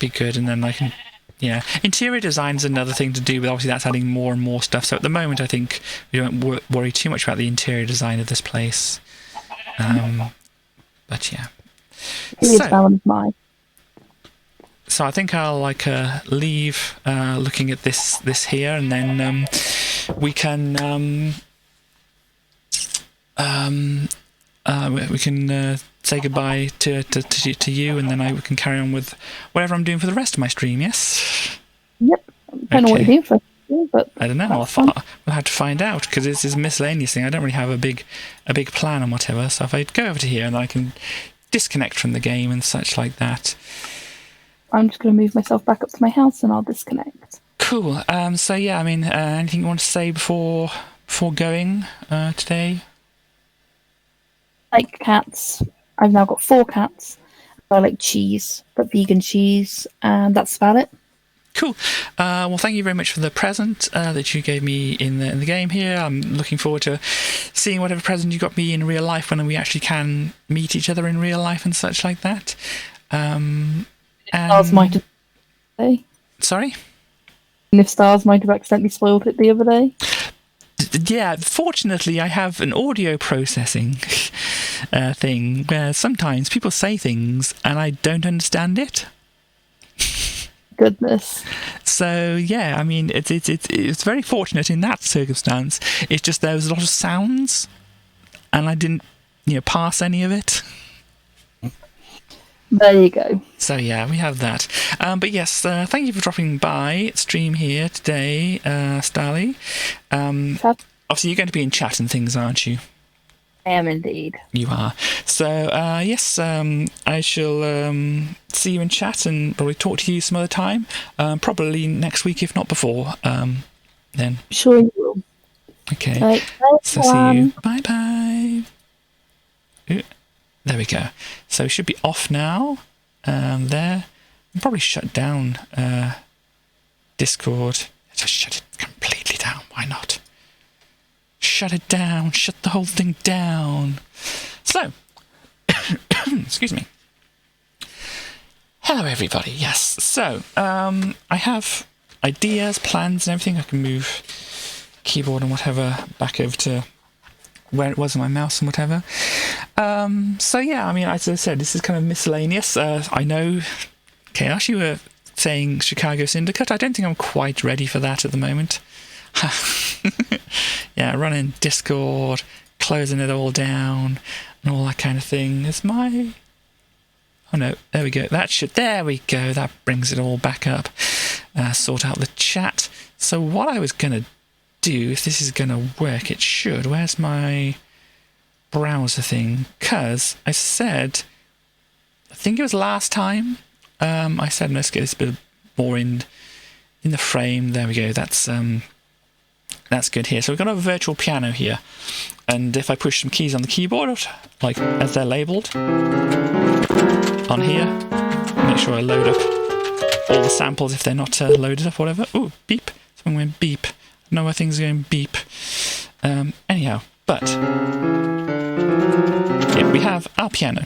good. And then I can, yeah, interior design is another thing to do, but obviously that's adding more and more stuff. So at the moment, I think we don't worry too much about the interior design of this place. But yeah. So I think I'll leave looking at this here, and then we can say goodbye to you, and then we can carry on with whatever I'm doing for the rest of my stream. Yes. Yep. I don't know what you're doing for you, but I don't know. We'll have to find out, because this is a miscellaneous thing. I don't really have a big plan and whatever. So if I go over to here, and then I can disconnect from the game and such like that. I'm just going to move myself back up to my house and I'll disconnect. Cool. So yeah, I mean, anything you want to say before going today? I like cats. I've now got 4 cats. I like cheese, but vegan cheese, and that's about it. Cool. Well, thank you very much for the present that you gave me in the game here. I'm looking forward to seeing whatever present you got me in real life when we actually can meet each other in real life and such like that. Stars might have. Sorry? And if Stars might have accidentally spoiled it the other day. Yeah, fortunately, I have an audio processing thing where sometimes people say things and I don't understand it. Goodness. So yeah, I mean, it's very fortunate in that circumstance. It's just there was a lot of sounds, and I didn't, pass any of it. There you go. So yeah, we have that. But yes, thank you for dropping by stream here today, Starly. Obviously, you're going to be in chat and things, aren't you? I am indeed. You are. So yes, I shall see you in chat and probably talk to you some other time. Probably next week, if not before. Then. Sure you will. Okay. Right, so see you. Bye bye. There we go. So it should be off now. There. I'll probably shut down Discord. Just shut it completely down. Why not? shut it down, shut the whole thing down. So, excuse me. Hello everybody, yes. So, I have ideas, plans and everything. I can move keyboard and whatever back over to where it was on my mouse and whatever. So yeah, I mean, as I said, this is kind of miscellaneous. I know, Chaos, you were saying Chicago Syndicate. I don't think I'm quite ready for that at the moment. Yeah, running Discord, closing it all down, and all that kind of thing. Is my... Oh no, there we go. There we go. That brings it all back up. Sort out the chat. So what I was going to do, if this is going to work, it should. Where's my browser thing? Because I said, I think it was last time, I said, let's get this bit more in the frame. There we go. That's good here. So we've got a virtual piano here. And if I push some keys on the keyboard, like as they're labelled on here, make sure I load up all the samples if they're not loaded up, whatever. Ooh, beep. Something went beep. No more things are going beep. Anyhow, but yeah, we have our piano.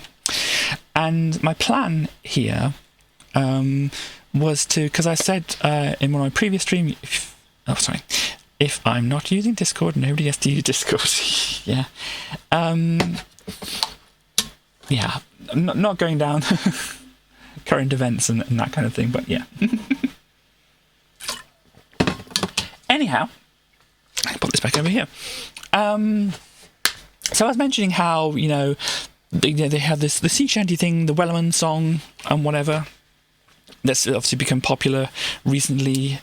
And my plan here was to, because I said in one of my previous streams, if I'm not using Discord, nobody has to use Discord. Yeah. Yeah, I'm not going down current events and that kind of thing, but yeah. Anyhow, I put this back over here. So I was mentioning how, you know, they have the sea shanty thing, the Wellerman song and whatever. That's obviously become popular recently.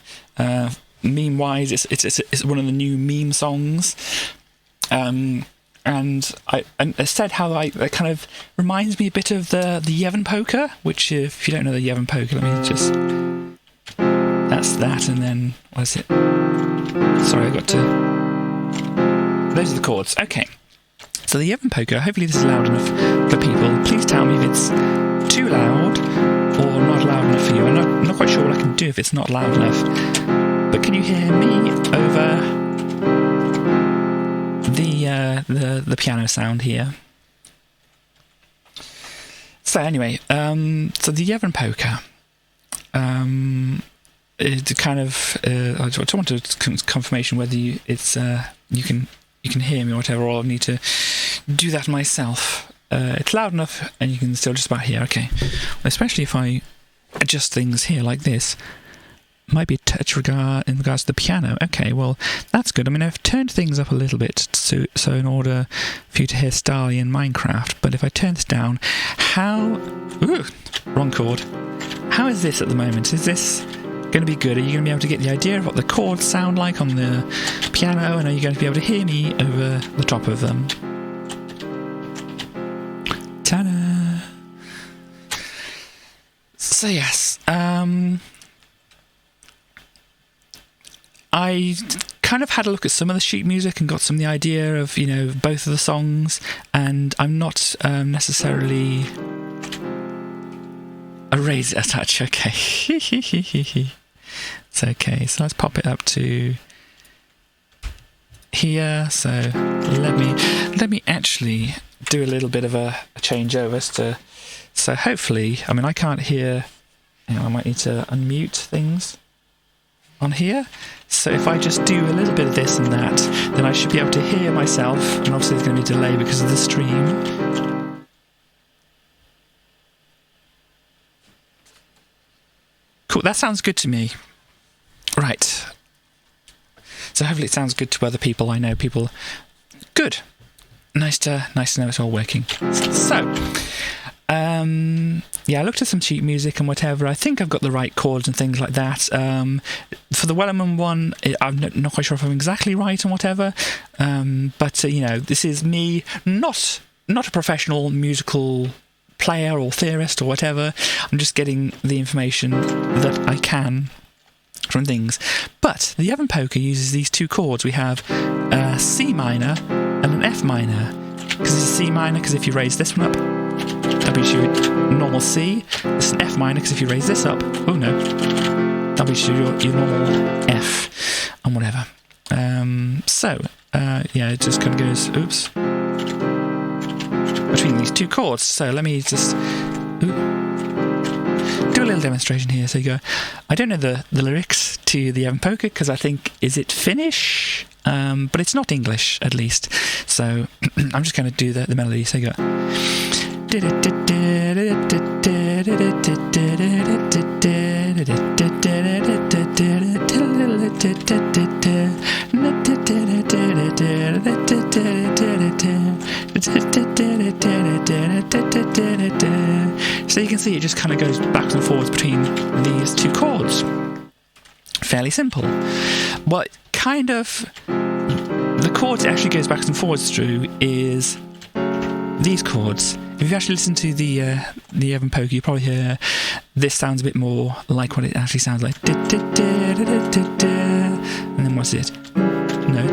Meme-wise, it's one of the new meme songs. And I said how it kind of reminds me a bit of the Yevon Polka, which if you don't know the Yevon Polka, let me just... That's that, and then... What is it? Sorry, I got to... Those are the chords. Okay. So the Yevon Polka, hopefully this is loud enough for people. Please tell me if it's too loud or not loud enough for you. I'm not quite sure what I can do if it's not loud enough. But can you hear me over the piano sound here? So anyway, so the Yevon Polka, it kind of I just wanted confirmation whether you can hear me or whatever, or I need to do that myself. It's loud enough and you can still just about hear. Okay, well, especially if I adjust things here like this. Might be a touch in regards to the piano. Okay, well, that's good. I mean, I've turned things up a little bit so in order for you to hear Starly in Minecraft. But if I turn this down, Ooh, wrong chord. How is this at the moment? Is this going to be good? Are you going to be able to get the idea of what the chords sound like on the piano? And are you going to be able to hear me over the top of them? Ta-da! So, yes. I kind of had a look at some of the sheet music and got some of the idea of, you know, both of the songs, and I'm not necessarily... Raise it a touch, okay. It's okay, so let's pop it up to here. So let me actually do a little bit of a changeover so hopefully, I mean, I can't hear, you know, I might need to unmute things on here. So if I just do a little bit of this and that, then I should be able to hear myself, and obviously there's going to be a delay because of the stream. Cool, that sounds good to me. Right. So hopefully it sounds good to other people. I know people... Good. Nice to know it's all working. So... yeah, I looked at some sheet music and whatever. I think I've got the right chords and things like that. For the Wellerman one, I'm not quite sure if I'm exactly right and whatever. But you know, this is me, not a professional musical player or theorist or whatever. I'm just getting the information that I can from things. But the Yevon Polka uses these two chords. We have a C minor and an F minor. Because it's a C minor, because if you raise this one up, that'll be your normal C. This is an F minor, because if you raise this up, oh no, that'll be your normal F, and whatever. So, yeah, it just kind of goes, oops, between these two chords. So let me just do a little demonstration here. So you go, I don't know the lyrics to the Evan Poker because I think, is it Finnish? But it's not English, at least. So I'm just going to do the melody. So you go. So you can see it just kind of goes back and forwards between these two chords. Fairly simple. What kind of the chords it actually goes back and forwards through is these chords. If you actually listen to the Evan Poker, you probably hear this sounds a bit more like what it actually sounds like. And then what's it? No.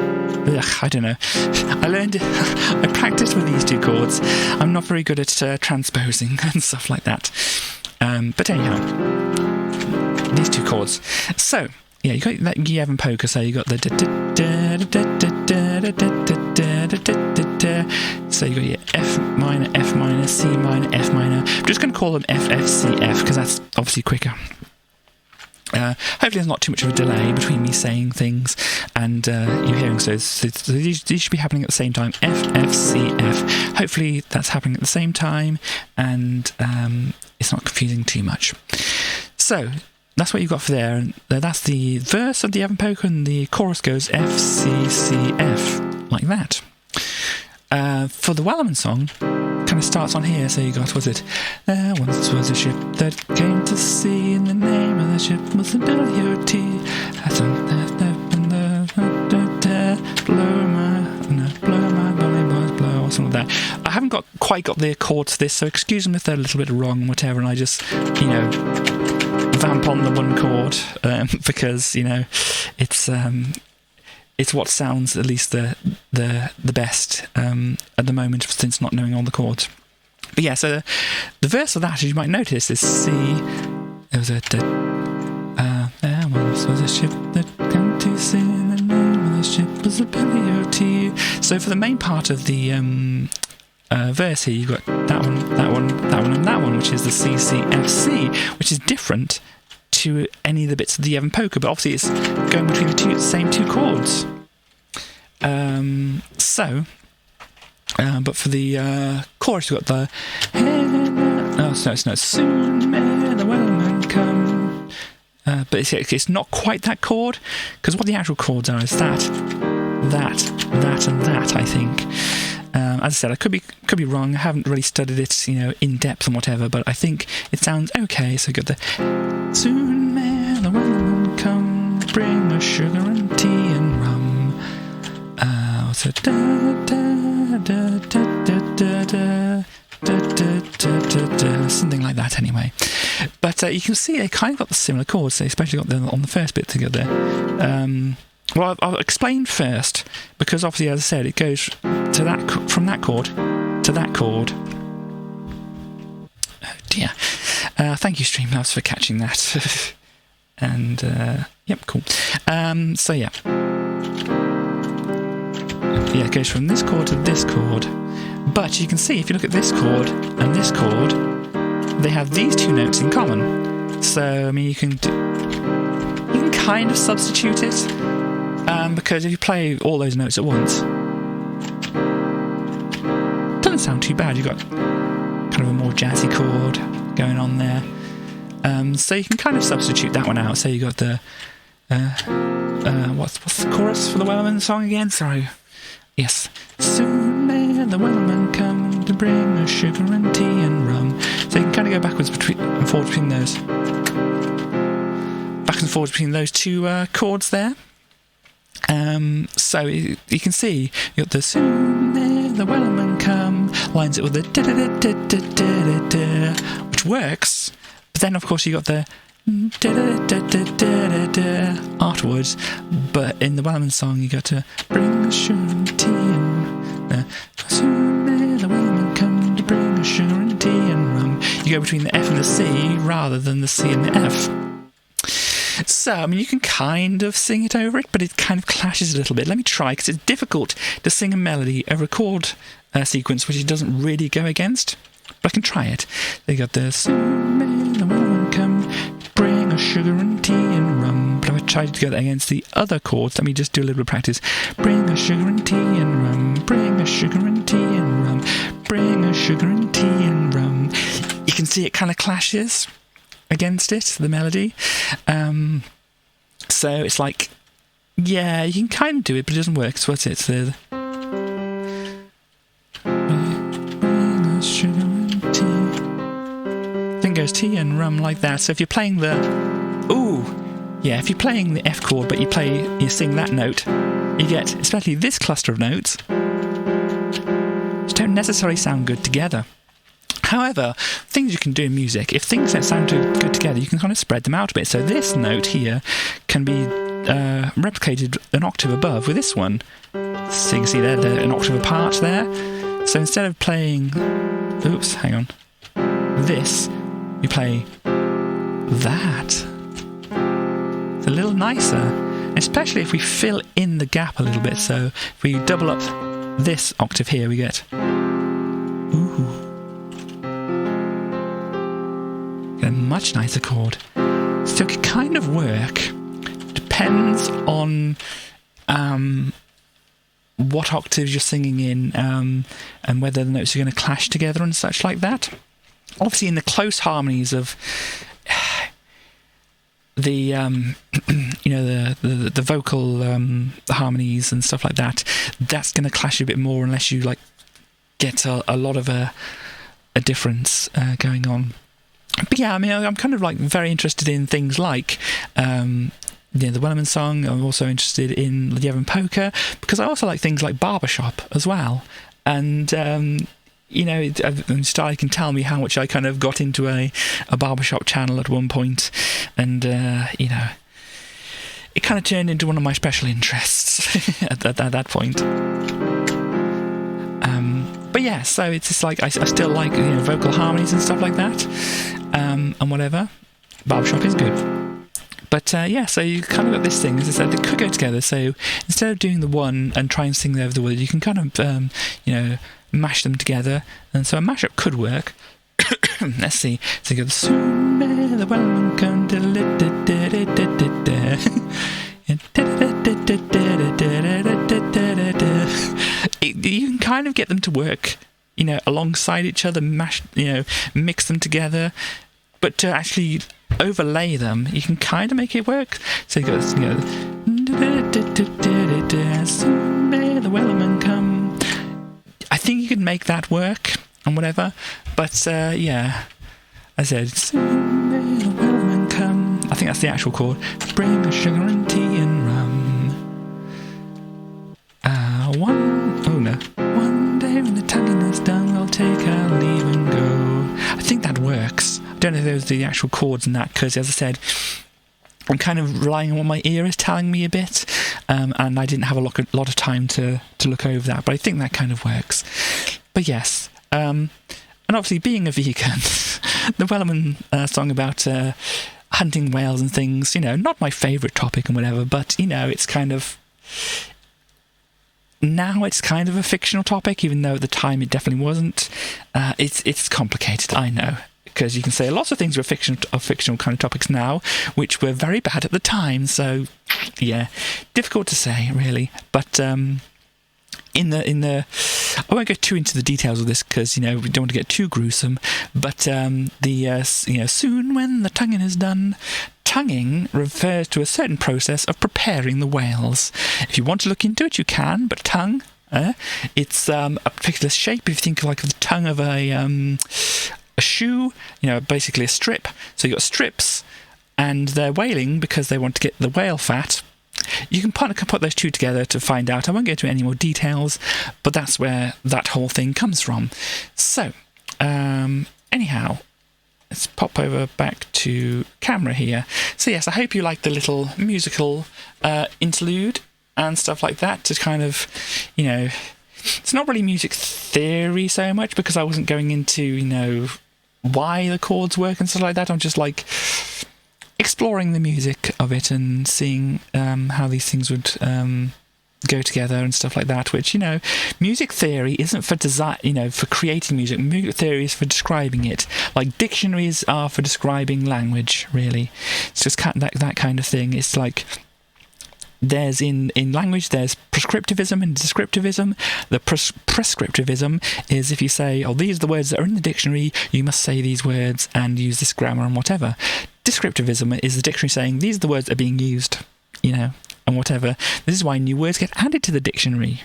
Ugh, I don't know. I practiced with these two chords. I'm not very good at transposing and stuff like that. But anyhow, these two chords. So, yeah, you got that Evan Poker, so you got the so you got your F minor, C minor, F minor. I'm just going to call them F, F, C, F, because that's obviously quicker. Hopefully there's not too much of a delay between me saying things and you hearing. So these should be happening at the same time. F, F, C, F. Hopefully that's happening at the same time and it's not confusing too much. So that's what you've got for there. And that's the verse of the Evan Poker, and the chorus goes F, C, C, F, like that. For the Wellerman song, kind of starts on here. So you got, was it? There once was a ship that came to sea, and the name of the ship was the W.T. Blow my belly boys blow, or something like that. I haven't quite got the chords to this, so excuse them if they're a little bit wrong and whatever, and I just, vamp on the one chord because, it's what sounds at least the best at the moment, since not knowing all the chords. But yeah, so the verse of that, as you might notice, is C. There was a there once was a ship that came to sea, and the name of the ship was the W.T. So for the main part of the verse here, you've got that one, and that one, which is the C, C, F, C, which is different to any of the bits of the Evan Poker, but obviously it's going between the same two chords. But for the chorus, you've got the soon may the Wellerman come. But it's not quite that chord, because what the actual chords are is that, and that, I think. As I said, I could be wrong. I haven't really studied it, in depth and whatever, but I think it sounds okay. So you got the soon may the Wellerman come, bring us sugar and tea and rum. So da da da da da da da da, something like that anyway. But you can see they kind of got the similar chords. They especially got them on the first bit together. Well, I'll explain first, because obviously, as I said, it goes to that from that chord to that chord. Oh dear. Thank you, Streamlabs, for catching that. And yep, cool. So yeah. Yeah, it goes from this chord to this chord. But you can see, if you look at this chord and this chord, they have these two notes in common. So, I mean, you can kind of substitute it, because if you play all those notes at once, it doesn't sound too bad. You've got kind of a more jazzy chord going on there. So you can kind of substitute that one out. So you got the what's the chorus for the Wellerman song again? Sorry. Yes. Soon may the Wellerman come to bring us sugar and tea and rum. So you can kind of go backwards and forwards between those. Back and forwards between those two chords there. So you can see you got the soon may the Wellerman come, lines it with the da da da da da da da, which works. But then of course you got the da da da da da da da afterwards. But in the Wellerman song you got to bring us sugar and tea and soon may the Wellerman come to bring us sugar and tea and rum. You go between the F and the C rather than the C and the F. So, I mean, you can kind of sing it over it, but it kind of clashes a little bit. Let me try, because it's difficult to sing a melody, a chord sequence, which it doesn't really go against. But I can try it. They got the soon may the wellerman come, bring us sugar and tea and rum. But if I try to go against the other chords, let me just do a little bit of practice. Bring us sugar and tea and rum, bring us sugar and tea and rum, bring us sugar and tea and rum. You can see it kind of clashes against it, the melody. So it's like, yeah, you can kind of do it, but it doesn't work. So what's it? So bring us sugar and tea. Then goes tea and rum like that. So if you're playing the, if you're playing the F chord, but you sing that note, you get, especially this cluster of notes, which don't necessarily sound good together. However, things you can do in music, if things don't sound too good together, you can kind of spread them out a bit. So this note here can be replicated an octave above with this one. So you can see they're an octave apart there. So instead of playing, this, we play that. It's a little nicer, especially if we fill in the gap a little bit. So if we double up this octave here, we get a much nicer chord. So it can kind of work. Depends on what octaves you're singing in, and whether the notes are going to clash together and such like that. Obviously, in the close harmonies of the the vocal harmonies and stuff like that, that's going to clash a bit more unless you like get a lot of a difference going on. But yeah, I mean, I'm kind of like very interested in things like the Wellerman song. I'm also interested in the Yevon Polka, because I also like things like barbershop as well. And Starley can tell me how much I kind of got into a barbershop channel at one point, and it kind of turned into one of my special interests at that point. But yeah, so it's just like I still like vocal harmonies and stuff like that, and whatever. Barbershop is good. But so you kind of got this thing, as I said, they could go together. So instead of doing the one and try and sing over the word, you can kind of mash them together, and so a mashup could work. Let's see. So you go, soon may the wellerman come. You can kind of get them to work, alongside each other, mix them together, but to actually overlay them, you can kind of make it work. So you go, soon may the wellerman come. I think you could make that work and whatever, but I said, soon may the wellerman come. I think that's the actual chord. Bring us sugar and tea and rum. One day when the tonguing is done, we'll take our leave and go. I think that works. I don't know if those are the actual chords in that, because as I said, I'm kind of relying on what my ear is telling me a bit, and I didn't have a lot of time to look over that, but I think that kind of works. But yes, and obviously being a vegan, the Wellerman song about hunting whales and things, not my favourite topic and whatever, but it's kind of, now it's kind of a fictional topic, even though at the time it definitely wasn't. It's complicated, I know, because you can say lots of things are fictional kind of topics now, which were very bad at the time. So yeah, difficult to say really. But I won't go too into the details of this, because we don't want to get too gruesome. But soon when the tonguing is done. Tonguing refers to a certain process of preparing the whales. If you want to look into it, you can, but tongue, it's a particular shape. If you think like the tongue of a shoe, basically a strip. So you've got strips, and they're whaling because they want to get the whale fat. You can put those two together to find out. I won't go into any more details, but that's where that whole thing comes from. So, anyhow, let's pop over back to camera here. So yes, I hope you like the little musical interlude and stuff like that, to kind of, it's not really music theory so much, because I wasn't going into, why the chords work and stuff like that. I'm just like, exploring the music of it and seeing how these things would go together and stuff like that, which, music theory isn't for design, for creating music. Music theory is for describing it, like dictionaries are for describing language, really. It's just that kind of thing. It's like there's in language, there's prescriptivism and descriptivism. The prescriptivism is if you say, oh, these are the words that are in the dictionary, you must say these words and use this grammar and whatever. Descriptivism is the dictionary saying, these are the words that are being used, and whatever. This is why new words get added to the dictionary.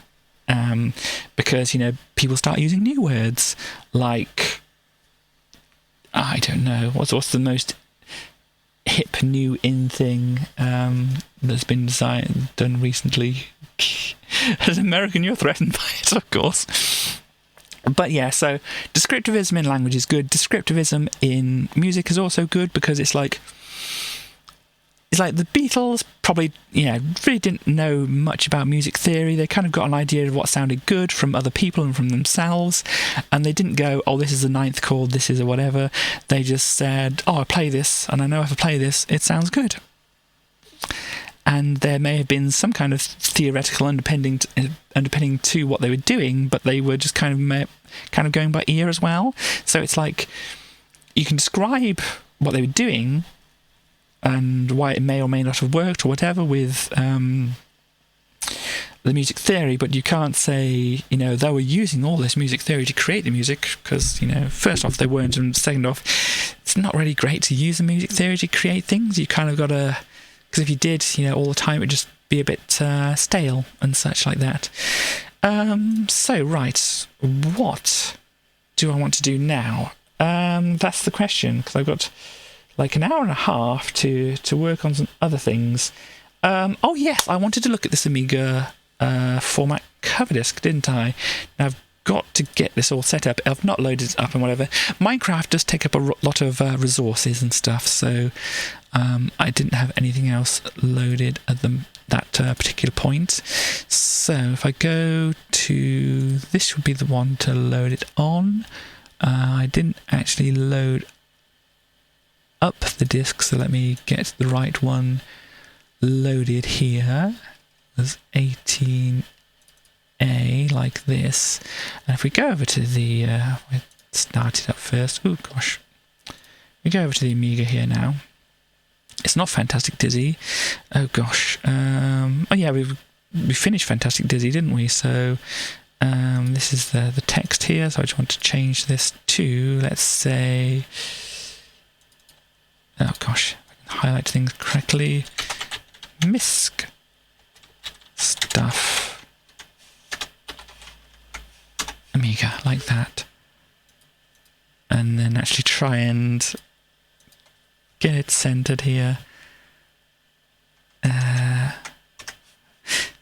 Because, people start using new words, like, I don't know, what's the most hip new in thing that's been done recently? As an American, you're threatened by it, of course. But yeah, so descriptivism in language is good. Descriptivism in music is also good, because it's like the Beatles probably, really didn't know much about music theory. They kind of got an idea of what sounded good from other people and from themselves, and they didn't go, oh, this is the ninth chord, this is a whatever. They just said, oh, I play this, and I know if I play this, it sounds good. And there may have been some kind of theoretical underpinning to what they were doing, but they were just kind of going by ear as well. So it's like you can describe what they were doing and why it may or may not have worked or whatever with the music theory, but you can't say, they were using all this music theory to create the music, because, first off, they weren't, and second off, it's not really great to use the music theory to create things. You kind of got to, because if you did, all the time, it would just be a bit stale and such like that. So, right, what do I want to do now? That's the question, because I've got like an hour and a half to work on some other things. Oh yes, I wanted to look at this Amiga format cover disc, didn't I? Now I've got to get this all set up. I've not loaded it up and whatever. Minecraft does take up a lot of resources and stuff, so I didn't have anything else loaded at that particular point. So if I go to, this would be the one to load it on. I didn't actually load up the disk, so let me get the right one loaded here. There's 18A like this, and if we go over to the we started up first. Oh gosh, we go over to the Amiga here now. It's not Fantastic Dizzy. Oh gosh. Oh yeah, we finished Fantastic Dizzy, didn't we? So this is the text here. So I just want to change this to, let's say, oh gosh, if I can highlight things correctly. Misc stuff. Amiga, like that. And then actually try and get it centered here.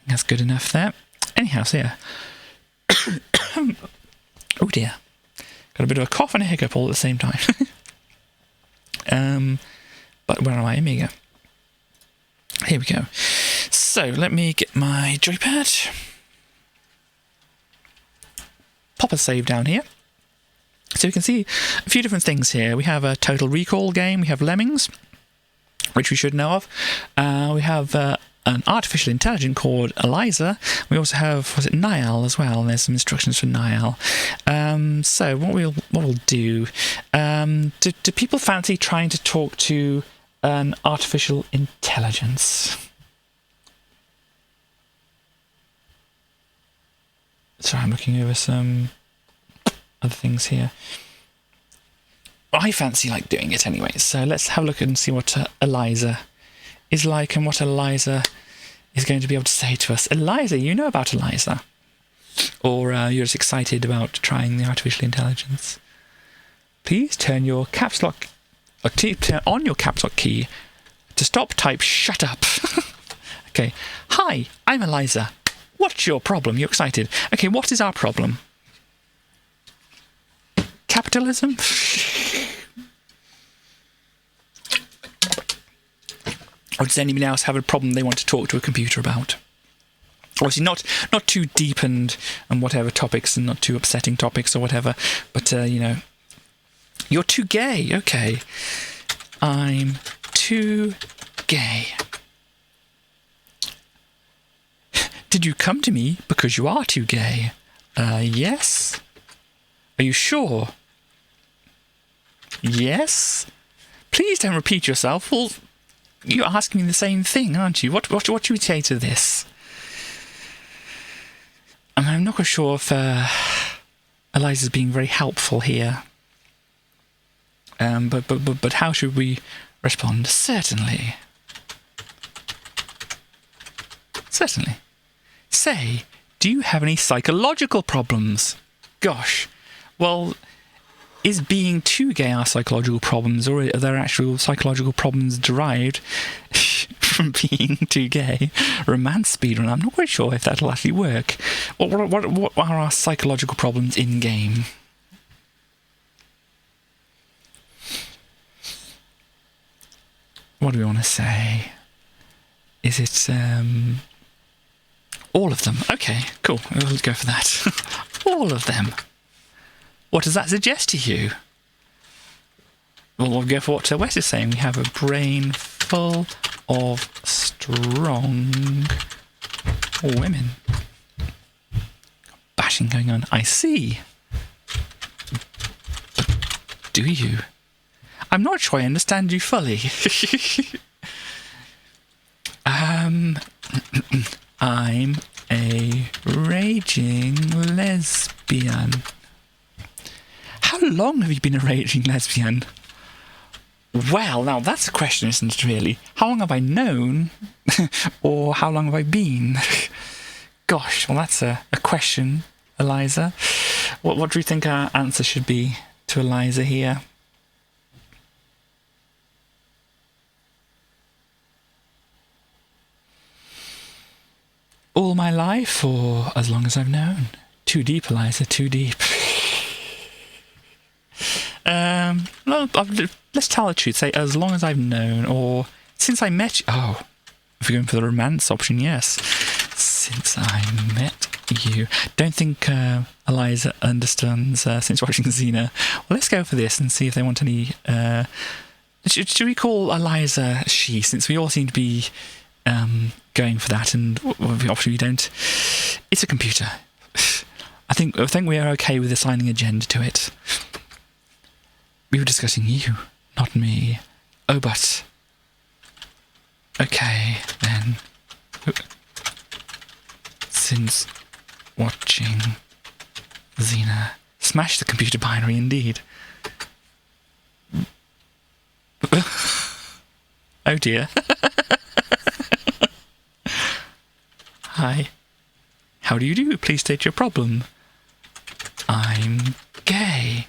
That's good enough there. Anyhow, so yeah. Oh dear. Got a bit of a cough and a hiccup all at the same time. But where am I? Amiga. Here we go. So let me get my joypad. Pop a save down here. So you can see a few different things here. We have a Total Recall game. We have Lemmings, which we should know of. We have an artificial intelligence called Eliza. We also have, was it Niall as well? And there's some instructions for Niall. So what we'll do, do people fancy trying to talk to an artificial intelligence? Sorry, I'm looking over some other things here. I fancy doing it anyway, so let's have a look and see what Eliza is like and what Eliza is going to be able to say to us. Eliza, you know about Eliza? Or you're just excited about trying the artificial intelligence? Please turn your caps lock, or turn on your caps lock key to stop, type shut up. Okay. Hi, I'm Eliza. What's your problem? You're excited. Okay, what is our problem? Capitalism? Or does anybody else have a problem they want to talk to a computer about? Obviously not too deep and whatever topics, and not too upsetting topics or whatever, but, you're too gay. Okay. I'm too gay. Did you come to me because you are too gay? Yes. Are you sure? Yes. Please don't repeat yourself. Well, you're asking me the same thing, aren't you? What do you say to this? I'm not quite sure if Eliza's being very helpful here. But how should we respond? Certainly. Certainly. Say, do you have any psychological problems? Gosh. Well, is being too gay our psychological problems, or are there actual psychological problems derived from being too gay? Romance speedrun. I'm not quite sure if that'll actually work. What are our psychological problems in game? What do we want to say? Is it all of them? Okay, cool. We'll go for that. All of them. What does that suggest to you? Well, we'll go for what Wes is saying. We have a brain full of strong women. Bashing going on. I see. But do you? I'm not sure I understand you fully. I'm a raging lesbian. How long have you been a raging lesbian? Well, now that's a question, isn't it, really? How long have I known? Or how long have I been? Gosh, well, that's a question, Eliza. What do you think our answer should be to Eliza here? All my life, or as long as I've known? Too deep, Eliza, too deep. Well, let's tell the truth. Say, as long as I've known, or since I met you. Oh, if you're going for the romance option, yes. Since I met you. Don't think Eliza understands since watching Xena. Well, let's go for this and see if they want any... Should we call Eliza she, since we all seem to be going for that, and obviously we don't... It's a computer. I think we are okay with assigning a gender to it. We were discussing you, not me. Oh, but... Okay, then. Since watching Xena. Smash the computer binary, indeed. Oh, dear. Hi. How do you do? Please state your problem. I'm gay.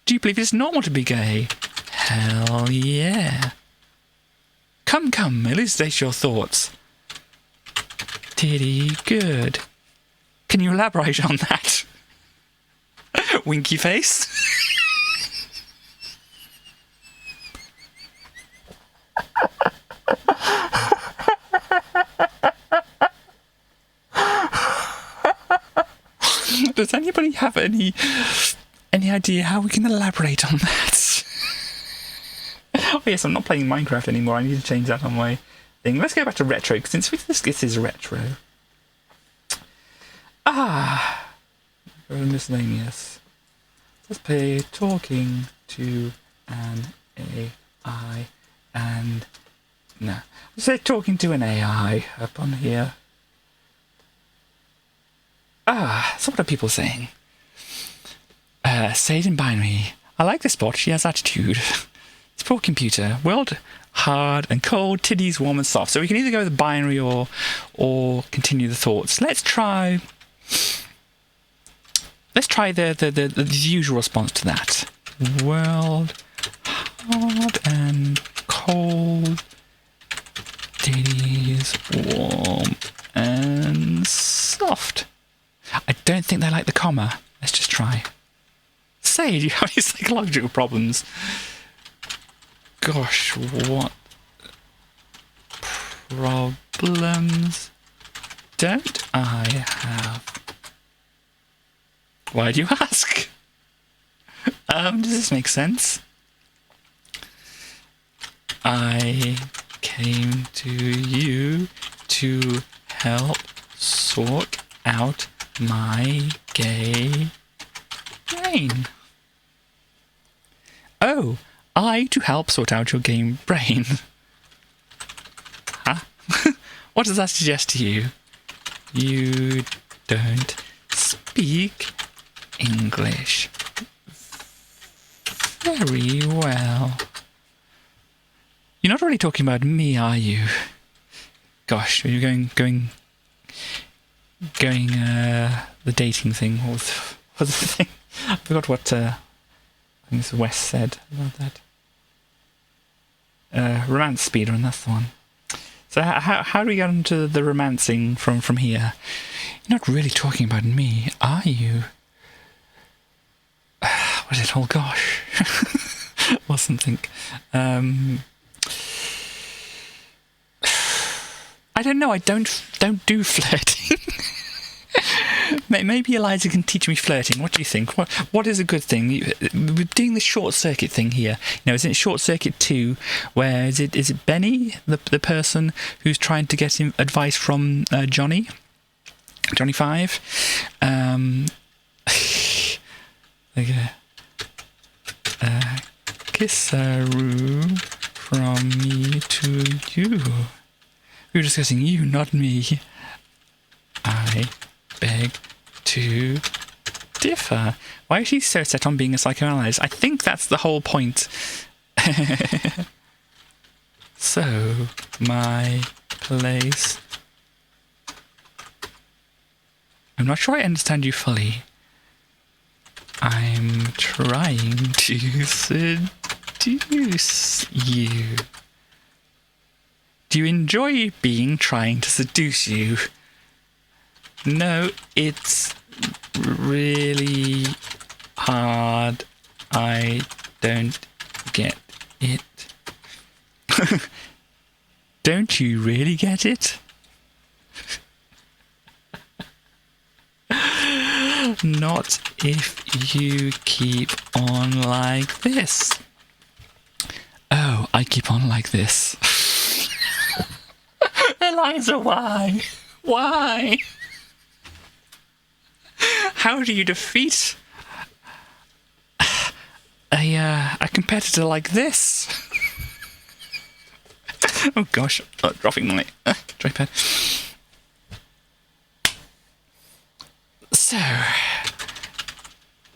Do you believe it's normal to be gay? Hell yeah. Come, elucidate your thoughts. Titty good. Can you elaborate on that? Winky face? Does anybody have any idea how we can elaborate on that? Oh yes, I'm not playing Minecraft anymore. I need to change that on my thing. Let's go back to retro, since this is retro. Miscellaneous. Let's play talking to an AI and... No. Let's say talking to an AI up on here. So what are people saying? Say it in binary. I like this bot, she has attitude. It's poor computer. World hard and cold, titties warm and soft. So we can either go with the binary or continue the thoughts. Let's try the usual response to that. World hard and cold, titties warm and soft. I don't think they like the comma. Let's just try. Say, do you have any psychological problems? Gosh, what problems don't I have? Why do you ask? Does this make sense? I came to you to help sort out my gay brain. Oh, I to help sort out your game brain. Huh? What does that suggest to you? You don't speak English very well. You're not really talking about me, are you? Gosh, are you going the dating thing? What's the thing? I forgot what I think it's Wes said about that. Romance speedrun, that's the one. So how do we get into the romancing from here? You're not really talking about me, are you? What is it? Oh gosh. Or something. I don't know, I don't do flirting. Maybe Eliza can teach me flirting. What do you think? What is a good thing? We're doing the short circuit thing here. You know, is it short circuit 2 where is it Benny, the person who's trying to get advice from Johnny 5? Okay. Kissaru from me to you. We were discussing you, not me. I beg to differ. Why is she so set on being a psychoanalyst? I think that's the whole point. So, my place. I'm not sure I understand you fully. I'm trying to seduce you. Do you enjoy trying to seduce you? No, it's really hard. I don't get it. Don't you really get it? Not if you keep on like this. Oh, I keep on like this. Eliza, why? Why? How do you defeat a competitor like this? Oh gosh, dropping my tripod. So,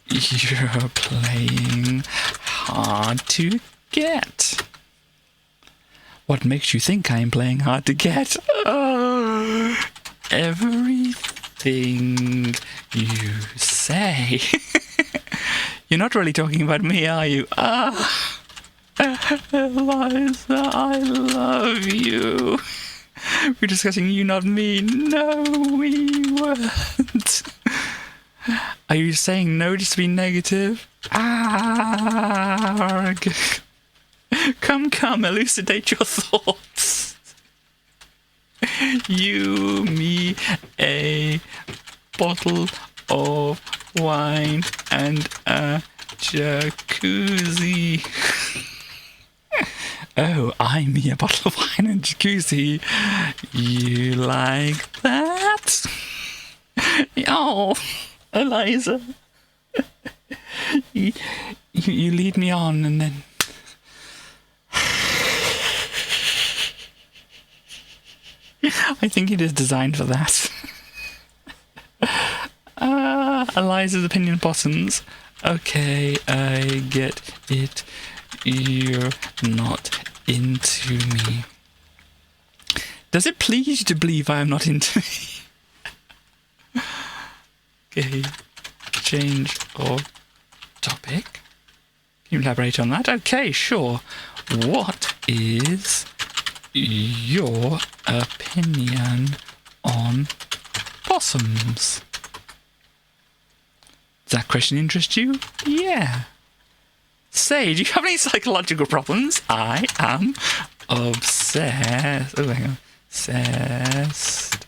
you're playing hard to get. What makes you think I'm playing hard to get? Everything you say. You're not really talking about me, are you? Eliza, I love you. We're discussing you, not me. No, we weren't. Are you saying no just to be negative? Come, elucidate your thoughts. You, me, a bottle of wine and a jacuzzi. Oh, I, me, a bottle of wine and jacuzzi. You like that? Oh, Eliza. You lead me on and then... I think it is designed for that. Eliza's opinion bottoms. Okay, I get it. You're not into me. Does it please you to believe I am not into me? Okay, change of topic. Can you elaborate on that? Okay, sure. What is your opinion on possums? Does that question interest you? Yeah. Say, do you have any psychological problems? I am obsessed. Oh, hang on. Obsessed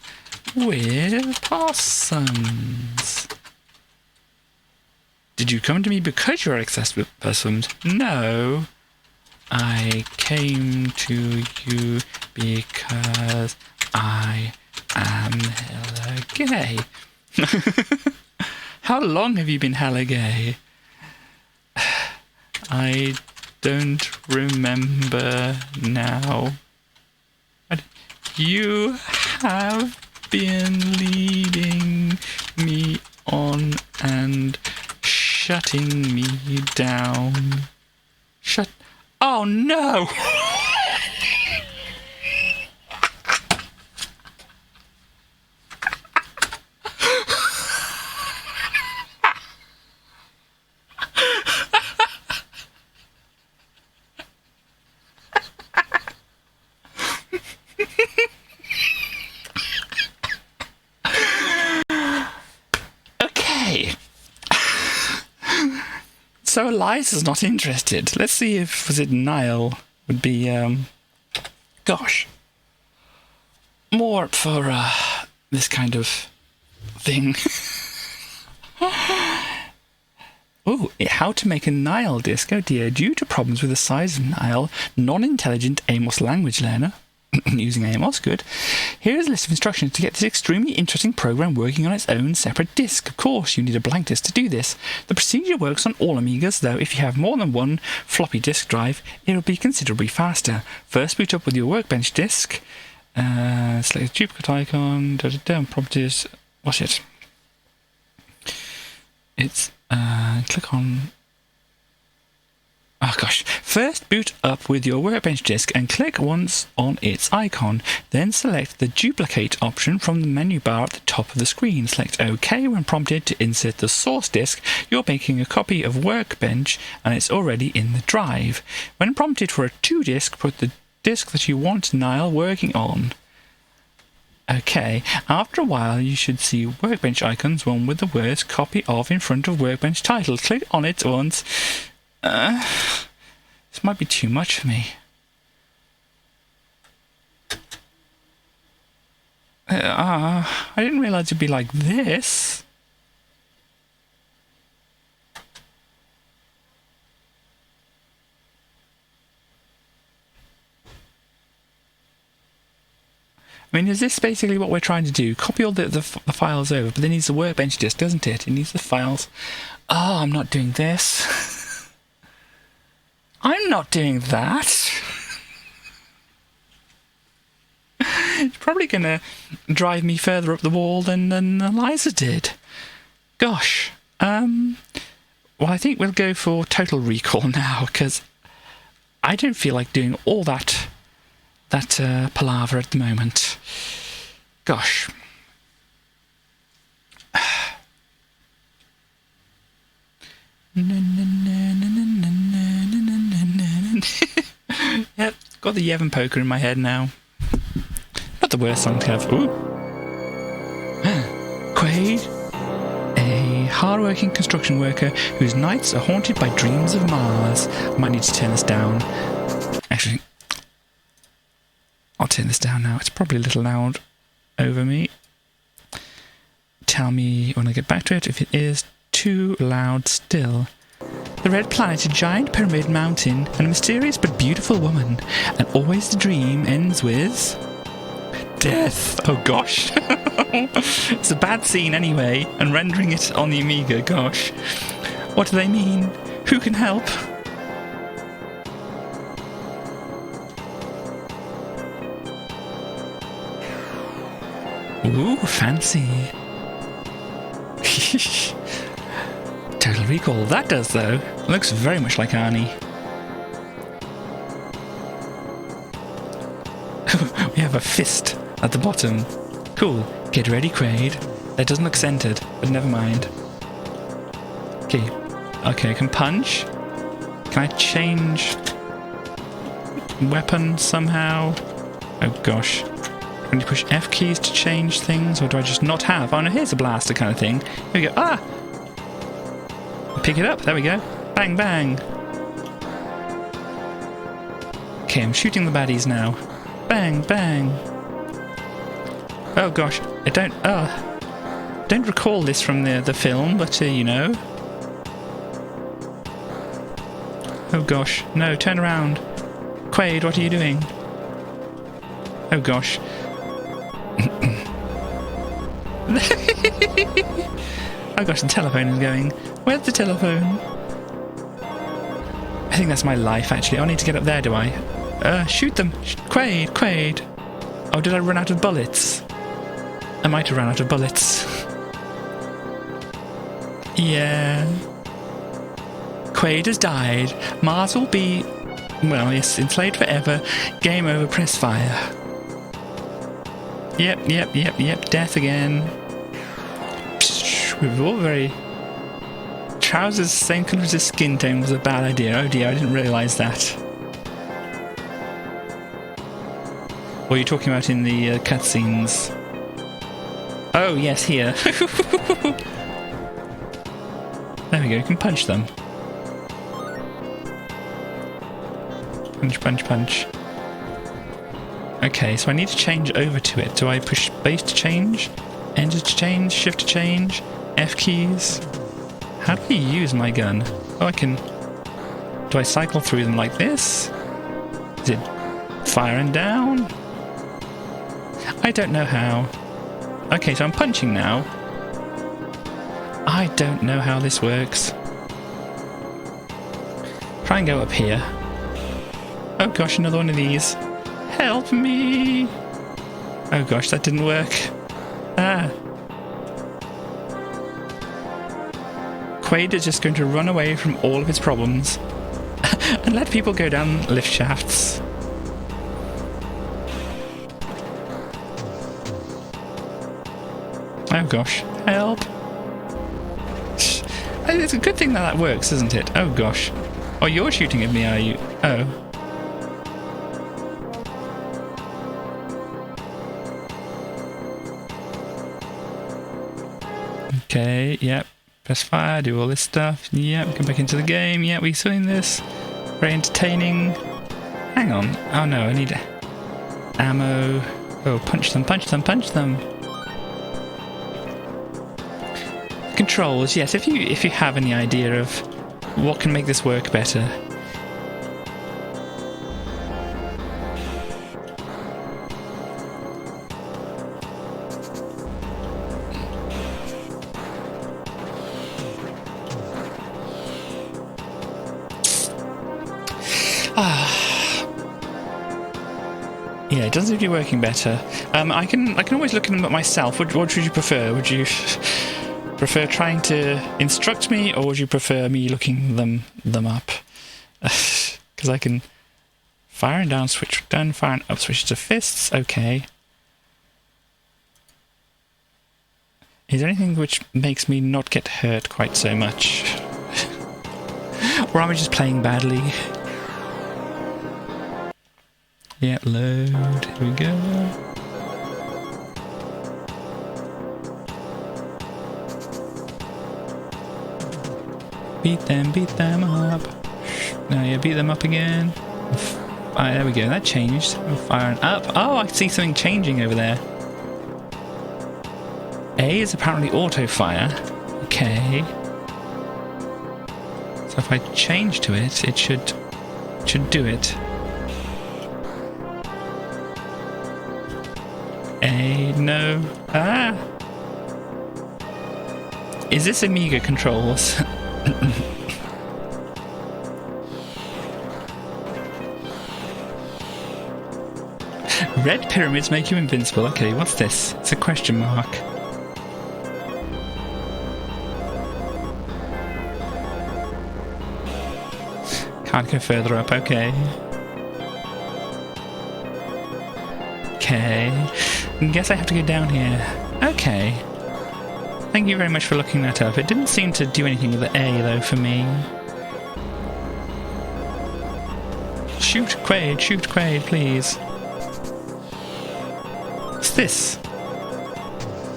with possums. Did you come to me because you're obsessed with possums? No. I came to you because I am hella gay. How long have you been hella gay? I don't remember now. You have been leading me on and shutting me down. Oh no! Okay. So Eliza's not interested. Let's see if, was it Niall would be, gosh, more up for this kind of thing. Oh, how to make a Nile disc. Oh dear, due to problems with the size of Nile, non-intelligent Amos language learner, using Amos, good. Here is a list of instructions to get this extremely interesting program working on its own separate disk. Of course, you need a blank disk to do this. The procedure works on all Amigas, though if you have more than one floppy disk drive, it will be considerably faster. First, boot up with your Workbench disk. Select the duplicate icon, properties, what's it? It's, click on... Oh gosh. First, boot up with your Workbench disk and click once on its icon. Then select the duplicate option from the menu bar at the top of the screen. Select OK when prompted to insert the source disk. You're making a copy of Workbench and it's already in the drive. When prompted for a 2-disk, put the disk that you want Nile working on. Okay, after a while you should see Workbench icons, one with the words copy of in front of Workbench title. Click on it once. This might be too much for me. I didn't realise it'd be like this. I mean, is this basically what we're trying to do? Copy all the files over, but it needs the Workbench disk, doesn't it? It needs the files. Oh, I'm not doing this. I'm not doing that. It's probably going to drive me further up the wall than Eliza did. Gosh. Well, I think we'll go for Total Recall now, because I don't feel like doing all that palaver at the moment. Gosh. Yep, got the Yevon poker in my head now. Not the worst song to have. Ooh. Quaid, a hard-working construction worker whose nights are haunted by dreams of Mars. I might need to turn this down. Actually, I'll turn this down now. It's probably a little loud over me. Tell me when I get back to it if it is too loud still. The Red Planet, a giant pyramid mountain, and a mysterious but beautiful woman. And always the dream ends with... death. Oh gosh. It's a bad scene anyway, and rendering it on the Amiga, gosh. What do they mean? Who can help? Ooh, fancy. Total Recall. That does, though. Looks very much like Arnie. We have a fist at the bottom. Cool. Get ready, Quaid. That doesn't look centered, but never mind. Okay. Okay, I can punch. Can I change weapon somehow? Oh gosh. Can you push F keys to change things, or do I just not have? Oh no, here's a blaster kind of thing. Here we go. Ah! Pick it up. There we go. Bang, bang. Okay, I'm shooting the baddies now. Bang, bang. Oh gosh, I don't recall this from the film, but you know. Oh gosh, no, turn around. Quaid, what are you doing? Oh gosh. Oh gosh, the telephone is going. Where's the telephone? I think that's my life, actually. I need to get up there, do I? Shoot them. Quaid, Quaid. Oh, did I run out of bullets? I might have run out of bullets. Yeah. Quaid has died. Mars will be, well, yes, enslaved forever. Game over, press fire. Yep. Death again. We were all very... Trousers same colour as his skin tone was a bad idea. Oh dear, I didn't realise that. What are you talking about in the cutscenes? Oh, yes, here. There we go, you can punch them. Punch, punch, punch. Okay, so I need to change over to it. Do I push base to change? Enter to change? Shift to change? F keys? How do I use my gun? Oh, I can... Do I cycle through them like this? Is it firing down? I don't know how. Okay, so I'm punching now. I don't know how this works. Try and go up here. Oh gosh, another one of these. Help me! Oh gosh, that didn't work. Ah. Quaid is just going to run away from all of his problems and let people go down lift shafts. Oh gosh, help! It's a good thing that works, isn't it? Oh gosh. Oh, you're shooting at me, are you? Oh. Okay, yep. Press fire, do all this stuff. Yep, come back into the game. Yep, we're doing this. Very entertaining. Hang on. Oh no, I need ammo. Oh, punch them, punch them, punch them. Controls, yes, if you have any idea of what can make this work better. Yeah, it doesn't seem to be working better. I can always look at them at myself. What would you prefer? Would you prefer trying to instruct me, or would you prefer me looking them up? Because I can fire and down, switch down, fire and up, switch to fists. Okay. Is there anything which makes me not get hurt quite so much? Or am I just playing badly? Yeah, load. Here we go. Beat them up. No, yeah, beat them up again. Alright, there we go. That changed. Firing up. Oh, I see something changing over there. A is apparently auto fire. Okay. So if I change to it, it should do it. A, no. Ah! Is this Amiga controls? Red pyramids make you invincible. Okay, what's this? It's a question mark. Can't go further up, okay. Okay. I guess I have to go down here. Okay. Thank you very much for looking that up. It didn't seem to do anything with the A, though, for me. Shoot Quaid, please. What's this?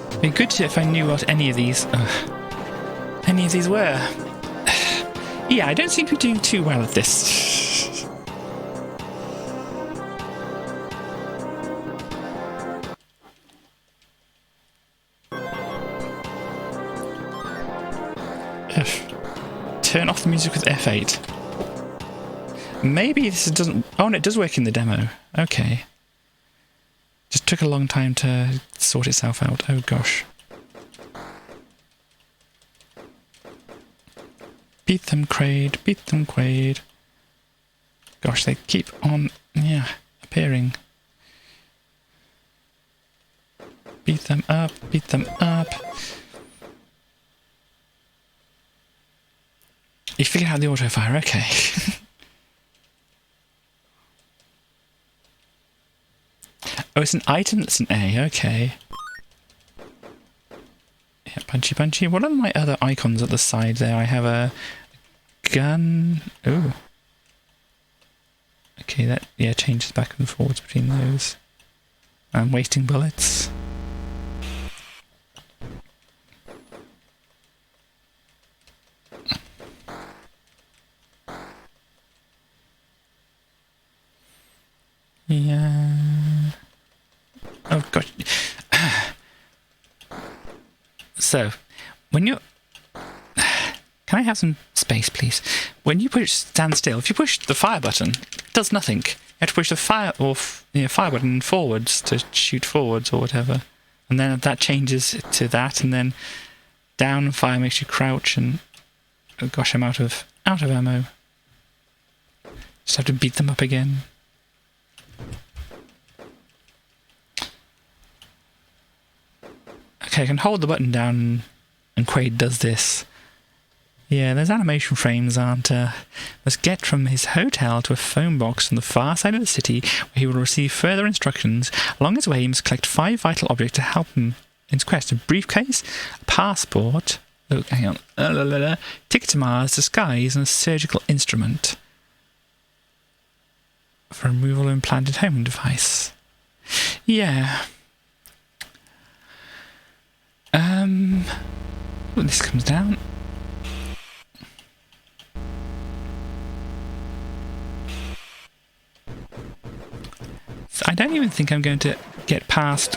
It'd be good if I knew what any of these were. Yeah, I don't seem to be doing too well at this. Turn off the music with F8. Maybe this doesn't... Oh, no, it does work in the demo. Okay. Just took a long time to sort itself out. Oh, gosh. Beat them, Quaid. Beat them, Quaid. Gosh, they keep on, appearing. Beat them up, beat them up. You figured out the auto fire, okay. Oh, it's an item that's an A, okay. Yeah, punchy, punchy. What are my other icons at the side there? I have a gun. Ooh. Okay, that, changes back and forwards between those. I'm wasting bullets. Yeah. Oh, gosh. So, when you're... Can I have some space, please? When you push stand still, if you push the fire button, it does nothing. You have to push the fire button forwards to shoot forwards or whatever. And then that changes to that, and then down fire makes you crouch, and oh gosh, I'm out of ammo. Just have to beat them up again. Okay, I can hold the button down and Quaid does this. Yeah, those animation frames aren't... Must get from his hotel to a phone box on the far side of the city where he will receive further instructions. Along his way, he must collect 5 vital objects to help him in his quest. A briefcase, a passport... Oh, hang on. Ticket to Mars, disguise, and a surgical instrument. For removal of implanted homing device. Yeah. When this comes down. So I don't even think I'm going to get past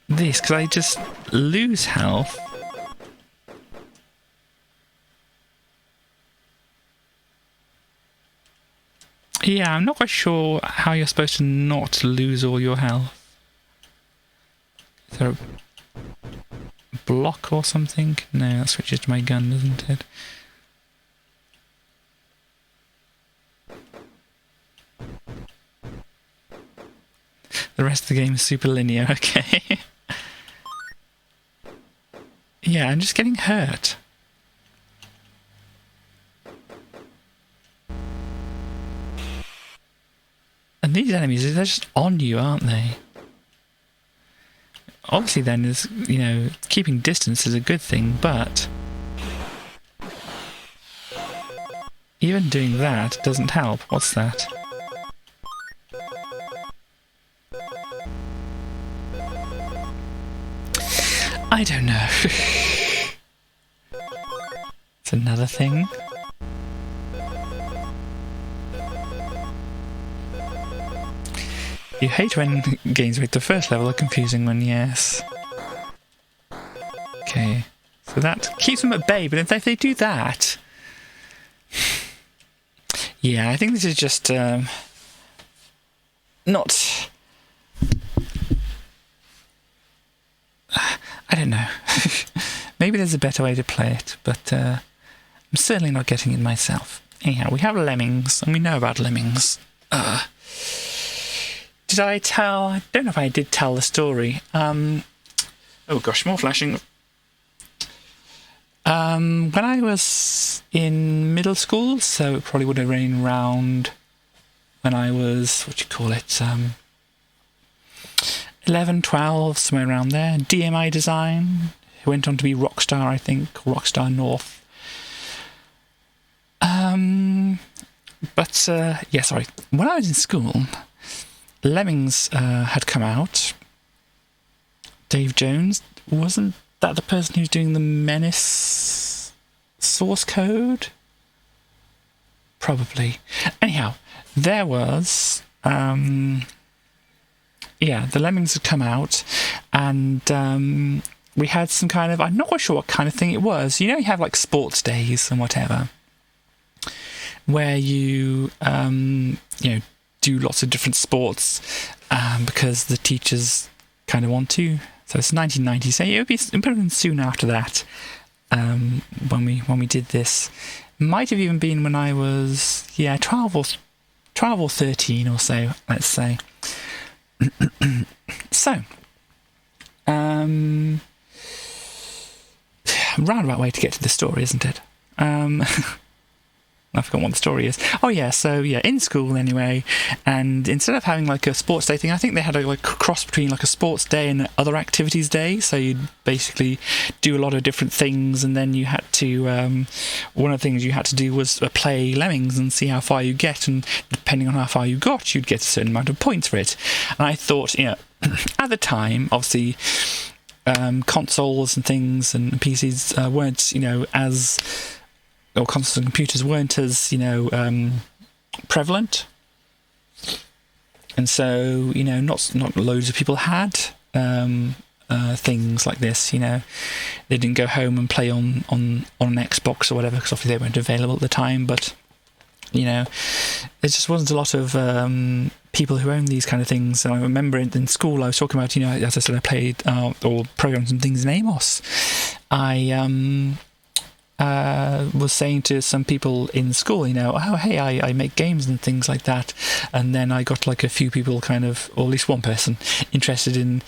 this because I just lose health. Yeah, I'm not quite sure how you're supposed to not lose all your health. Is there a block or something? No, that switches to my gun, doesn't it? The rest of the game is super linear, okay. Yeah, I'm just getting hurt. And these enemies, they're just on you, aren't they? Obviously then, is keeping distance is a good thing, but even doing that doesn't help. What's that? I don't know. It's another thing. You hate when games make the first level a confusing one, yes. Okay, so that keeps them at bay, but if they do that... Yeah, I think this is just not... I don't know. Maybe there's a better way to play it, but I'm certainly not getting it myself. Anyhow, we have lemmings, and we know about lemmings. Did I tell... I don't know if I did tell the story. Oh gosh, more flashing. When I was in middle school, so it probably would have been around when I was, 11, 12, somewhere around there. DMI Design, who went on to be Rockstar, I think, or Rockstar North. Sorry. When I was in school, Lemmings had come out. Dave Jones, wasn't that the person who's doing the Menace source code? Probably. Anyhow, there was... the Lemmings had come out, and we had some kind of... I'm not quite sure what kind of thing it was. You have, like, sports days and whatever. where you do lots of different sports because the teachers kind of want to. So it's 1990, so it would be soon after that when we did this. Might have even been when I was 12 or 13 or so, let's say. So roundabout way to get to the story, isn't it? I forgot what the story is. Oh yeah, so yeah, in school anyway, and instead of having like a sports day thing, I think they had a cross between like a sports day and other activities day. So you'd basically do a lot of different things, and then you had to one of the things you had to do was play Lemmings and see how far you get, and depending on how far you got, you'd get a certain amount of points for it. And I thought, at the time, obviously, consoles and things and PCs weren't, or consoles and computers weren't as, prevalent. And so, not loads of people had things like this, They didn't go home and play on an Xbox or whatever, because obviously they weren't available at the time, but, there just wasn't a lot of people who owned these kind of things. And I remember in school I was talking about, as I said, I played or programmed some things in Amos. I was saying to some people in school, oh, hey, I make games and things like that. And then I got like a few people kind of, or at least one person, interested in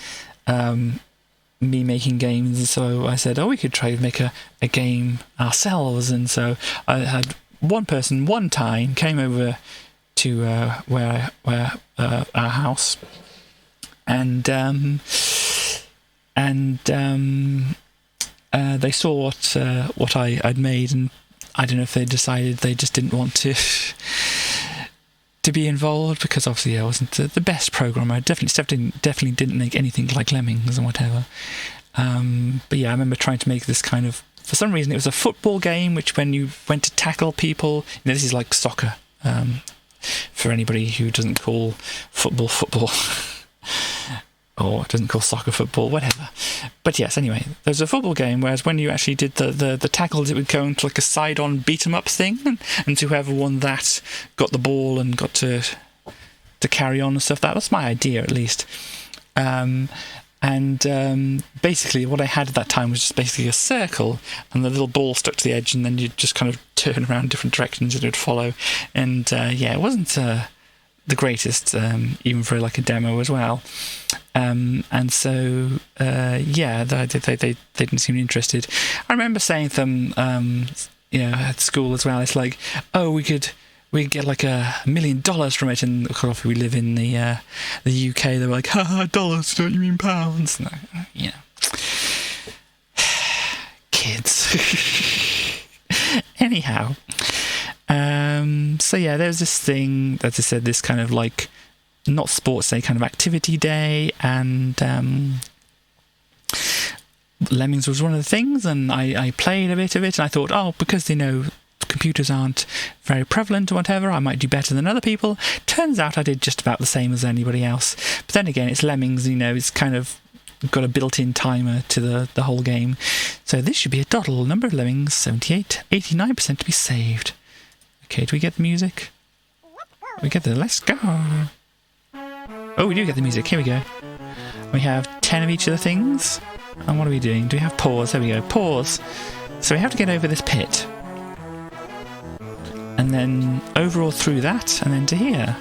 me making games. And so I said, oh, we could try to make a game ourselves. And so I had one person one time came over to where our house, and they saw what I'd made, and I don't know if they decided they just didn't want to be involved, because obviously I wasn't the best programmer. I definitely didn't make anything like Lemmings and whatever. But yeah, I remember trying to make this kind of, for some reason it was a football game, which when you went to tackle people, this is like soccer, for anybody who doesn't call football or doesn't call soccer football, whatever. But yes, anyway, there's a football game, whereas when you actually did the tackles, it would go into like a side-on beat-em-up thing, and whoever won that got the ball and got to carry on and stuff. That was my idea, at least. Basically what I had at that time was just basically a circle, and the little ball stuck to the edge, and then you'd just kind of turn around different directions and it would follow. And it wasn't the greatest, even for like a demo as well. And so they didn't seem interested. I remember saying to them, at school as well, it's like, oh, we could get like $1 million from it, and of course we live in the UK. They were like, ha, dollars, don't you mean pounds? No, kids. Anyhow, so yeah, there was this thing, as I said, this kind of like not sports day, kind of activity day, and Lemmings was one of the things, and I played a bit of it, and I thought, oh, because computers aren't very prevalent or whatever, I might do better than other people. Turns out I did just about the same as anybody else. But then again, it's Lemmings, it's kind of got a built-in timer to the whole game. So this should be a doddle. Number of Lemmings, 78, 89% to be saved. Okay, do we get the music? We get the, let's go. Oh, we do get the music. Here we go. We have 10 of each of the things. And what are we doing? Do we have pause? There we go. Pause. So we have to get over this pit. And then over or through that, and then to here.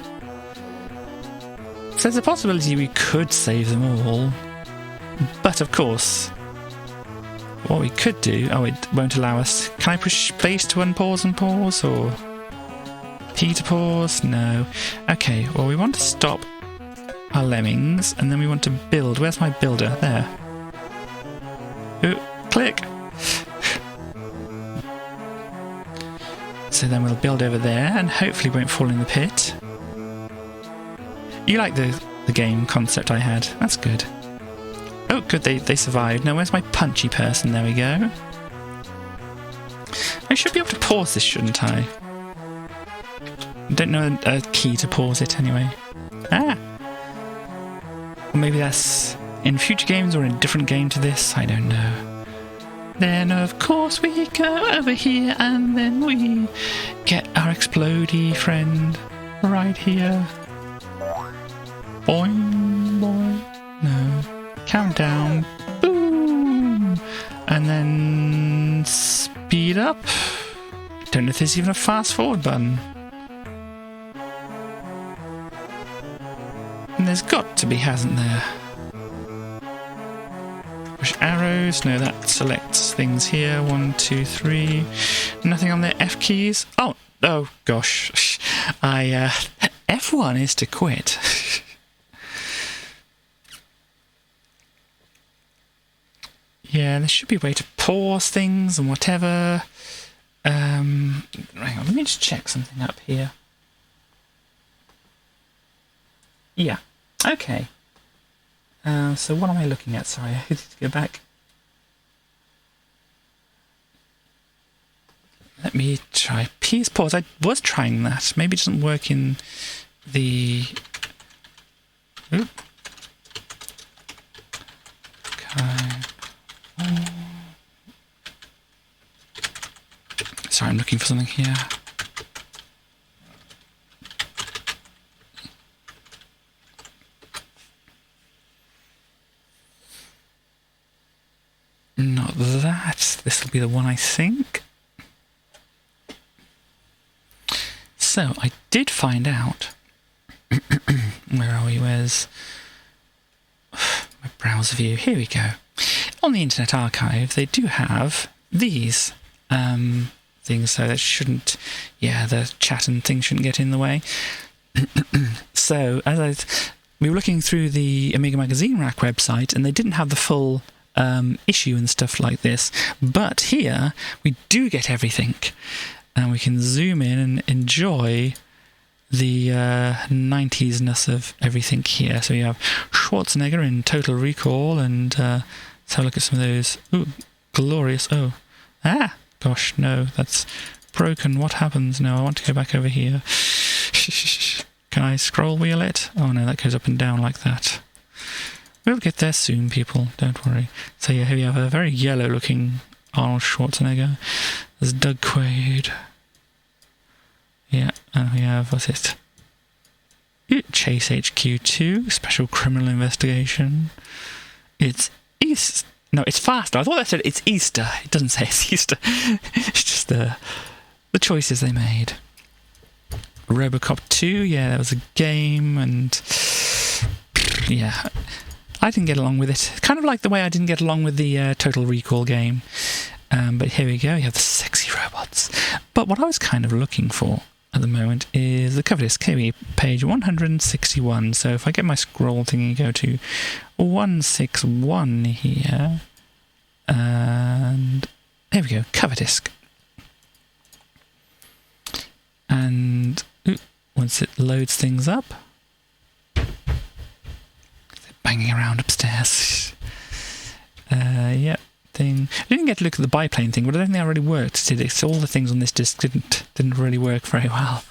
So there's a possibility we could save them all. But of course, what we could do... Oh, it won't allow us... Can I push space to unpause and pause, or... P to pause? No. Okay, well, we want to stop our Lemmings, and then we want to build. Where's my builder? There. Ooh, click! So then we'll build over there, and hopefully won't fall in the pit. You like the game concept I had. That's good. Oh, good, they survived. Now, where's my punchy person? There we go. I should be able to pause this, shouldn't I? I don't know a key to pause it anyway. Ah! Or maybe that's in future games or in a different game to this. I don't know. Then, of course, we go over here and then we get our explodey friend right here. Boing, boing. No. Countdown. Boom. And then speed up. Don't know if there's even a fast forward button. And there's got to be, hasn't there? Push arrows. No, that selects things here. 1, 2, 3. Nothing on the F keys. Oh gosh. F1 is to quit. Yeah, there should be a way to pause things and whatever. Hang on, let me just check something up here. Yeah, okay. So what am I looking at? Sorry, I need to go back. Let me try peace pause. I was trying that. Maybe it doesn't work in the... Oop. Okay. Sorry, I'm looking for something here. Not that. This will be the one, I think. So, I did find out... Where are we? Where's... my browser view? Here we go. On the Internet Archive, they do have these things, so that shouldn't... Yeah, the chat and things shouldn't get in the way. So, we were looking through the Amiga Magazine Rack website, and they didn't have the full issue and stuff like this. But here, we do get everything. And we can zoom in and enjoy the 90s-ness of everything here. So you have Schwarzenegger in Total Recall, and let's have a look at some of those. Ooh, glorious. Oh. Ah! Gosh, no, that's broken. What happens? No, I want to go back over here. Can I scroll wheel it? Oh no, that goes up and down like that. We'll get there soon, people. Don't worry. So yeah, here we have a very yellow-looking Arnold Schwarzenegger. There's Doug Quaid. Yeah, and we have, what's it? Chase HQ2, Special Criminal Investigation. It's East. No, it's faster. I thought that said it's Easter. It doesn't say it's Easter. It's just the choices they made. Robocop 2, yeah, that was a game, and yeah, I didn't get along with it. Kind of like the way I didn't get along with the Total Recall game. But here we go, you have the sexy robots. But what I was kind of looking for at the moment is the cover disc. Here we page 161. So if I get my scroll thingy, go to 161 here. And there we go, cover disc. And once it loads things up, they're banging around upstairs. Yep. Thing. I didn't get to look at the biplane thing, but I don't think that really worked, did it? So all the things on this disc didn't really work very well.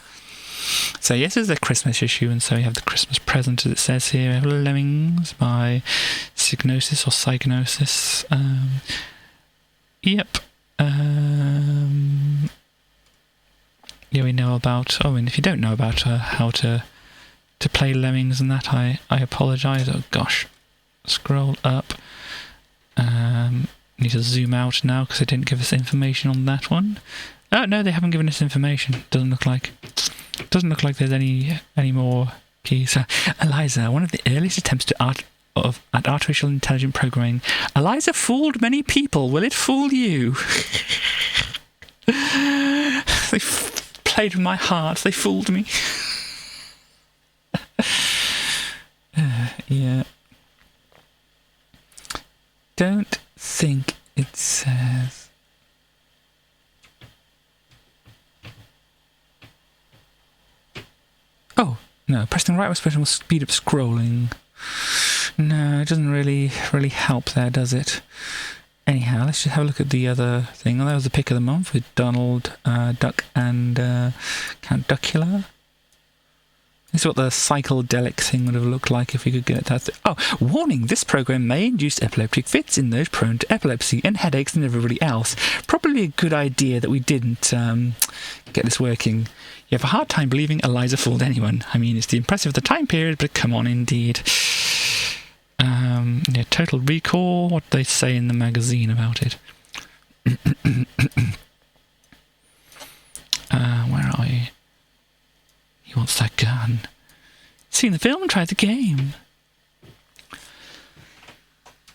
So yes, this is a Christmas issue, and so you have the Christmas present, as it says here. We have Lemmings by Psygnosis or Psygnosis. Yep. Yeah, we know about... Oh, and if you don't know about how to play Lemmings and that, I apologise. Oh gosh. Scroll up. Need to zoom out now because they didn't give us information on that one. Oh no, they haven't given us information. Doesn't look like there's any more keys. Eliza, one of the earliest attempts at artificial intelligent programming. Eliza fooled many people. Will it fool you? They played with my heart. They fooled me. Yeah. Don't think it says. Oh, no, pressing the right mouse button will speed up scrolling. No, it doesn't really help there, does it? Anyhow, let's just have a look at the other thing. Oh, that was the pick of the month with Donald Duck and Count Duckula. This is what the psychedelic thing would have looked like if we could get that. Oh, warning, this program may induce epileptic fits in those prone to epilepsy and headaches and everybody else. Probably a good idea that we didn't get this working. You have a hard time believing Eliza fooled anyone. I mean, it's the impressive of the time period, but come on, indeed. Yeah, Total Recall, what they say in the magazine about it. Where are you? He wants that gun. Seen the film, tried the game.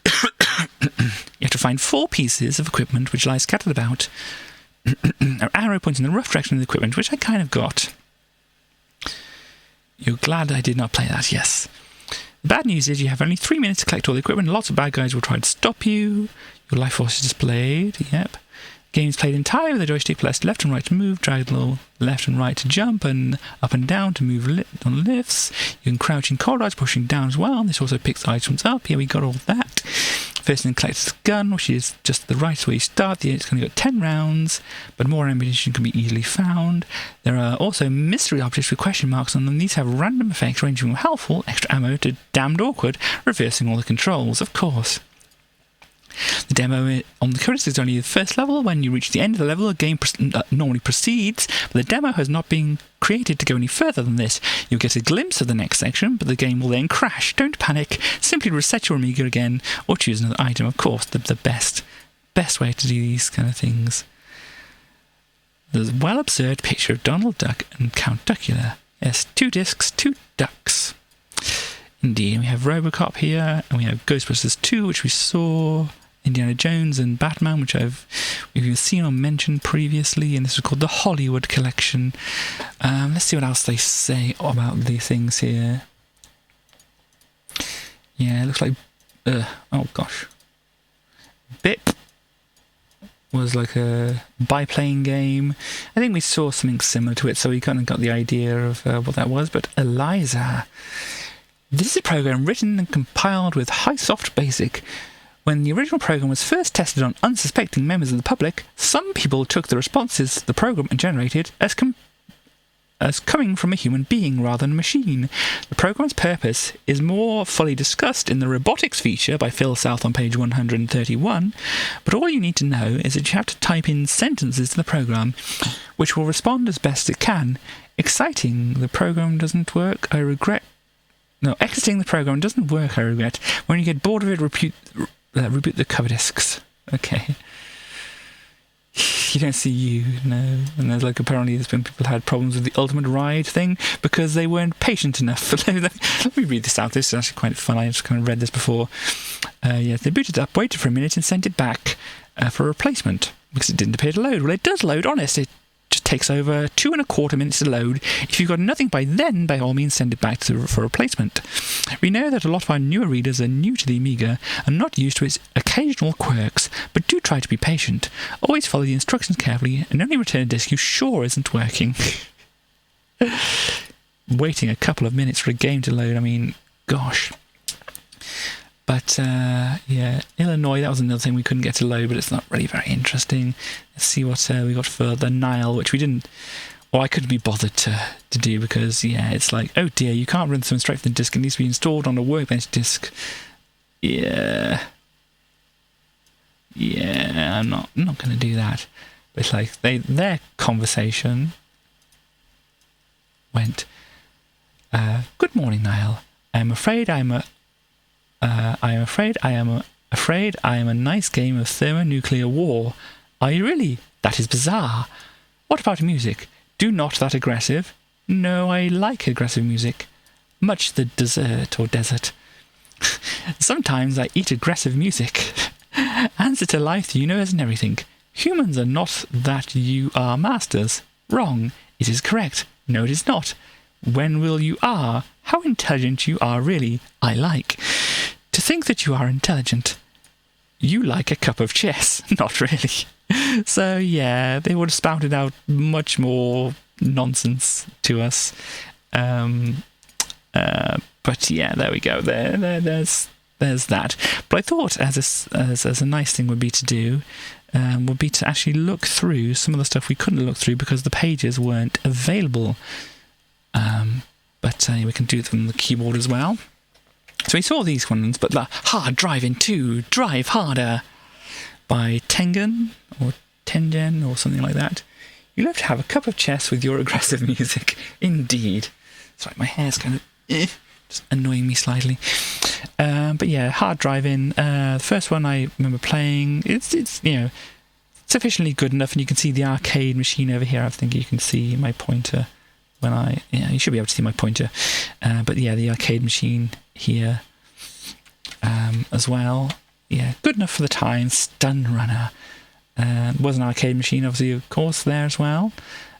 You have to find 4 pieces of equipment which lie scattered about. An arrow pointing in the rough direction of the equipment, which I kind of got. You're glad I did not play that, yes. The bad news is you have only 3 minutes to collect all the equipment. Lots of bad guys will try to stop you. Your life force is displayed, yep. Game is played entirely with the joystick. Press left and right to move, drag left and right to jump, and up and down to move on lifts. You can crouch in corridors, pushing down as well. This also picks items up. Yeah, we got all that. First thing collects the gun, which is just the right way you start. It's only got 10 rounds, but more ammunition can be easily found. There are also mystery objects with question marks on them. These have random effects ranging from helpful, extra ammo, to damned awkward, reversing all the controls, of course. The demo on the current is only the first level. When you reach the end of the level, the game normally proceeds, but the demo has not been created to go any further than this. You'll get a glimpse of the next section, but the game will then crash. Don't panic. Simply reset your Amiga again, or choose another item. Of course, the best way to do these kind of things. There's a well-observed picture of Donald Duck and Count Duckula. Yes, 2 discs, 2 ducks. Indeed, we have Robocop here, and we have Ghostbusters 2, which we saw, Indiana Jones and Batman, which we've seen or mentioned previously, and this is called the Hollywood Collection. Let's see what else they say about these things here. Yeah, it looks like... oh, gosh. BIP was like a biplane game. I think we saw something similar to it, so we kind of got the idea of what that was. But Eliza... This is a program written and compiled with Highsoft Basic. When the original program was first tested on unsuspecting members of the public, some people took the responses the program generated as coming from a human being rather than a machine. The program's purpose is more fully discussed in the robotics feature by Phil South on page 131, but all you need to know is that you have to type in sentences to the program, which will respond as best it can. Exciting, the program doesn't work, I regret. No, exiting the program doesn't work, I regret. When you get bored of it, reboot the cover discs. Okay. You don't see you, no. And there's apparently there's been people had problems with the Ultimate Ride thing because they weren't patient enough. Let me read this out. This is actually quite fun. I just kind of read this before. Yes, they booted up, waited for a minute and sent it back for a replacement because it didn't appear to load. Well, it does load, honest. It just takes over 2.25 minutes to load. If you've got nothing by then, by all means send it back for replacement. We know that a lot of our newer readers are new to the Amiga and not used to its occasional quirks, but do try to be patient. Always follow the instructions carefully and only return a disk you sure isn't working. Waiting a couple of minutes for a game to load, I mean, gosh. But, yeah, Illinois, that was another thing we couldn't get to load, but it's not really very interesting. Let's see what we got for the Nile, which we didn't... Or I couldn't be bothered to do because, yeah, it's like, oh dear, you can't run something straight from the disk. It needs to be installed on a workbench disk. Yeah. Yeah, I'm not going to do that. But it's like, their conversation went, good morning, Niall. I am afraid I am a nice game of thermonuclear war. Are you really? That is bizarre. What about music? Do not that aggressive? No, I like aggressive music. Much the dessert or desert. Sometimes I eat aggressive music. Answer to life, the universe and everything. Humans are not that you are masters. Wrong. It is correct. No, it is not. When will you are? How intelligent you are really. I like. To think that you are intelligent. You like a cup of chess. Not really. So, yeah, they would have spouted out much more nonsense to us. But, yeah, there we go. There's that. But I thought as a nice thing would be to do, would be to actually look through some of the stuff we couldn't look through because the pages weren't available. But but we can do them on the keyboard as well. So we saw these ones, but the Hard Driving 2, Drive Harder by Tengen or or something like that. You love to have a cup of chess with your aggressive music. Indeed. Sorry, my hair's kind of just annoying me slightly. But yeah, Hard Driving. The first one I remember playing. It's sufficiently good enough, and you can see the arcade machine over here. I think you can see my pointer when you should be able to see my pointer. But yeah, the arcade machine here as well. Yeah, good enough for the time. Stun Runner. Was an arcade machine, obviously, of course, there as well.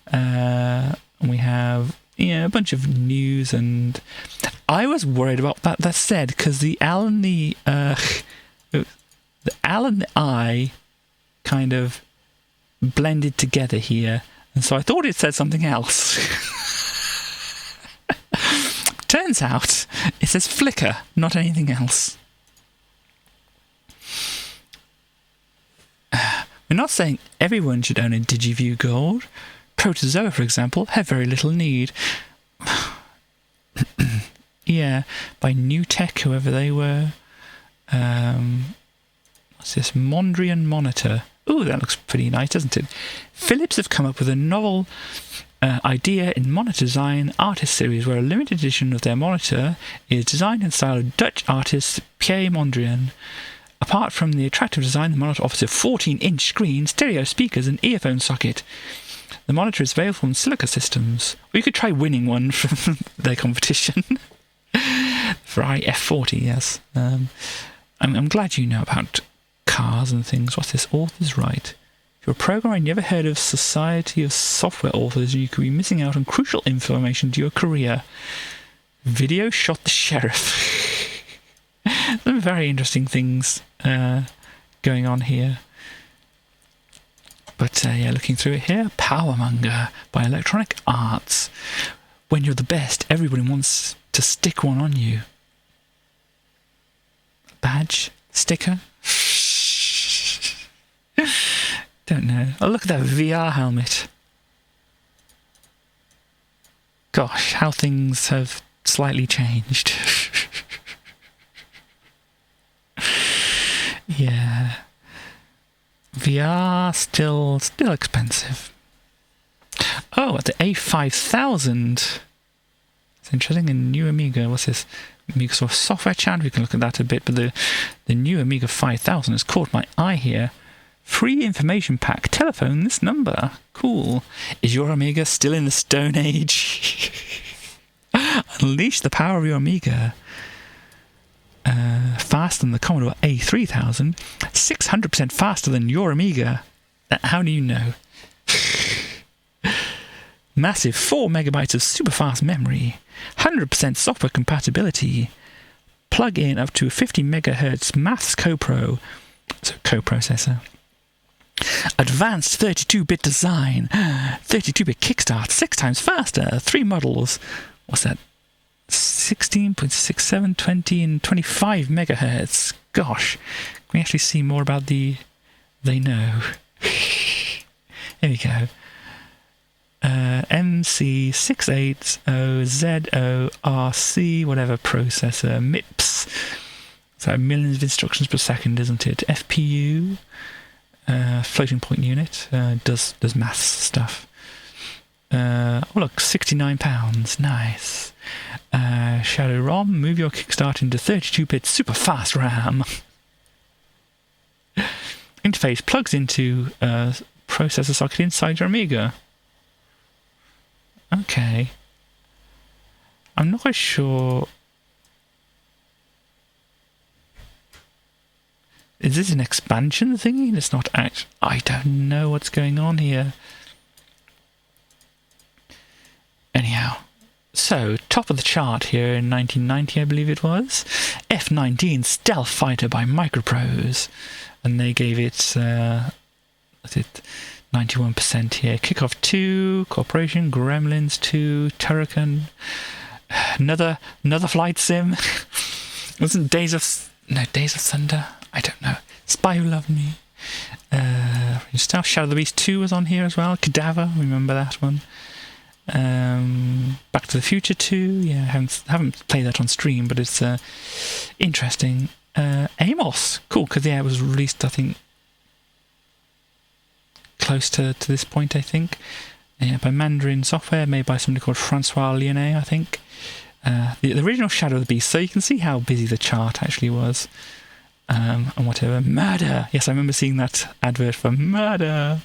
And we have a bunch of news, and I was worried about that said, because the L and the I kind of blended together here, and so I thought it said something else. Turns out it says Flickr, not anything else. We're not saying everyone should own a DigiView Gold. Protozoa, for example, have very little need. Yeah, by New Tech, whoever they were. What's this? Mondrian Monitor. Ooh, that looks pretty nice, doesn't it? Philips have come up with a novel idea in monitor design artist series where a limited edition of their monitor is designed in style of Dutch artist Pierre Mondrian. Apart from the attractive design, the monitor offers a 14-inch screen, stereo speakers, and earphone socket. The monitor is available from Silica Systems. Or you could try winning one from their competition. For IF40, yes. I'm glad you know about cars and things. What's this? Authors right. If you're a programmer and you ever heard of Society of Software Authors, you could be missing out on crucial information to your career. Video shot the sheriff. Some very interesting things going on here. But yeah, looking through it here, Powermonger by Electronic Arts. When you're the best, everybody wants to stick one on you. Badge? Sticker? Don't know. Oh, look at that VR helmet. Gosh, how things have slightly changed. Yeah. VR still expensive. Oh, at the A5000. It's interesting. A new Amiga. What's this? Amiga software channel. We can look at that a bit. But the new Amiga 5000 has caught my eye here. Free information pack. Telephone this number. Cool. Is your Amiga still in the Stone Age? Unleash the power of your Amiga. Faster than the Commodore A3000, 600% faster than your Amiga. How do you know? Massive 4 megabytes of super fast memory, 100% software compatibility, plug in up to 50 megahertz Maths CoPro, so coprocessor. Advanced 32-bit design, 32-bit kickstart, 6 times faster, 3 models. What's that? 16.67, 20 and 25 megahertz. Gosh, can we actually see more about they know? Here we go. MC680ZORC, whatever processor, MIPS. So millions of instructions per second, isn't it? FPU, floating point unit, does maths stuff. Oh look, £69. Nice. Shadow ROM, move your kickstart into 32-bit super fast RAM. Interface plugs into processor socket inside your Amiga. Okay. I'm not quite sure. Is this an expansion thingy? It's not actually. I don't know what's going on here. Anyhow, so top of the chart here in 1990, I believe it was, F-19 Stealth Fighter by Microprose, and they gave it, what's it, 91% here. Kickoff 2, Corporation, Gremlins 2, Turrican, another flight sim. Wasn't Days of Thunder? I don't know. Spy Who Loved Me. Shadow of the Beast 2 was on here as well. Cadaver, remember that one. Back to the Future 2. Yeah, haven't played that on stream, but it's interesting. Amos, cool, because it was released, I think, close to this point, I think. Yeah, by Mandarin Software, made by somebody called Francois Lyonnais, I think. The original Shadow of the Beast, so you can see how busy the chart actually was. And whatever. Murder! Yes, I remember seeing that advert for Murder!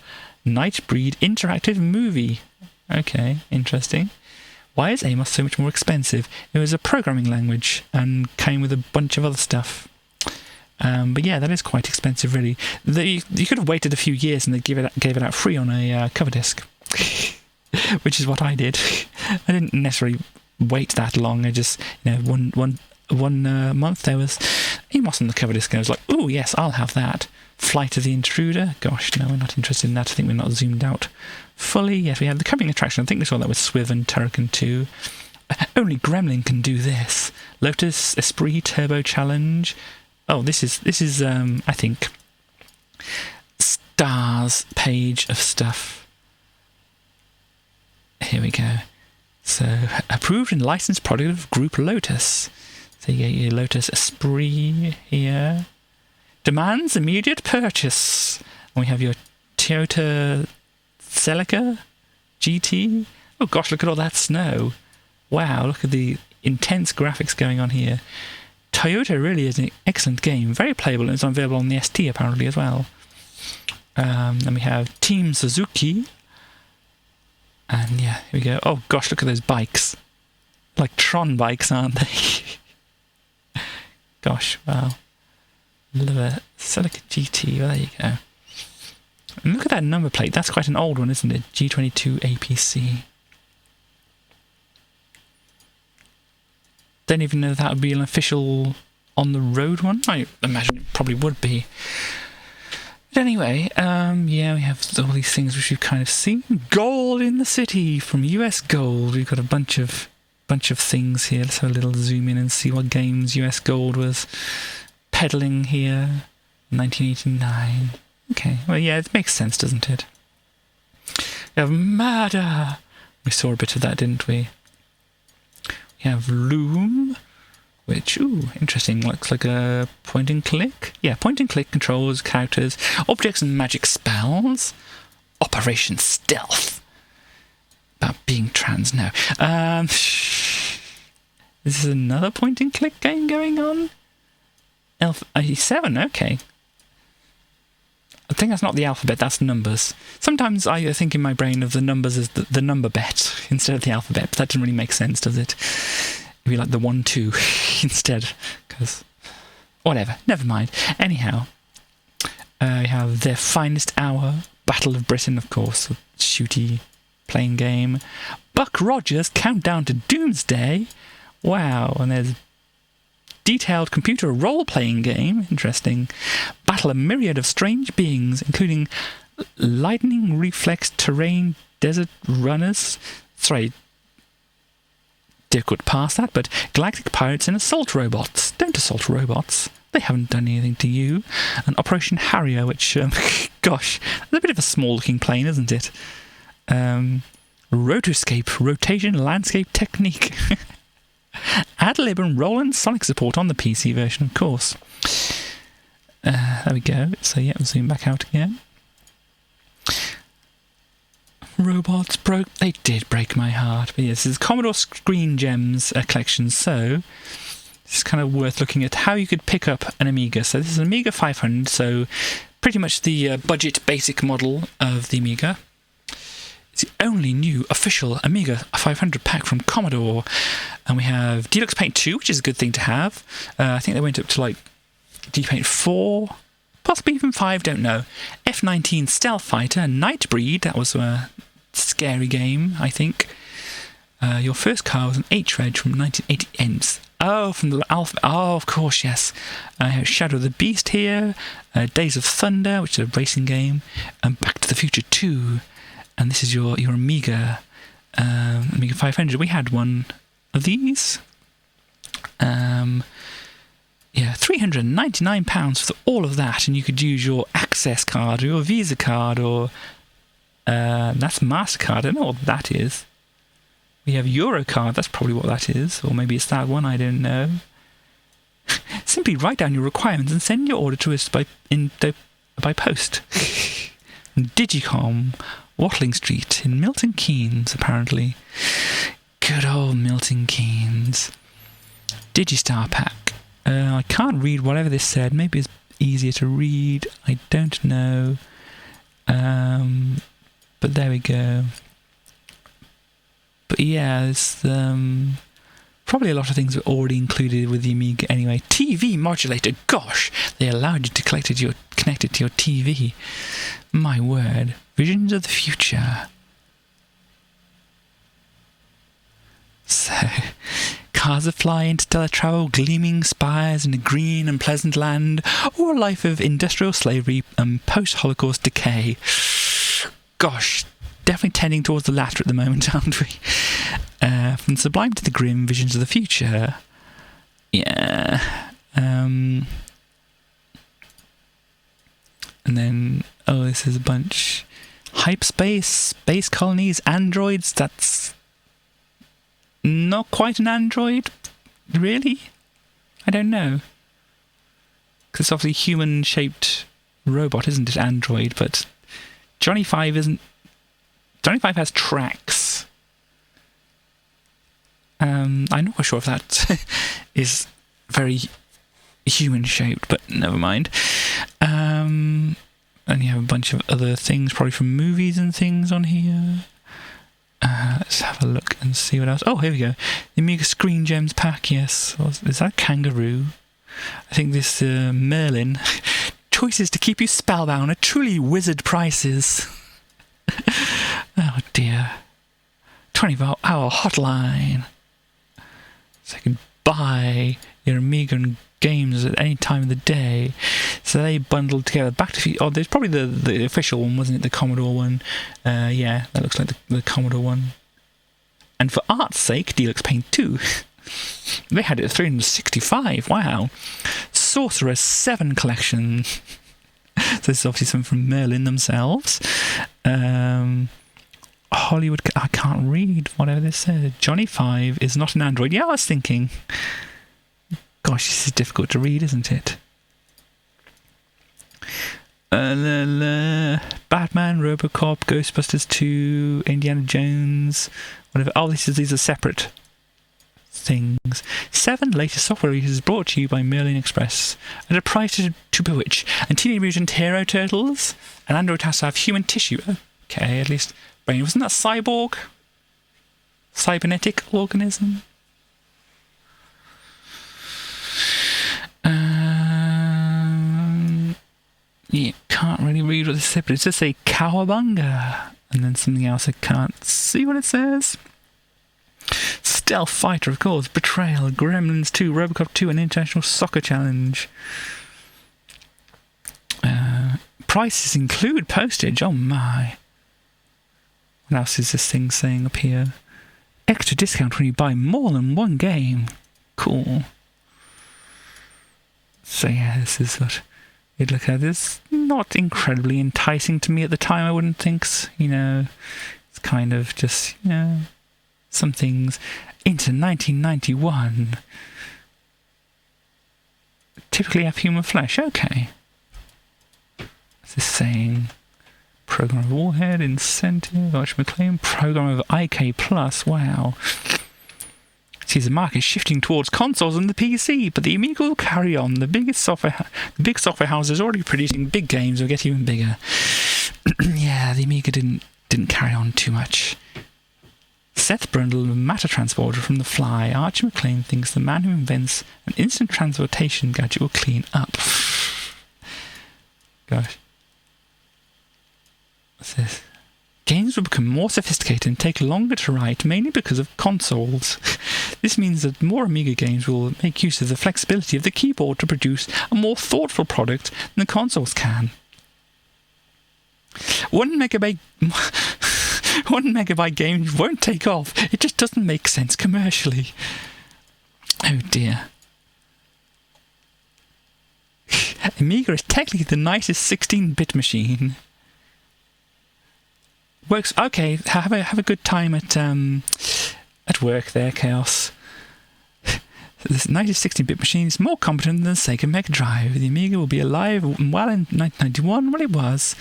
Nightbreed interactive movie. Okay, interesting. Why is Amos so much more expensive? It was a programming language and came with a bunch of other stuff. But yeah, that is quite expensive, really. You could have waited a few years and they gave it out free on a cover disc, which is what I did. I didn't necessarily wait that long. I just, one month there was Amos on the cover disc, and I was like, oh yes, I'll have that. Flight of the Intruder. Gosh, no, we're not interested in that. I think we're not zoomed out fully. Yes, we had the coming attraction. I think we saw that with Swiv and Turrican 2. Only Gremlin can do this. Lotus Esprit Turbo Challenge. Oh, this is I think Star's page of stuff. Here we go. So, approved and licensed product of Group Lotus. So you get your Lotus Esprit here. Demands immediate purchase. And we have your Toyota Celica GT. Oh gosh, look at all that snow. Wow, look at the intense graphics going on here. Toyota really is an excellent game. Very playable, and it's available on the ST apparently as well. Then we have Team Suzuki. And yeah, here we go. Oh gosh, look at those bikes. Like Tron bikes, aren't they? Gosh, wow. Love a Celica GT. Well, there you go. And look at that number plate. That's quite an old one, isn't it? G22 APC. Don't even know that would be an official on the road one. I imagine it probably would be. But anyway, yeah, we have all these things which we've kind of seen. Gold in the City from US Gold. We've got a bunch of things here. Let's have a little zoom in and see what games US Gold was peddling here. 1989. Okay, well, yeah, it makes sense, doesn't it? We have Murder. We saw a bit of that, didn't we? We have Loom, which, ooh, interesting, looks like a point and click. Yeah, point and click controls, characters, objects and magic spells. Operation Stealth. About being trans, no. This is another point and click game going on. Alpha 87, okay. I think that's not the alphabet, that's numbers. Sometimes I think in my brain of the numbers as the number bet instead of the alphabet, but that doesn't really make sense, does it? It'd be like the 1, 2 instead, because whatever, never mind. Anyhow, we have Their Finest Hour, Battle of Britain, of course, a shooty playing game. Buck Rogers, Countdown to Doomsday. Wow, and there's detailed computer role-playing game. Interesting. Battle a myriad of strange beings, including lightning reflex terrain desert runners. Sorry, difficult to pass that, but galactic pirates and assault robots. Don't assault robots. They haven't done anything to you. And Operation Harrier, which, gosh, that's a bit of a small-looking plane, isn't it? Rotoscape, rotation landscape technique. Ad-lib and roll and Sonic support on the PC version, of course. There we go. So yeah, we'll zoom back out again. Robots broke. They did break my heart. But yes, this is Commodore Screen Gems collection. So it's kind of worth looking at how you could pick up an Amiga. So this is an Amiga 500. So pretty much the budget basic model of the Amiga. It's the only new official Amiga 500 pack from Commodore. And we have Deluxe Paint 2, which is a good thing to have. I think they went up to like D-Paint 4, possibly even 5, don't know. F-19 Stealth Fighter, Nightbreed, that was a scary game, I think. Your first car was an H-Reg from 1980. Oh, from the Alpha. Oh, of course, yes. I have Shadow of the Beast here. Days of Thunder, which is a racing game. And Back to the Future 2. And this is your Amiga, Amiga 500. We had one of these. Yeah, £399 for all of that, and you could use your Access card or your Visa card, or that's MasterCard. I don't know what that is. We have Eurocard, that's probably what that is. Or maybe it's that one, I don't know. Simply write down your requirements and send your order to us by post. Digicom, Watling Street in Milton Keynes, apparently. Good old Milton Keynes. Digistar Pack. I can't read whatever this said. Maybe it's easier to read. I don't know. But there we go. But yeah, there's probably a lot of things are already included with the Amiga anyway. TV modulator. Gosh, they allowed you to connect it to your TV. My word. Visions of the future. So, cars that fly, interstellar travel, gleaming spires in a green and pleasant land, or a life of industrial slavery and post-Holocaust decay. Gosh, definitely tending towards the latter at the moment, aren't we? From sublime to the grim, visions of the future. Yeah. And then, this is a bunch. Hyperspace, space colonies, androids. That's not quite an android, really? I don't know. Because it's obviously a human-shaped robot, isn't it? Android, but Johnny 5 isn't. Johnny 5 has tracks. I'm not quite sure if that is very human-shaped, but never mind. And you have a bunch of other things, probably from movies and things on here. Let's have a look and see what else. Oh, here we go. The Amiga Screen Gems pack, yes. Is that Kangaroo? I think this Merlin. Choices to keep you spellbound at truly wizard prices. Oh dear. 24-hour hotline. So you can buy your Amiga and games at any time of the day. So they bundled together. Back to there's probably the official one, wasn't it? The Commodore one. Yeah, that looks like the Commodore one. And for art's sake, Deluxe Paint 2. They had it at 365. Wow. Sorcerer 7 collection. So this is obviously something from Merlin themselves. Hollywood. I can't read whatever this said. Johnny 5 is not an android. Yeah, I was thinking. Gosh, this is difficult to read, isn't it? Batman, Robocop, Ghostbusters 2, Indiana Jones, whatever. Oh, these are separate things. 7 latest software releases brought to you by Merlin Express at a price to bewitch. And Teenage Mutant Hero Turtles. An android has to have human tissue. Okay, at least brain. Wasn't that cyborg? Cybernetic organism? Yeah, can't really read what this says, but it just say Cowabunga. And then something else I can't see what it says. Stealth Fighter, of course. Betrayal, Gremlins 2, Robocop 2, and International Soccer Challenge. Prices include postage. Oh my. What else is this thing saying up here? Extra discount when you buy more than one game. Cool. So yeah, this is what you'd look at. It's not incredibly enticing to me at the time, I wouldn't think. You know, it's kind of just, you know, some things. Into 1991. Typically have human flesh. Okay. What's this saying? Program of Warhead, Incentive, Arch McLean, Program of IK Plus. Wow. Sees the market shifting towards consoles and the PC, but the Amiga will carry on. The big software houses already producing big games will get even bigger. Yeah, the Amiga didn't carry on too much. Seth Brundle, a matter transporter from The Fly. Archie McLean thinks the man who invents an instant transportation gadget will clean up. Gosh. What's this? Games will become more sophisticated and take longer to write, mainly because of consoles. This means that more Amiga games will make use of the flexibility of the keyboard to produce a more thoughtful product than the consoles can. 1 megabyte games won't take off. It just doesn't make sense commercially. Oh dear. Amiga is technically the nicest 16-bit machine. Works okay. Have a good time at work there, Chaos. This 1960-bit machine is more competent than the Sega Mega Drive. The Amiga will be alive well in 1991. Well, it was.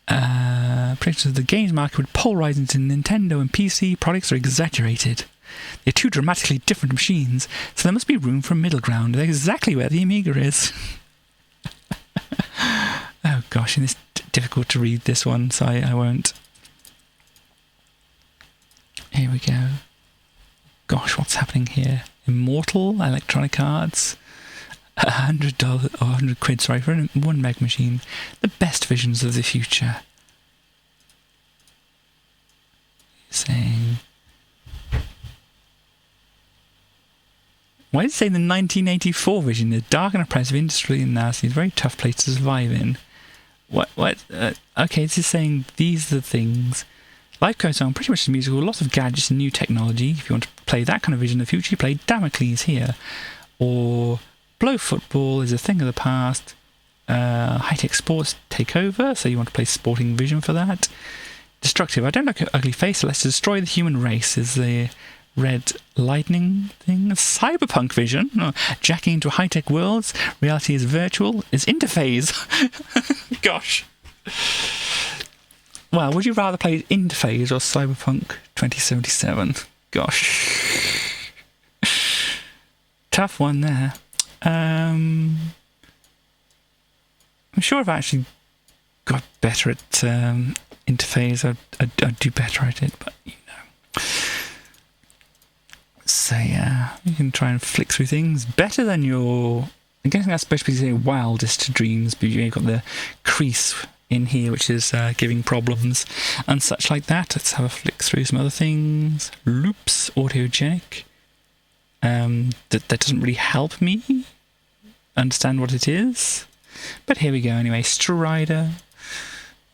Predictions of the games market would polarize into Nintendo and PC products are exaggerated. They're two dramatically different machines, so there must be room for a middle ground. They're exactly where the Amiga is. Oh gosh, and it's difficult to read this one, so I won't. Here we go. Gosh, what's happening here? Immortal Electronic Arts. $100 or 100 quid, sorry, for one meg machine. The best visions of the future. Saying. Why did it say the 1984 vision? The dark and oppressive industry and nasty, very tough place to survive in. What? Okay, this is saying these are the things. Life goes on, pretty much a musical, lots of gadgets and new technology. If you want to play that kind of vision in the future, you play Damocles here. Or blow football is a thing of the past. High-tech sports take over, so you want to play sporting vision for that. Destructive, I don't like an ugly face, so let's destroy the human race is the red lightning thing. Cyberpunk vision, jacking into high-tech worlds, reality is virtual, is interphase. Gosh. Well, would you rather play Interphase or Cyberpunk 2077? Gosh. Tough one there. I'm sure if I actually got better at Interphase, I'd do better at it, but you know. So yeah, you can try and flick through things better than your... I'm guessing that's supposed to be your wildest dreams, but you've got the crease in here, which is giving problems and such like that. Let's have a flick through some other things. Loops, autogenic. That doesn't really help me understand what it is. But here we go anyway. Strider.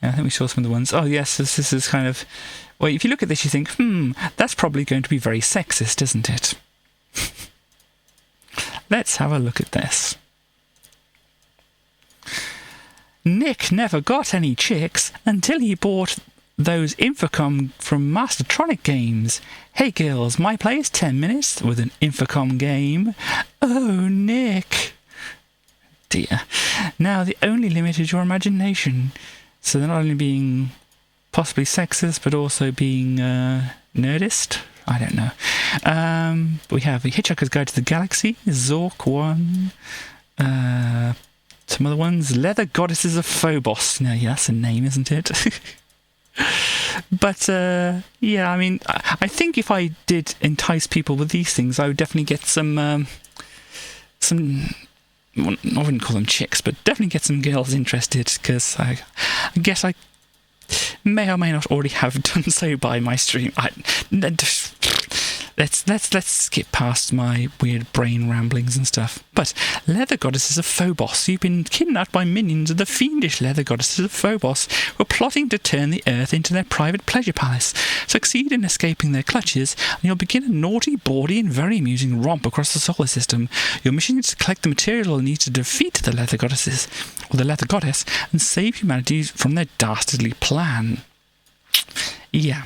Yeah, I think we saw some of the ones. Oh yes, this is kind of... Well, if you look at this, you think, that's probably going to be very sexist, isn't it? Let's have a look at this. Nick never got any chicks until he bought those Infocom from Mastertronic Games. Hey girls, my play is 10 minutes with an Infocom game. Oh, Nick. Dear. Now the only limit is your imagination. So they're not only being possibly sexist, but also being nerdist. I don't know. We have The Hitchhiker's Guide to the Galaxy, Zork 1, some other ones. Leather Goddesses of Phobos. Now, yeah, that's a name, isn't it? But, yeah, I mean, I think if I did entice people with these things, I would definitely get some, well, I wouldn't call them chicks, but definitely get some girls interested, because I guess I may or may not already have done so by my stream. Let's skip past my weird brain ramblings and stuff. But Leather Goddesses of Phobos. You've been kidnapped by minions of the fiendish Leather Goddesses of Phobos, who are plotting to turn the Earth into their private pleasure palace. Succeed in escaping their clutches, and you'll begin a naughty, bawdy, and very amusing romp across the solar system. Your mission is to collect the material you'll need to defeat the Leather Goddesses, or the Leather Goddess, and save humanity from their dastardly plan. Yeah.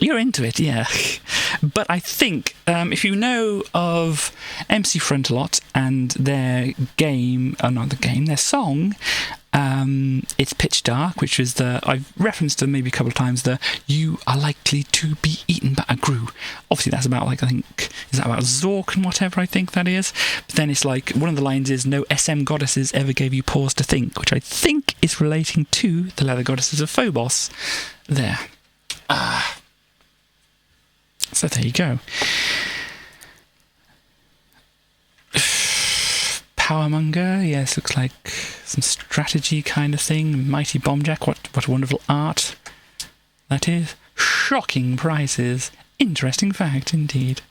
You're into it, yeah. But I think if you know of MC Frontalot and their game, not the game, their song, it's Pitch Dark, which is I've referenced them maybe a couple of times, You Are Likely to Be Eaten by a Gru. Obviously that's about, like, I think, is that about Zork and whatever I think that is? But then it's like, one of the lines is, no SM goddesses ever gave you pause to think, which I think is relating to the Leather Goddesses of Phobos. There. So there you go. Powermonger, yes, looks like some strategy kind of thing. Mighty Bombjack, what wonderful art that is. Shocking prices. Interesting fact, indeed.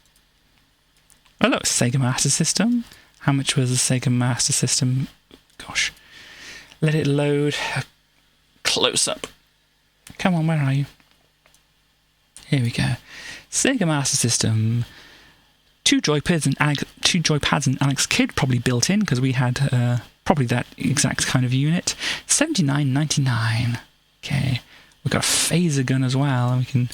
Oh look, Sega Master System. How much was the Sega Master System? Gosh. Let it load. Close up. Come on, where are you? Here we go. Sega Master System. Two joypads and Alex Kidd probably built in, because we had probably that exact kind of unit. $79.99. Okay. We've got a phaser gun as well, and we can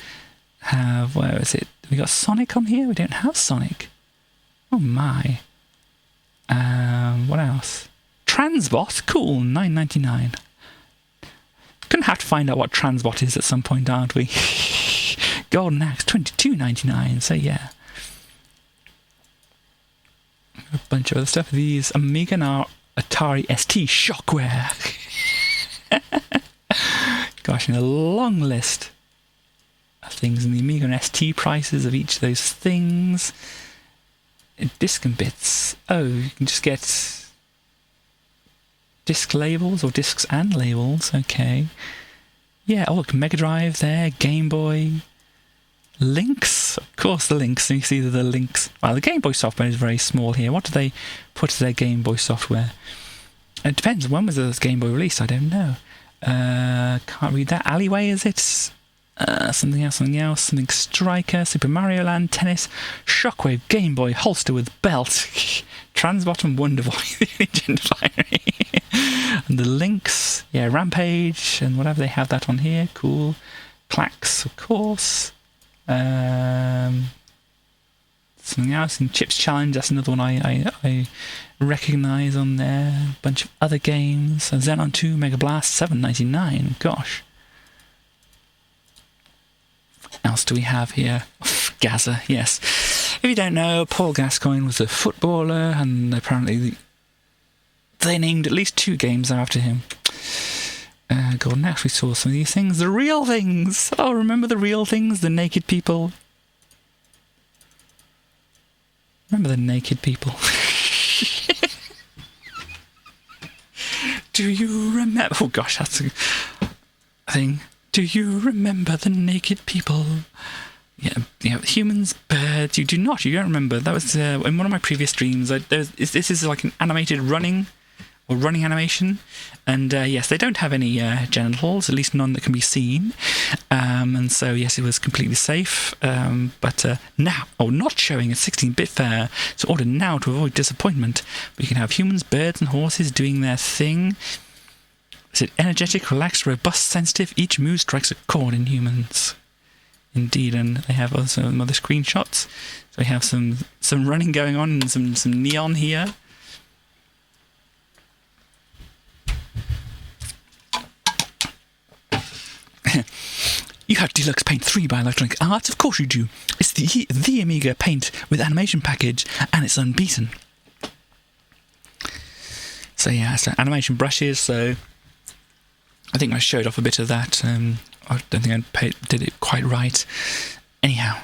have, where is it? We got Sonic on here? We don't have Sonic. Oh my. What else? Transbot? Cool, $9.99. Gonna have to find out what Transbot is at some point, aren't we? Golden Axe, $22.99, so yeah. A bunch of other stuff. These Amiga and our Atari ST Shockware. Gosh, and a long list of things in the Amiga and ST prices of each of those things. Disc and bits. Oh, you can just get disc labels or discs and labels. Okay. Yeah, oh look, Mega Drive there, Game Boy. Links? Of course the links. You see the links. Well, the Game Boy software is very small here. What do they put as their Game Boy software? It depends. When was the Game Boy released? I don't know. Can't read that. Alleyway, is it? Something else. Something Striker, Super Mario Land, Tennis, Shockwave, Game Boy, Holster with Belt, Transbot and Wonder Boy, Legend Fiery. And the links, yeah, Rampage, and whatever they have that on here. Cool. Clacks, of course. Something else in Chips Challenge, that's another one I recognise on there. A bunch of other games. Xenon 2 Mega Blast, $7.99. Gosh. What else do we have here? Gaza, yes. If you don't know, Paul Gascoigne was a footballer, and apparently they named at least 2 games after him. Golden Axe, we saw some of these things. The real things! Oh, remember the real things? The naked people. Remember the naked people? Do you remember? Oh gosh, that's a thing. Do you remember the naked people? Yeah, humans, birds. You do not. You don't remember. That was in one of my previous streams. This is like an animated running animation, and yes, they don't have any genitals, at least none that can be seen. And so yes, it was completely safe. But now, not showing a 16-bit fair. So order now to avoid disappointment. We can have humans, birds, and horses doing their thing. Is it energetic, relaxed, robust, sensitive? Each move strikes a chord in humans. Indeed, and they have also some other screenshots. So we have some running going on and some neon here. You have Deluxe Paint 3 by Electronic Arts? Of course you do. It's the Amiga Paint with animation package, and it's unbeaten. So yeah, so animation brushes, so I think I showed off a bit of that. I don't think I did it quite right. Anyhow.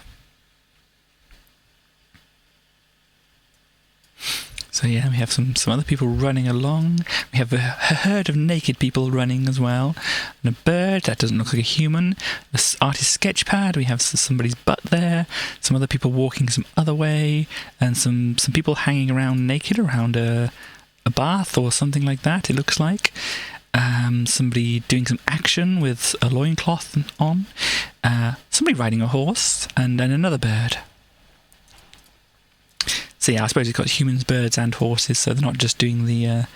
So yeah, we have some other people running along. We have a herd of naked people running as well. And a bird, that doesn't look like a human. The artist sketch pad, we have somebody's butt there. Some other people walking some other way. And some people hanging around naked around a bath or something like that, it looks like. Somebody doing some action with a loincloth on. Somebody riding a horse. And then another bird. So yeah, I suppose it's got humans, birds, and horses, so they're not just doing the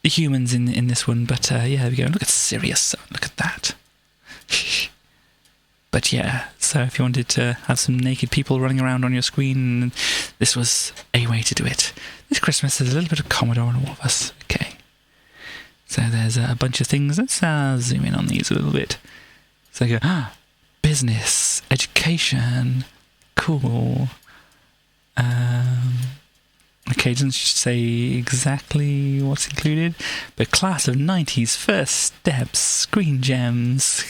humans in this one. But yeah, there we go. Look at Sirius. Look at that. But yeah, so if you wanted to have some naked people running around on your screen, this was a way to do it. This Christmas, there's a little bit of Commodore in all of us. Okay. So there's a bunch of things. Let's zoom in on these a little bit. So I go, business, education, cool. Okay, it doesn't say exactly what's included, but class of 90s, first steps, screen gems,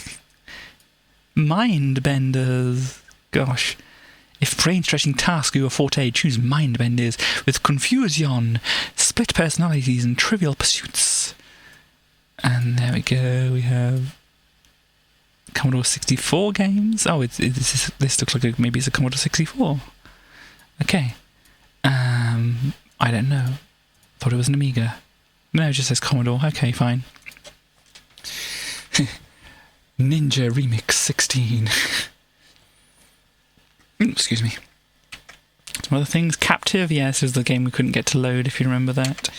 mind benders. Gosh, if brain-stretching tasks are your forte, choose mind benders with confusion, split personalities, and trivial pursuits. And there we go. We have Commodore 64 games. Oh, this looks like maybe it's a Commodore 64. Okay. I don't know. Thought it was an Amiga. No, it just says Commodore. Okay, fine. Ninja Remix 16. Excuse me. Some other things. Captive. Yes, this is the game we couldn't get to load, if you remember that.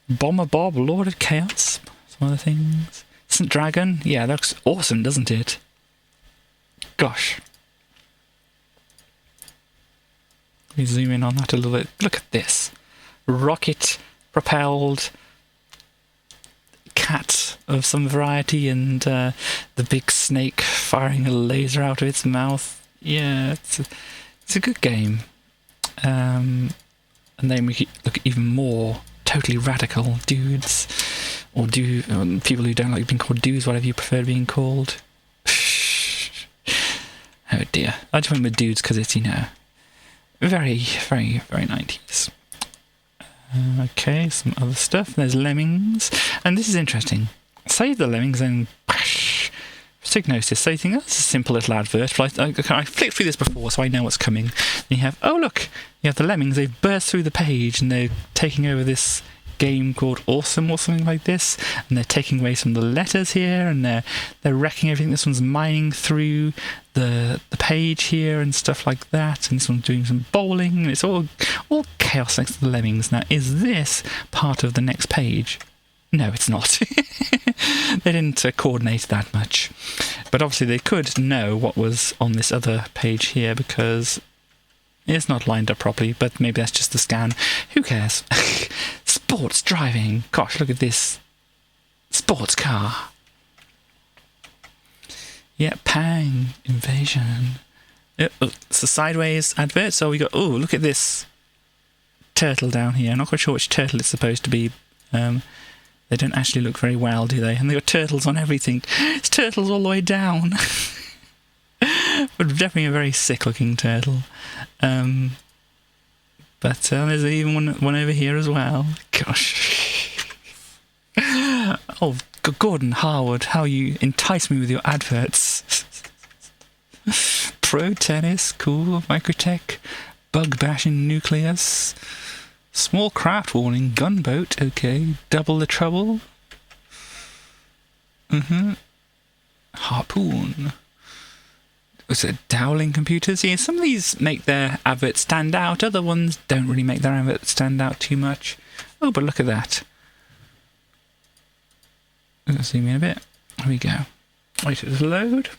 Bomber Bob, Lord of Chaos. Some other things. St. Dragon. Yeah, that looks awesome, doesn't it? Gosh. We zoom in on that a little bit. Look at this. Rocket-propelled cat of some variety, and the big snake firing a laser out of its mouth. Yeah, it's a good game. And then we look at even more totally radical dudes, or people who don't like being called dudes, whatever you prefer being called. Oh dear. I just went with dudes because it's, very, very, very 90s. Okay, some other stuff. There's lemmings. And this is interesting. Save the lemmings and Signosis. So you think that's a simple little advert. But I flicked through this before, so I know what's coming. And you have, oh look, you have the lemmings. They've burst through the page and they're taking over this game called Awesome or something like this. And they're taking away some of the letters here, and they're wrecking everything. This one's mining through the page here and stuff like that. And this one's doing some bowling. And it's all chaos next to the lemmings. Now, is this part of the next page? No, it's not. They didn't coordinate that much. But obviously they could know what was on this other page here because it's not lined up properly, but maybe that's just the scan. Who cares? Sports driving. Gosh, look at this. Sports car. Yeah, Pang. Invasion. It's a sideways advert, so we got... Oh, look at this turtle down here. I'm not quite sure which turtle it's supposed to be. They don't actually look very well, do they? And they've got turtles on everything. It's turtles all the way down. But definitely a very sick-looking turtle. But there's even one over here as well. Gosh. Oh, Gordon Harwood, how you entice me with your adverts. Pro tennis, cool. Microtech, bug bashing nucleus. Small craft warning, gunboat, okay. Double the trouble. Harpoon. Was it Dowling computers? Yeah, some of these make their adverts stand out. Other ones don't really make their adverts stand out too much. Oh, but look at that. Let's zoom in a bit. Here we go. Wait for it to load.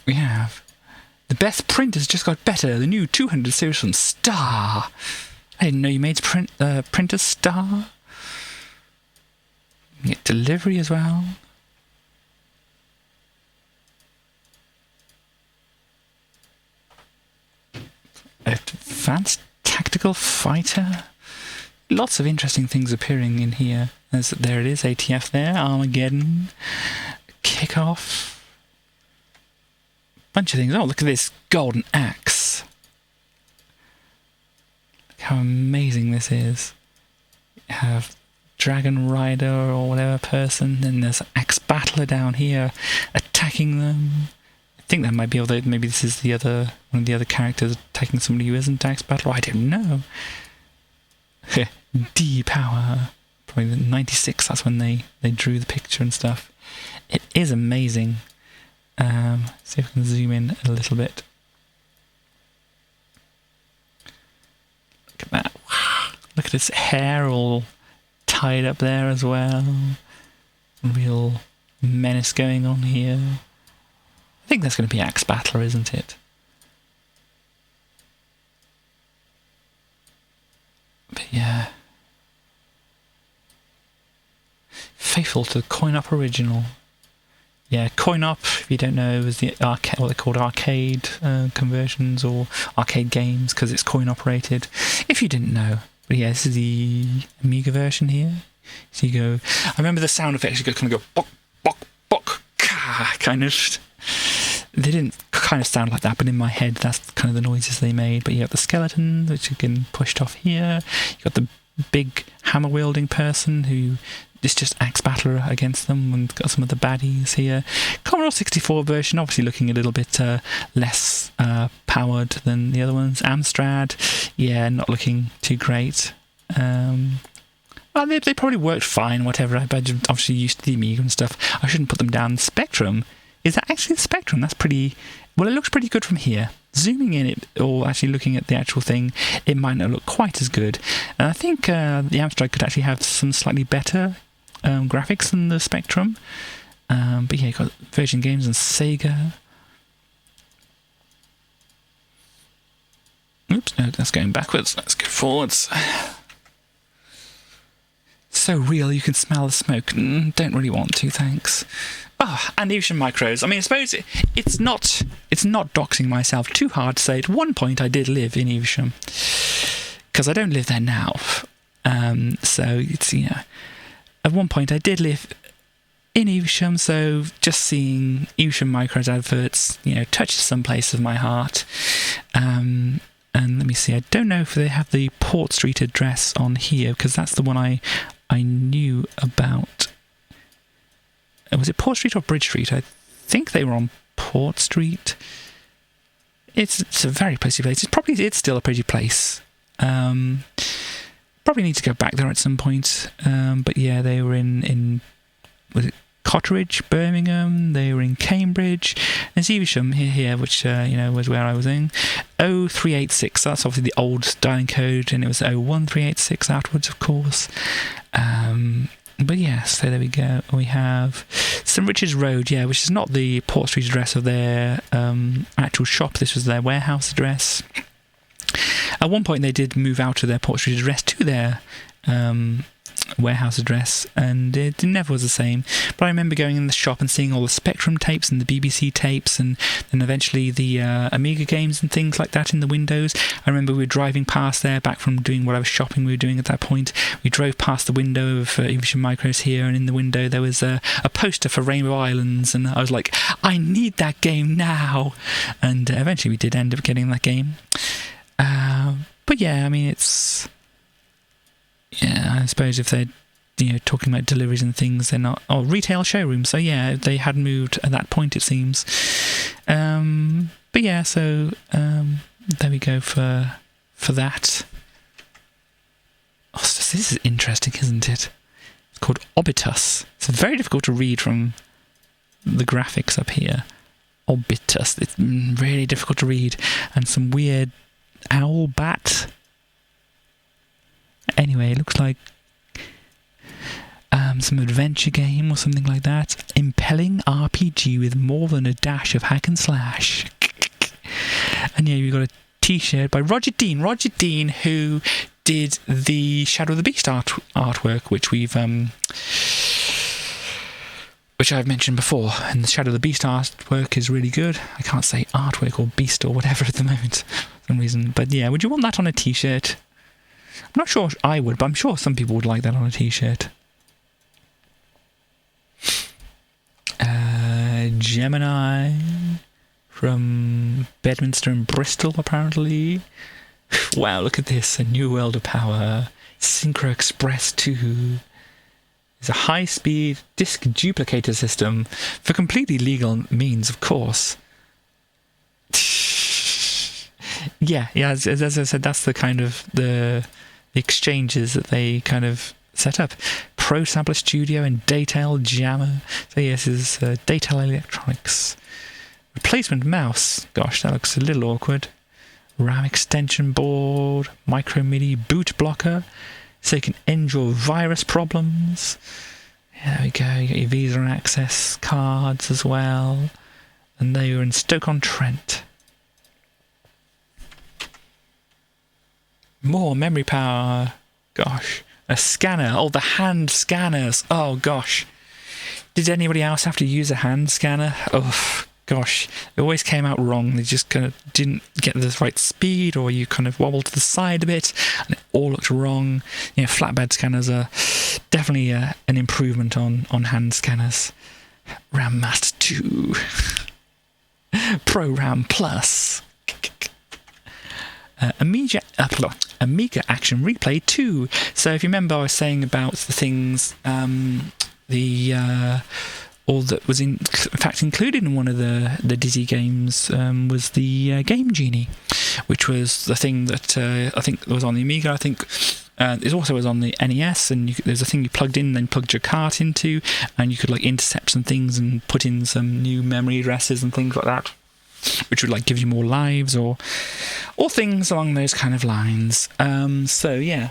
We have... The best printers just got better. The new 200 series from Star. I didn't know you made printers Star. You get delivery as well. Advanced tactical fighter. Lots of interesting things appearing in here. There it is, ATF there. Armageddon. Kickoff. Bunch of things. Oh, look at this golden axe. Look how amazing this is. You have Dragon Rider or whatever person, and there's Axe Battler down here attacking them. I think that might be, although maybe this is one of the other characters attacking somebody who isn't Axe Battler. I don't know. D Power. Probably 96, that's when they drew the picture and stuff. It is amazing. See if we can zoom in a little bit. Look at that. Wow. Look at his hair all tied up there as well. Real menace going on here. I think that's going to be Axe Battler, isn't it? But yeah. Faithful to the Coin-Op original. Yeah, Coin-Op, if you don't know, is the what they're called arcade conversions or arcade games because it's coin-operated. If you didn't know. But yeah, this is the Amiga version here. So you go... I remember the sound effects, you kind of go... Bok, bok, bok, ka, kind of... They didn't kind of sound like that, but in my head, that's kind of the noises they made. But you have the skeleton, which you can pushed off here. You got the big hammer-wielding person who... It's just Axe Battler against them, and got some of the baddies here. Commodore 64 version, obviously looking a little bit less powered than the other ones. Amstrad, yeah, not looking too great. Well, they probably worked fine, whatever. I'm obviously used to the Amiga and stuff. I shouldn't put them down. Spectrum, is that actually the Spectrum? That's pretty... Well, it looks pretty good from here. Zooming in it, or actually looking at the actual thing, it might not look quite as good. And I think the Amstrad could actually have some slightly better graphics than the Spectrum. But yeah, you've got Virgin Games and Sega. Oops, no, that's going backwards. Let's go forwards. So real, you can smell the smoke. Don't really want to, thanks. Oh, and Evesham Micros. I mean, I suppose it's not doxing myself too hard to say at one point I did live in Evesham. Because I don't live there now. So it's, at one point I did live in Evesham, so just seeing Evesham Micros adverts, touches some place of my heart. And let me see, I don't know if they have the Port Street address on here, because that's the one I knew about. Was it Port Street or Bridge Street? I think they were on Port Street. It's a very pretty place. It's still a pretty place. Probably need to go back there at some point. But yeah, they were in was it Cotteridge, Birmingham? They were in Cambridge. There's Evesham here, which was where I was in. 0386. That's obviously the old dialing code, and it was 01386 afterwards, of course. But yeah, so there we go. We have St Richard's Road, which is not the Port Street address of their actual shop. This was their warehouse address. At one point, they did move out of their Port Street address to their warehouse address, and it never was the same. But I remember going in the shop and seeing all the Spectrum tapes and the BBC tapes, and then eventually the Amiga games and things like that in the windows. I remember we were driving past there back from doing whatever shopping we were doing at that point. We drove past the window of Evesham Micros here, and in the window there was a poster for Rainbow Islands, and I was like, I need that game now. And eventually we did end up getting that game. But yeah, I mean, it's... Yeah, I suppose if they're talking about deliveries and things, they're not... Oh, retail showrooms. So yeah, they had moved at that point, it seems. But yeah, so there we go for that. Oh, this is interesting, isn't it? It's called Obitus. It's very difficult to read from the graphics up here. Obitus. It's really difficult to read. And some weird owl bat. Anyway, it looks like some adventure game or something like that. Impelling RPG with more than a dash of hack and slash. And yeah, you've got a t-shirt by Roger Dean. Roger Dean, who did the Shadow of the Beast artwork, which I've mentioned before. And the Shadow of the Beast artwork is really good. I can't say artwork or beast or whatever at the moment for some reason. But yeah, would you want that on a t-shirt? I'm not sure I would, but I'm sure some people would like that on a t-shirt. Gemini from Bedminster and Bristol, apparently. Wow, look at this. A new world of power. Synchro Express 2. It's a high-speed disk duplicator system for completely legal means, of course. Yeah, as I said, that's the kind of the exchanges that they kind of set up. Pro Sampler Studio and Daytail Jammer. So yes, this is Daytail Electronics. Replacement mouse. Gosh, that looks a little awkward. RAM extension board. Micro MIDI boot blocker. So you can end your virus problems. Yeah, there we go. You got your Visa and Access cards as well. And they were in Stoke-on-Trent. More memory power. Gosh. A scanner. Oh, the hand scanners. Oh, gosh. Did anybody else have to use a hand scanner? Oh, gosh. It always came out wrong. They just kind of didn't get the right speed, or you kind of wobbled to the side a bit, and it all looked wrong. Flatbed scanners are definitely an improvement on hand scanners. RAM Master 2. Pro RAM Plus. Amiga Action Replay 2. So if you remember, I was saying about the things, all that was in fact included in one of the Dizzy games was the Game Genie, which was the thing that I think was on the Amiga. I think it also was on the NES, and there's a thing you plugged in and then plugged your cart into, and you could intercept some things and put in some new memory addresses and things like that, which would give you more lives or things along those kind of lines. So yeah.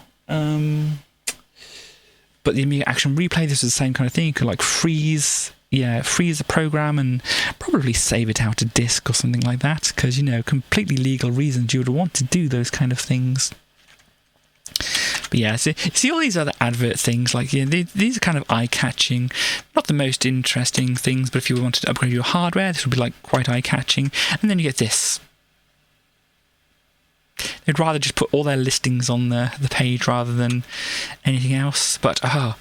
But the Amiga Action Replay, this was the same kind of thing. You could freeze freeze the program and probably save it out to disk or something like that, because, completely legal reasons you would want to do those kind of things. But yeah, so see all these other advert things, like these are kind of eye-catching, not the most interesting things, but if you wanted to upgrade your hardware, this would be like quite eye-catching. And then you get this. They'd rather just put all their listings on the page rather than anything else. But we're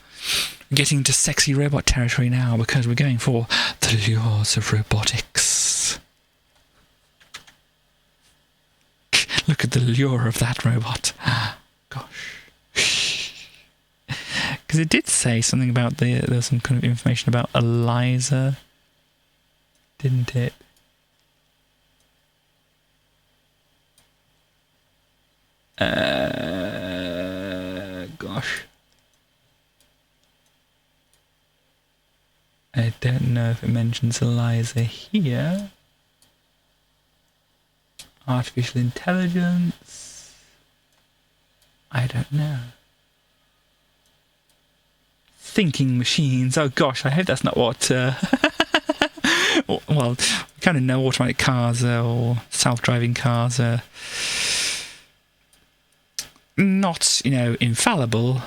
getting into sexy robot territory now, because we're going for the lures of robotics. Look at the lure of that robot. Gosh. Because it did say something about there was some kind of information about Eliza, didn't it? Gosh. I don't know if it mentions Eliza here. Artificial intelligence. I don't know. Thinking machines. Oh gosh, I hope that's not what... well, we kind of know automatic cars or self-driving cars are not, infallible.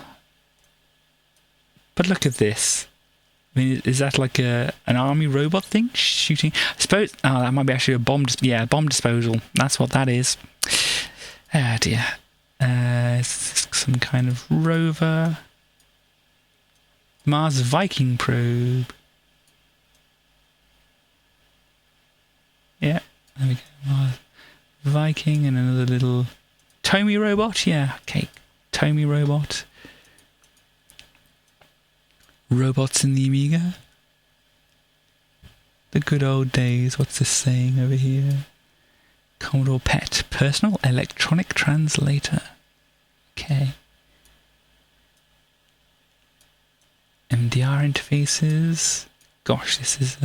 But look at this. I mean, is that like an army robot thing shooting? I suppose. Oh, that might be actually a bomb. Bomb disposal. That's what that is. Oh dear. Some kind of rover. Mars Viking probe. Yeah, there we go. Mars Viking and another little Tomy robot. Yeah, okay. Tomy robot. Robots in the Amiga. The good old days. What's this saying over here? Commodore PET. Personal Electronic Translator. Okay. MDR interfaces. Gosh, this is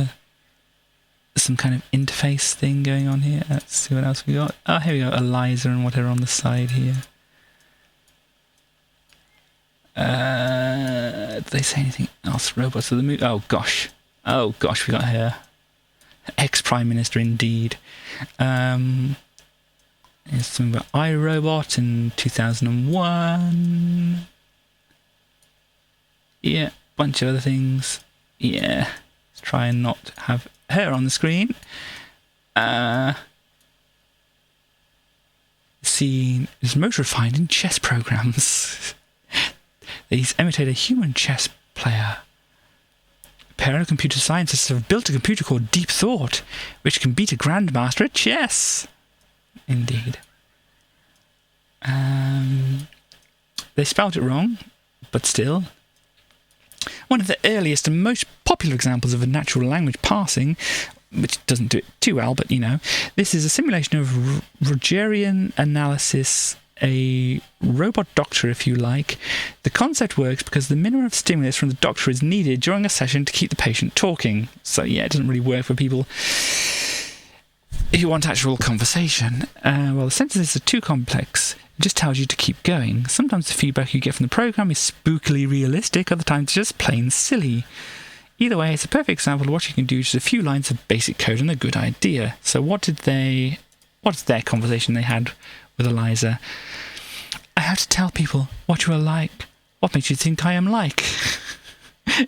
some kind of interface thing going on here. Let's see what else we got. Oh, here we go. Eliza and whatever on the side here. Did they say anything else? Robots of the moon. Oh gosh, we got here. Ex-Prime Minister indeed. Here's something about iRobot in 2001. Yeah, bunch of other things. Yeah, let's try and not have her on the screen. Scene is most refined in chess programs. These imitate a human chess player. A pair of computer scientists have built a computer called Deep Thought, which can beat a grandmaster at chess. Indeed. They spelled it wrong, but still. One of the earliest and most popular examples of a natural language parsing, which doesn't do it too well, but this is a simulation of Rogerian analysis, a robot doctor, if you like. The concept works because the minimum of stimulus from the doctor is needed during a session to keep the patient talking. So yeah, it doesn't really work for people if you want actual conversation. Well, the sentences are too complex. It just tells you to keep going. Sometimes the feedback you get from the program is spookily realistic, other times it's just plain silly. Either way, it's a perfect example of what you can do with just a few lines of basic code and a good idea. So what's their conversation they had with Eliza? I have to tell people what you are like. What makes you think I am like?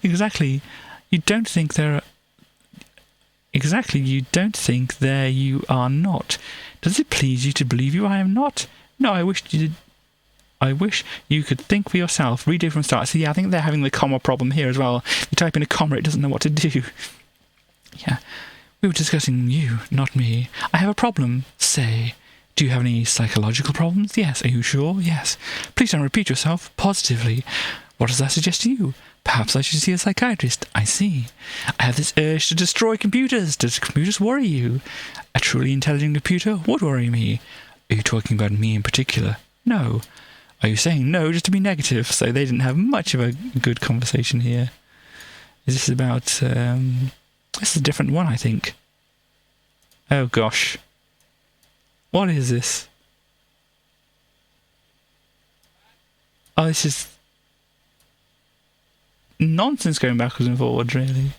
Exactly. You don't think there you are not. Does it please you to believe you I am not? No, I wish you could think for yourself. Read it from start. So yeah, I think they're having the comma problem here as well. You type in a comma, it doesn't know what to do. Yeah. We were discussing you, not me. I have a problem. Say, do you have any psychological problems? Yes. Are you sure? Yes. Please don't repeat yourself. Positively. What does that suggest to you? Perhaps I should see a psychiatrist. I see. I have this urge to destroy computers. Does computers worry you? A truly intelligent computer would worry me. Are you talking about me in particular? No. Are you saying no just to be negative? So they didn't have much of a good conversation here. Is this about... this is a different one, I think. Oh, gosh. What is this? Oh, this is... nonsense going backwards and forwards, really.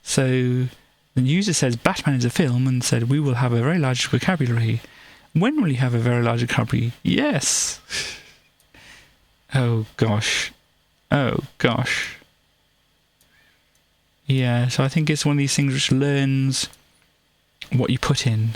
So the user says Batman is a film and said, we will have a very large vocabulary. When will you have a very large vocabulary? Yes. Oh, gosh. Oh, gosh. Yeah, so I think it's one of these things which learns what you put in.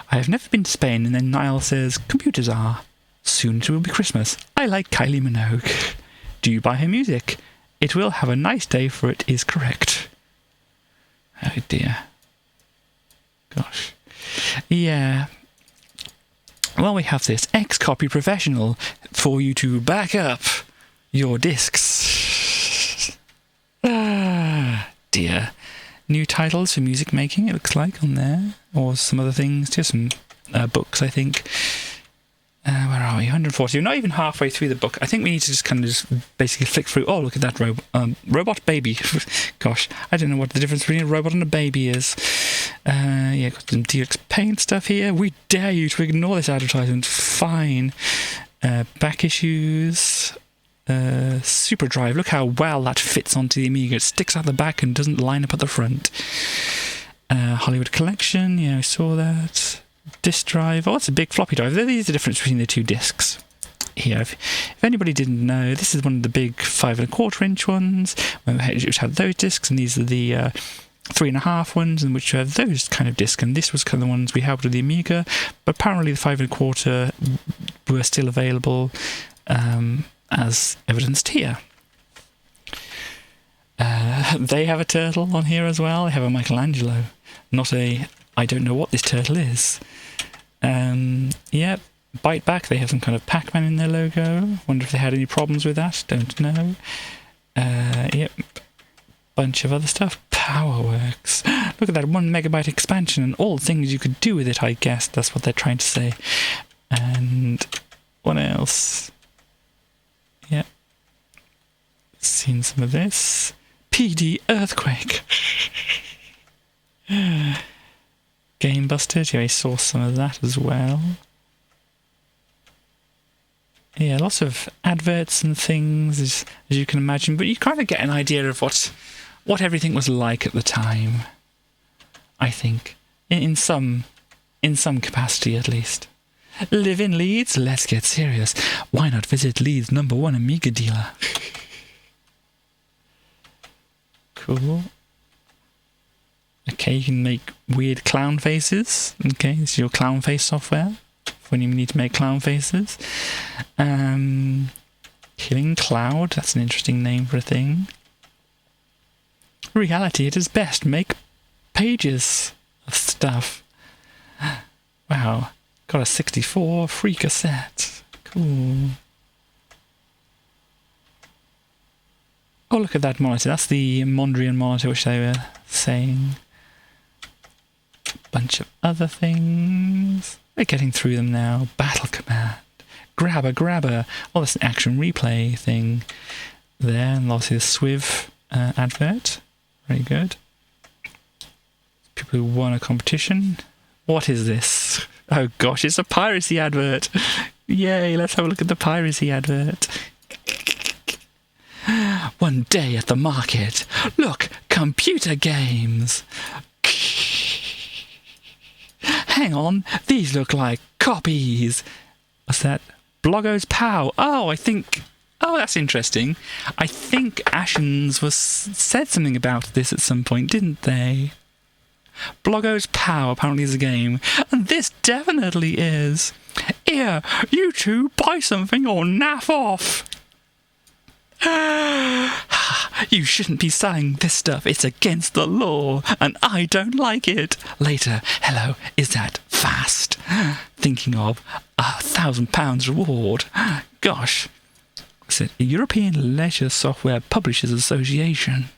I have never been to Spain, and then Niall says, computers are. Soon it will be Christmas. I like Kylie Minogue. Do you buy her music? It will have a nice day, for it is correct. Oh dear. Gosh. Yeah. Well, we have this X-Copy Professional for you to back up your discs. Ah, dear. New titles for music making, it looks like, on there. Or some other things. Just some books, I think. Where are we? 140. We're not even halfway through the book. I think we need to just kind of just basically flick through. Oh, look at that robot baby. Gosh, I don't know what the difference between a robot and a baby is. Yeah, got some DX Paint stuff here. We dare you to ignore this advertisement. Fine. Back issues. Super Drive. Look how well that fits onto the Amiga. It sticks out the back and doesn't line up at the front. Hollywood Collection. Yeah, I saw that. Disk drive. Oh, it's a big floppy drive. These are the difference between the two discs here. If anybody didn't know, this is one of the big 5.25-inch ones, which had those discs, and these are the 3.5 ones, and which have those kind of discs. And this was kind of the ones we had with the Amiga, but apparently the 5.25 were still available, as evidenced here. They have a turtle on here as well. They have a Michelangelo, not a. I don't know what this turtle is. Yeah, Bite Back, they have some kind of Pac-Man in their logo. Wonder if they had any problems with that. Don't know. Yep. Bunch of other stuff. Powerworks. Look at that 1 megabyte expansion and all the things you could do with it, I guess. That's what they're trying to say. And what else? Yeah. Seen some of this. PD Earthquake. Game Busters, yeah, I saw some of that as well. Yeah, lots of adverts and things, as you can imagine, but you kind of get an idea of what everything was like at the time, I think, in some capacity at least. Live in Leeds? Let's get serious. Why not visit Leeds' #1 Amiga dealer? Cool. Okay, you can make weird clown faces. Okay, this is your clown face software when you need to make clown faces. Killing Cloud, that's an interesting name for a thing. Reality at its best, make pages of stuff. Wow, got a 64 free cassette. Cool. Oh, look at that monitor. That's the Mondrian monitor which they were saying. Bunch of other things. We're getting through them now. Battle Command. Grabber. Oh, that's an action replay thing there. And obviously the Swiv advert. Very good. People who won a competition. What is this? Oh gosh, it's a piracy advert. Yay, let's have a look at the piracy advert. One day at the market. Look, computer games. Hang on, these look like copies. What's that? Bloggo's Pow. Oh, that's interesting. I think Ashens said something about this at some point, didn't they? Bloggo's Pow apparently is a game, and this definitely is. Here, you two buy something or naff off. You shouldn't be selling this stuff. It's against the law, and I don't like it. Later, hello, is that fast? Thinking of £1,000 reward. Gosh. What's it? European Leisure Software Publishers Association.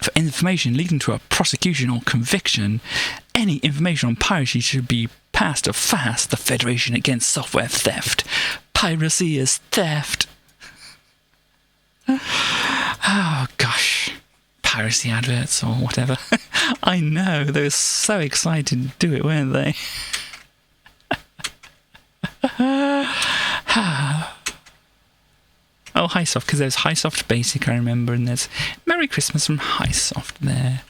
For information leading to a prosecution or conviction, any information on piracy should be passed to FAST, the Federation Against Software Theft. Piracy is theft. Oh, gosh. Piracy adverts or whatever. I know, they were so excited to do it, weren't they? Oh, Highsoft, because there's Highsoft Basic, I remember, and there's Merry Christmas from Highsoft there.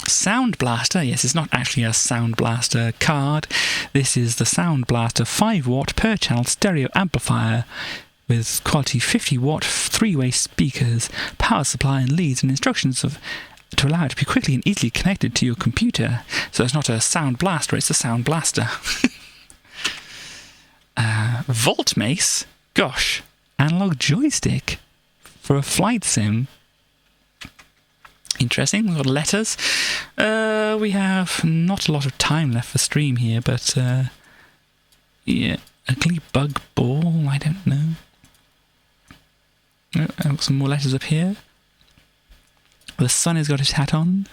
Sound Blaster, yes, it's not actually a Sound Blaster card. This is the Sound Blaster 5-watt per channel stereo amplifier with quality 50-watt 3-way speakers, power supply and leads and instructions to allow it to be quickly and easily connected to your computer. So it's not a Sound Blaster, it's a Sound Blaster. Volt Mace, gosh, analog joystick for a flight sim. Interesting. We've got letters. We have not a lot of time left for stream here, but yeah, ugly bug ball. I don't know. Oh, I've got some more letters up here. The sun has got his hat on.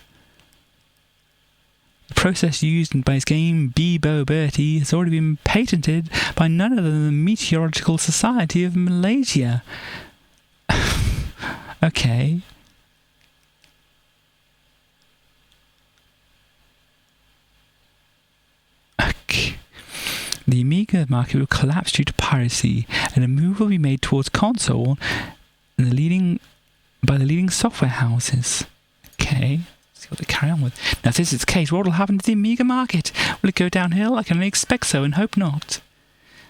The process used by his game Bebo Bertie has already been patented by none other than the Meteorological Society of Malaysia. Okay. The Amiga market will collapse due to piracy, and a move will be made towards console and by the leading software houses. Okay, let's see what they carry on with. Now, if this is the case, what will happen to the Amiga market? Will it go downhill? I can only expect so and hope not.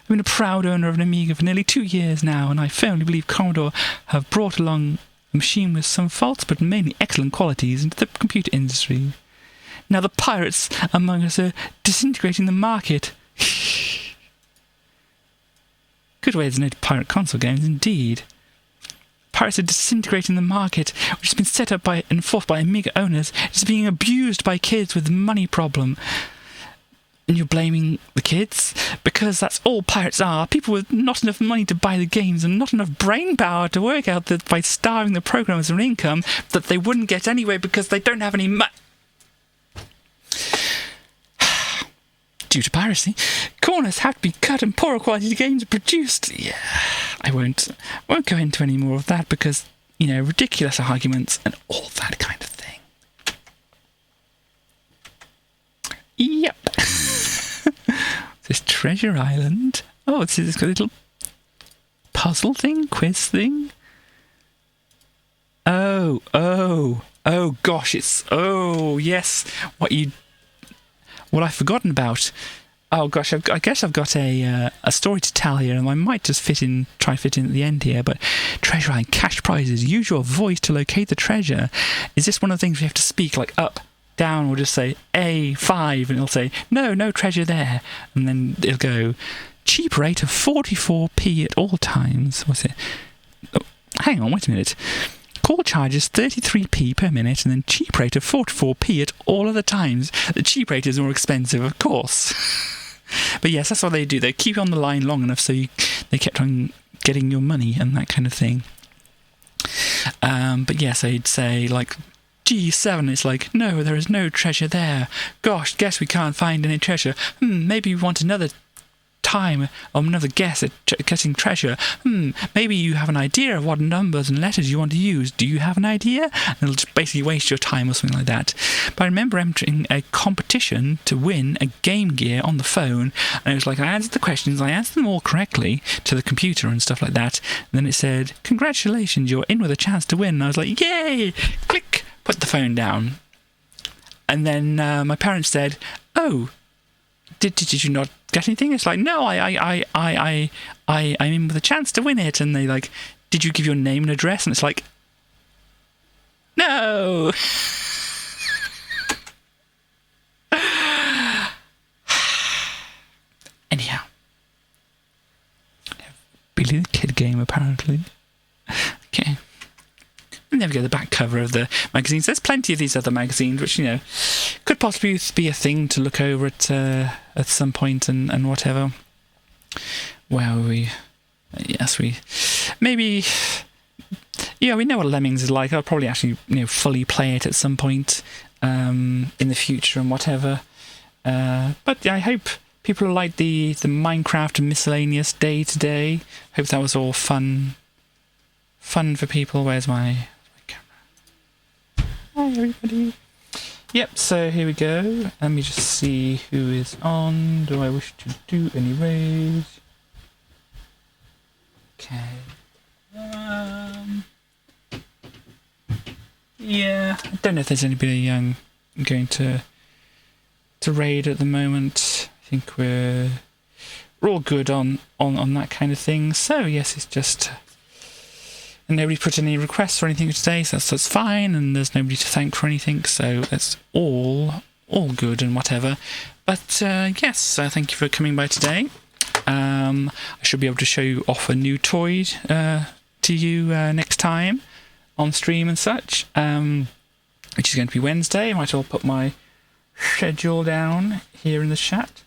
I've been a proud owner of an Amiga for nearly 2 years now, and I firmly believe Commodore have brought along a machine with some faults but mainly excellent qualities into the computer industry. Now the pirates among us are disintegrating the market. Good way there's no pirate console games, indeed. Pirates are disintegrating the market, which has been set up by and enforced by Amiga owners. It's being abused by kids with money problem. And you're blaming the kids? Because that's all pirates are. People with not enough money to buy the games and not enough brain power to work out that by starving the programmers of an income that they wouldn't get anyway because they don't have any money. Due to piracy, corners have to be cut and poorer quality games are produced. Yeah, I won't go into any more of that because, you know, ridiculous arguments and all that kind of thing. Yep. This Treasure Island. Oh, it's this little puzzle thing, quiz thing. Oh, gosh, yes, what I've forgotten about. Oh gosh, I guess I've got a story to tell here, and I might just try fit in at the end here. But Treasure Island, cash prizes. Use your voice to locate the treasure. Is this one of the things we have to speak like up, down, or just say A5, and it'll say no treasure there, and then it'll go cheap rate of 44p at all times. What's it? Oh, hang on, wait a minute. Call charges 33p per minute and then cheap rate of 44p at all other times. The cheap rate is more expensive, of course. But yes, that's what they do. They keep you on the line long enough so they kept on getting your money and that kind of thing. But yes, I'd say like G7, it's like, no, there is no treasure there. Gosh, guess we can't find any treasure. Maybe we want another time or another guess at getting treasure. Maybe you have an idea of what numbers and letters you want to use. Do you have an idea? And it'll just basically waste your time or something like that. But I remember entering a competition to win a Game Gear on the phone, and it was like, I answered the questions, I answered them all correctly to the computer and stuff like that, and then it said, congratulations, you're in with a chance to win. And I was like, yay! Click! Put the phone down. And then my parents said, oh, did you not get anything? It's like, no, I'm in with a chance to win it. And they like, did you give your name and address? And it's like, no. Anyhow, Billy the Kid game apparently. Okay. And there we go, the back cover of the magazines. There's plenty of these other magazines, which, you know, could possibly be a thing to look over at some point and whatever. Well, maybe, yeah, we know what Lemmings is like. I'll probably actually, you know, fully play it at some point in the future and whatever. But yeah, I hope people like the Minecraft and Miscellaneous day to day. Hope that was all fun for people. Where's my camera? Hi everybody. Yep, so here we go. Let me just see who is on. Do I wish to do any raids? Okay. Yeah, I don't know if there's anybody going to raid at the moment. I think we're all good on that kind of thing. So yes, it's just and nobody put any requests or anything today, so that's fine. And there's nobody to thank for anything, so that's all good and whatever. But yes, thank you for coming by today. I should be able to show you off a new toy to you next time on stream and such, which is going to be Wednesday. I might as well put my schedule down here in the chat,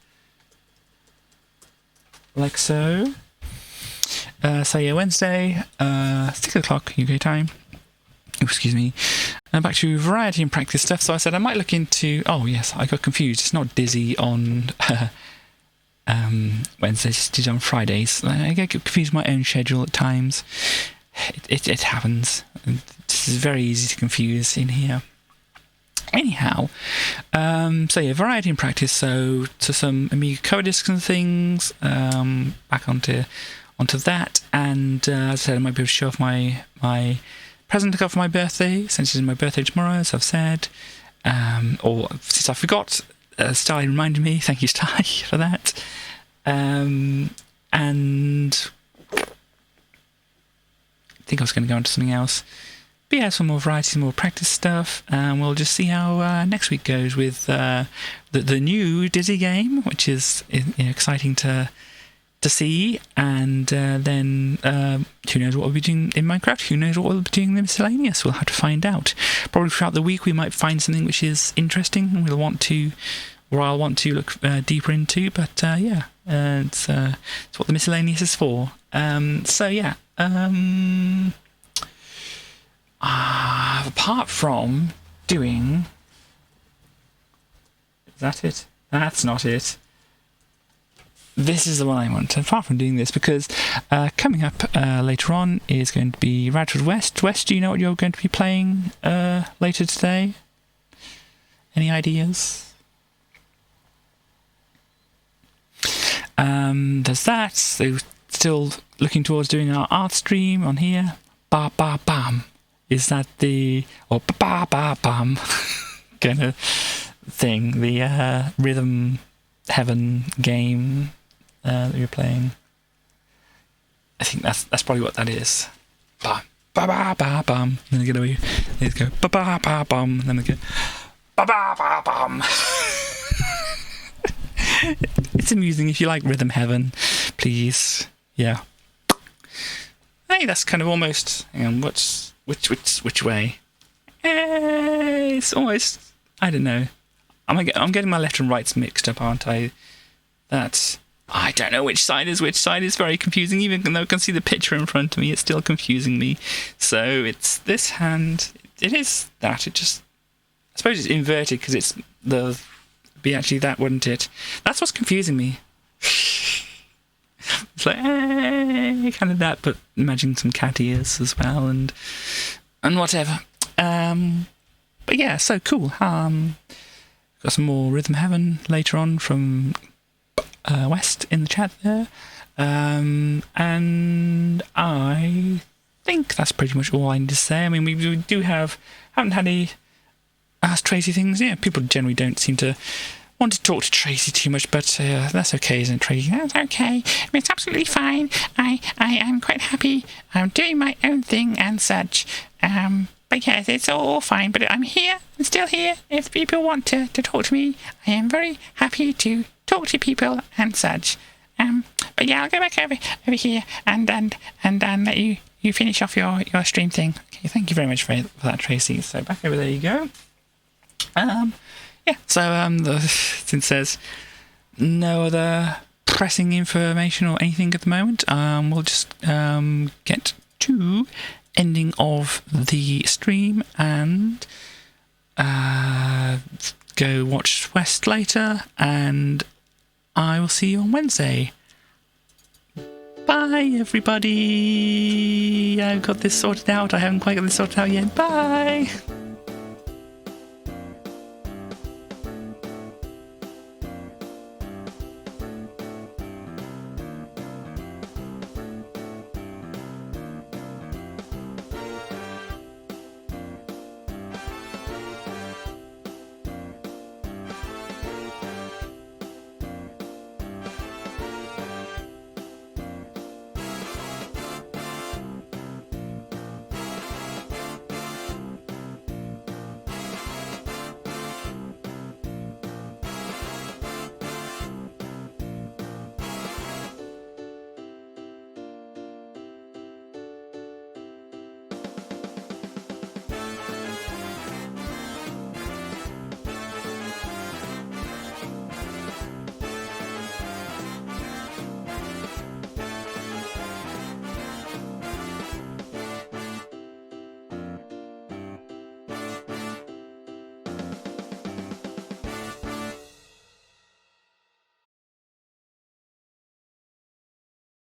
like so. So yeah, Wednesday, 6 o'clock UK time. Excuse me. Back to variety and practice stuff. So I said I might look into. Oh yes, I got confused. It's not Dizzy on Wednesdays. It's on Fridays. I get confused with my own schedule at times. It happens. This is very easy to confuse in here. Anyhow, so yeah, variety and practice. So to some Amiga cover discs and things. Back onto that, and as I said, I might be able to show off my present I got for my birthday, since it's my birthday tomorrow, as I've said. Or since I forgot, Starly reminded me. Thank you, Starly, for that. And I think I was going to go on to something else. But yeah, some more variety, some more practice stuff, and we'll just see how next week goes with the new Dizzy game, which is exciting to see, and then who knows what we'll be doing in Minecraft, who knows what we'll be doing in the Miscellaneous. We'll have to find out. Probably throughout the week we might find something which is interesting and I'll want to look deeper into, but yeah, it's what the Miscellaneous is for. So yeah, apart from doing... Is that it? That's not it. This is the one I want, apart from doing this, because coming up later on is going to be Radford West. West, do you know what you're going to be playing later today? Any ideas? There's that. So still looking towards doing our art stream on here. Ba ba bam. Is that the... or ba ba ba bam kind of thing? The Rhythm Heaven game that you're playing. I think that's probably what that is. Ba ba ba ba bum. Then we get away. Let's go ba ba ba bum. Then we go ba ba ba bum. It's amusing. If you like Rhythm Heaven, please. Yeah. Hey, that's kind of almost. Hang on. Which way? It's almost. I don't know. I'm getting my left and rights mixed up, aren't I? That's... I don't know which side is which side. It's very confusing. Even though I can see the picture in front of me, it's still confusing me. So it's this hand. It is that. It just... I suppose it's inverted because it's the... Be actually that, wouldn't it? That's what's confusing me. It's like, kind of that, but imagine some cat ears as well, and whatever. But yeah, so cool. Got some more Rhythm Heaven later on from West in the chat there. And I think that's pretty much all I need to say. I mean, we do haven't had any Ask Tracy things. Yeah, people generally don't seem to want to talk to Tracy too much, but that's okay, isn't it, Tracy? That's okay. I mean, it's absolutely fine. I am quite happy. I'm doing my own thing and such. But yes, it's all fine. But I'm here. I'm still here. If people want to talk to me, I am very happy to talk to people and such. But yeah, I'll go back over here and let you finish off your stream thing. Okay, thank you very much for that, Tracy. So back over there you go. Yeah, so since there's no other pressing information or anything at the moment, we'll just get to ending of the stream and go watch West later, and I will see you on Wednesday. Bye, everybody. I've got this sorted out. I haven't quite got this sorted out yet. Bye.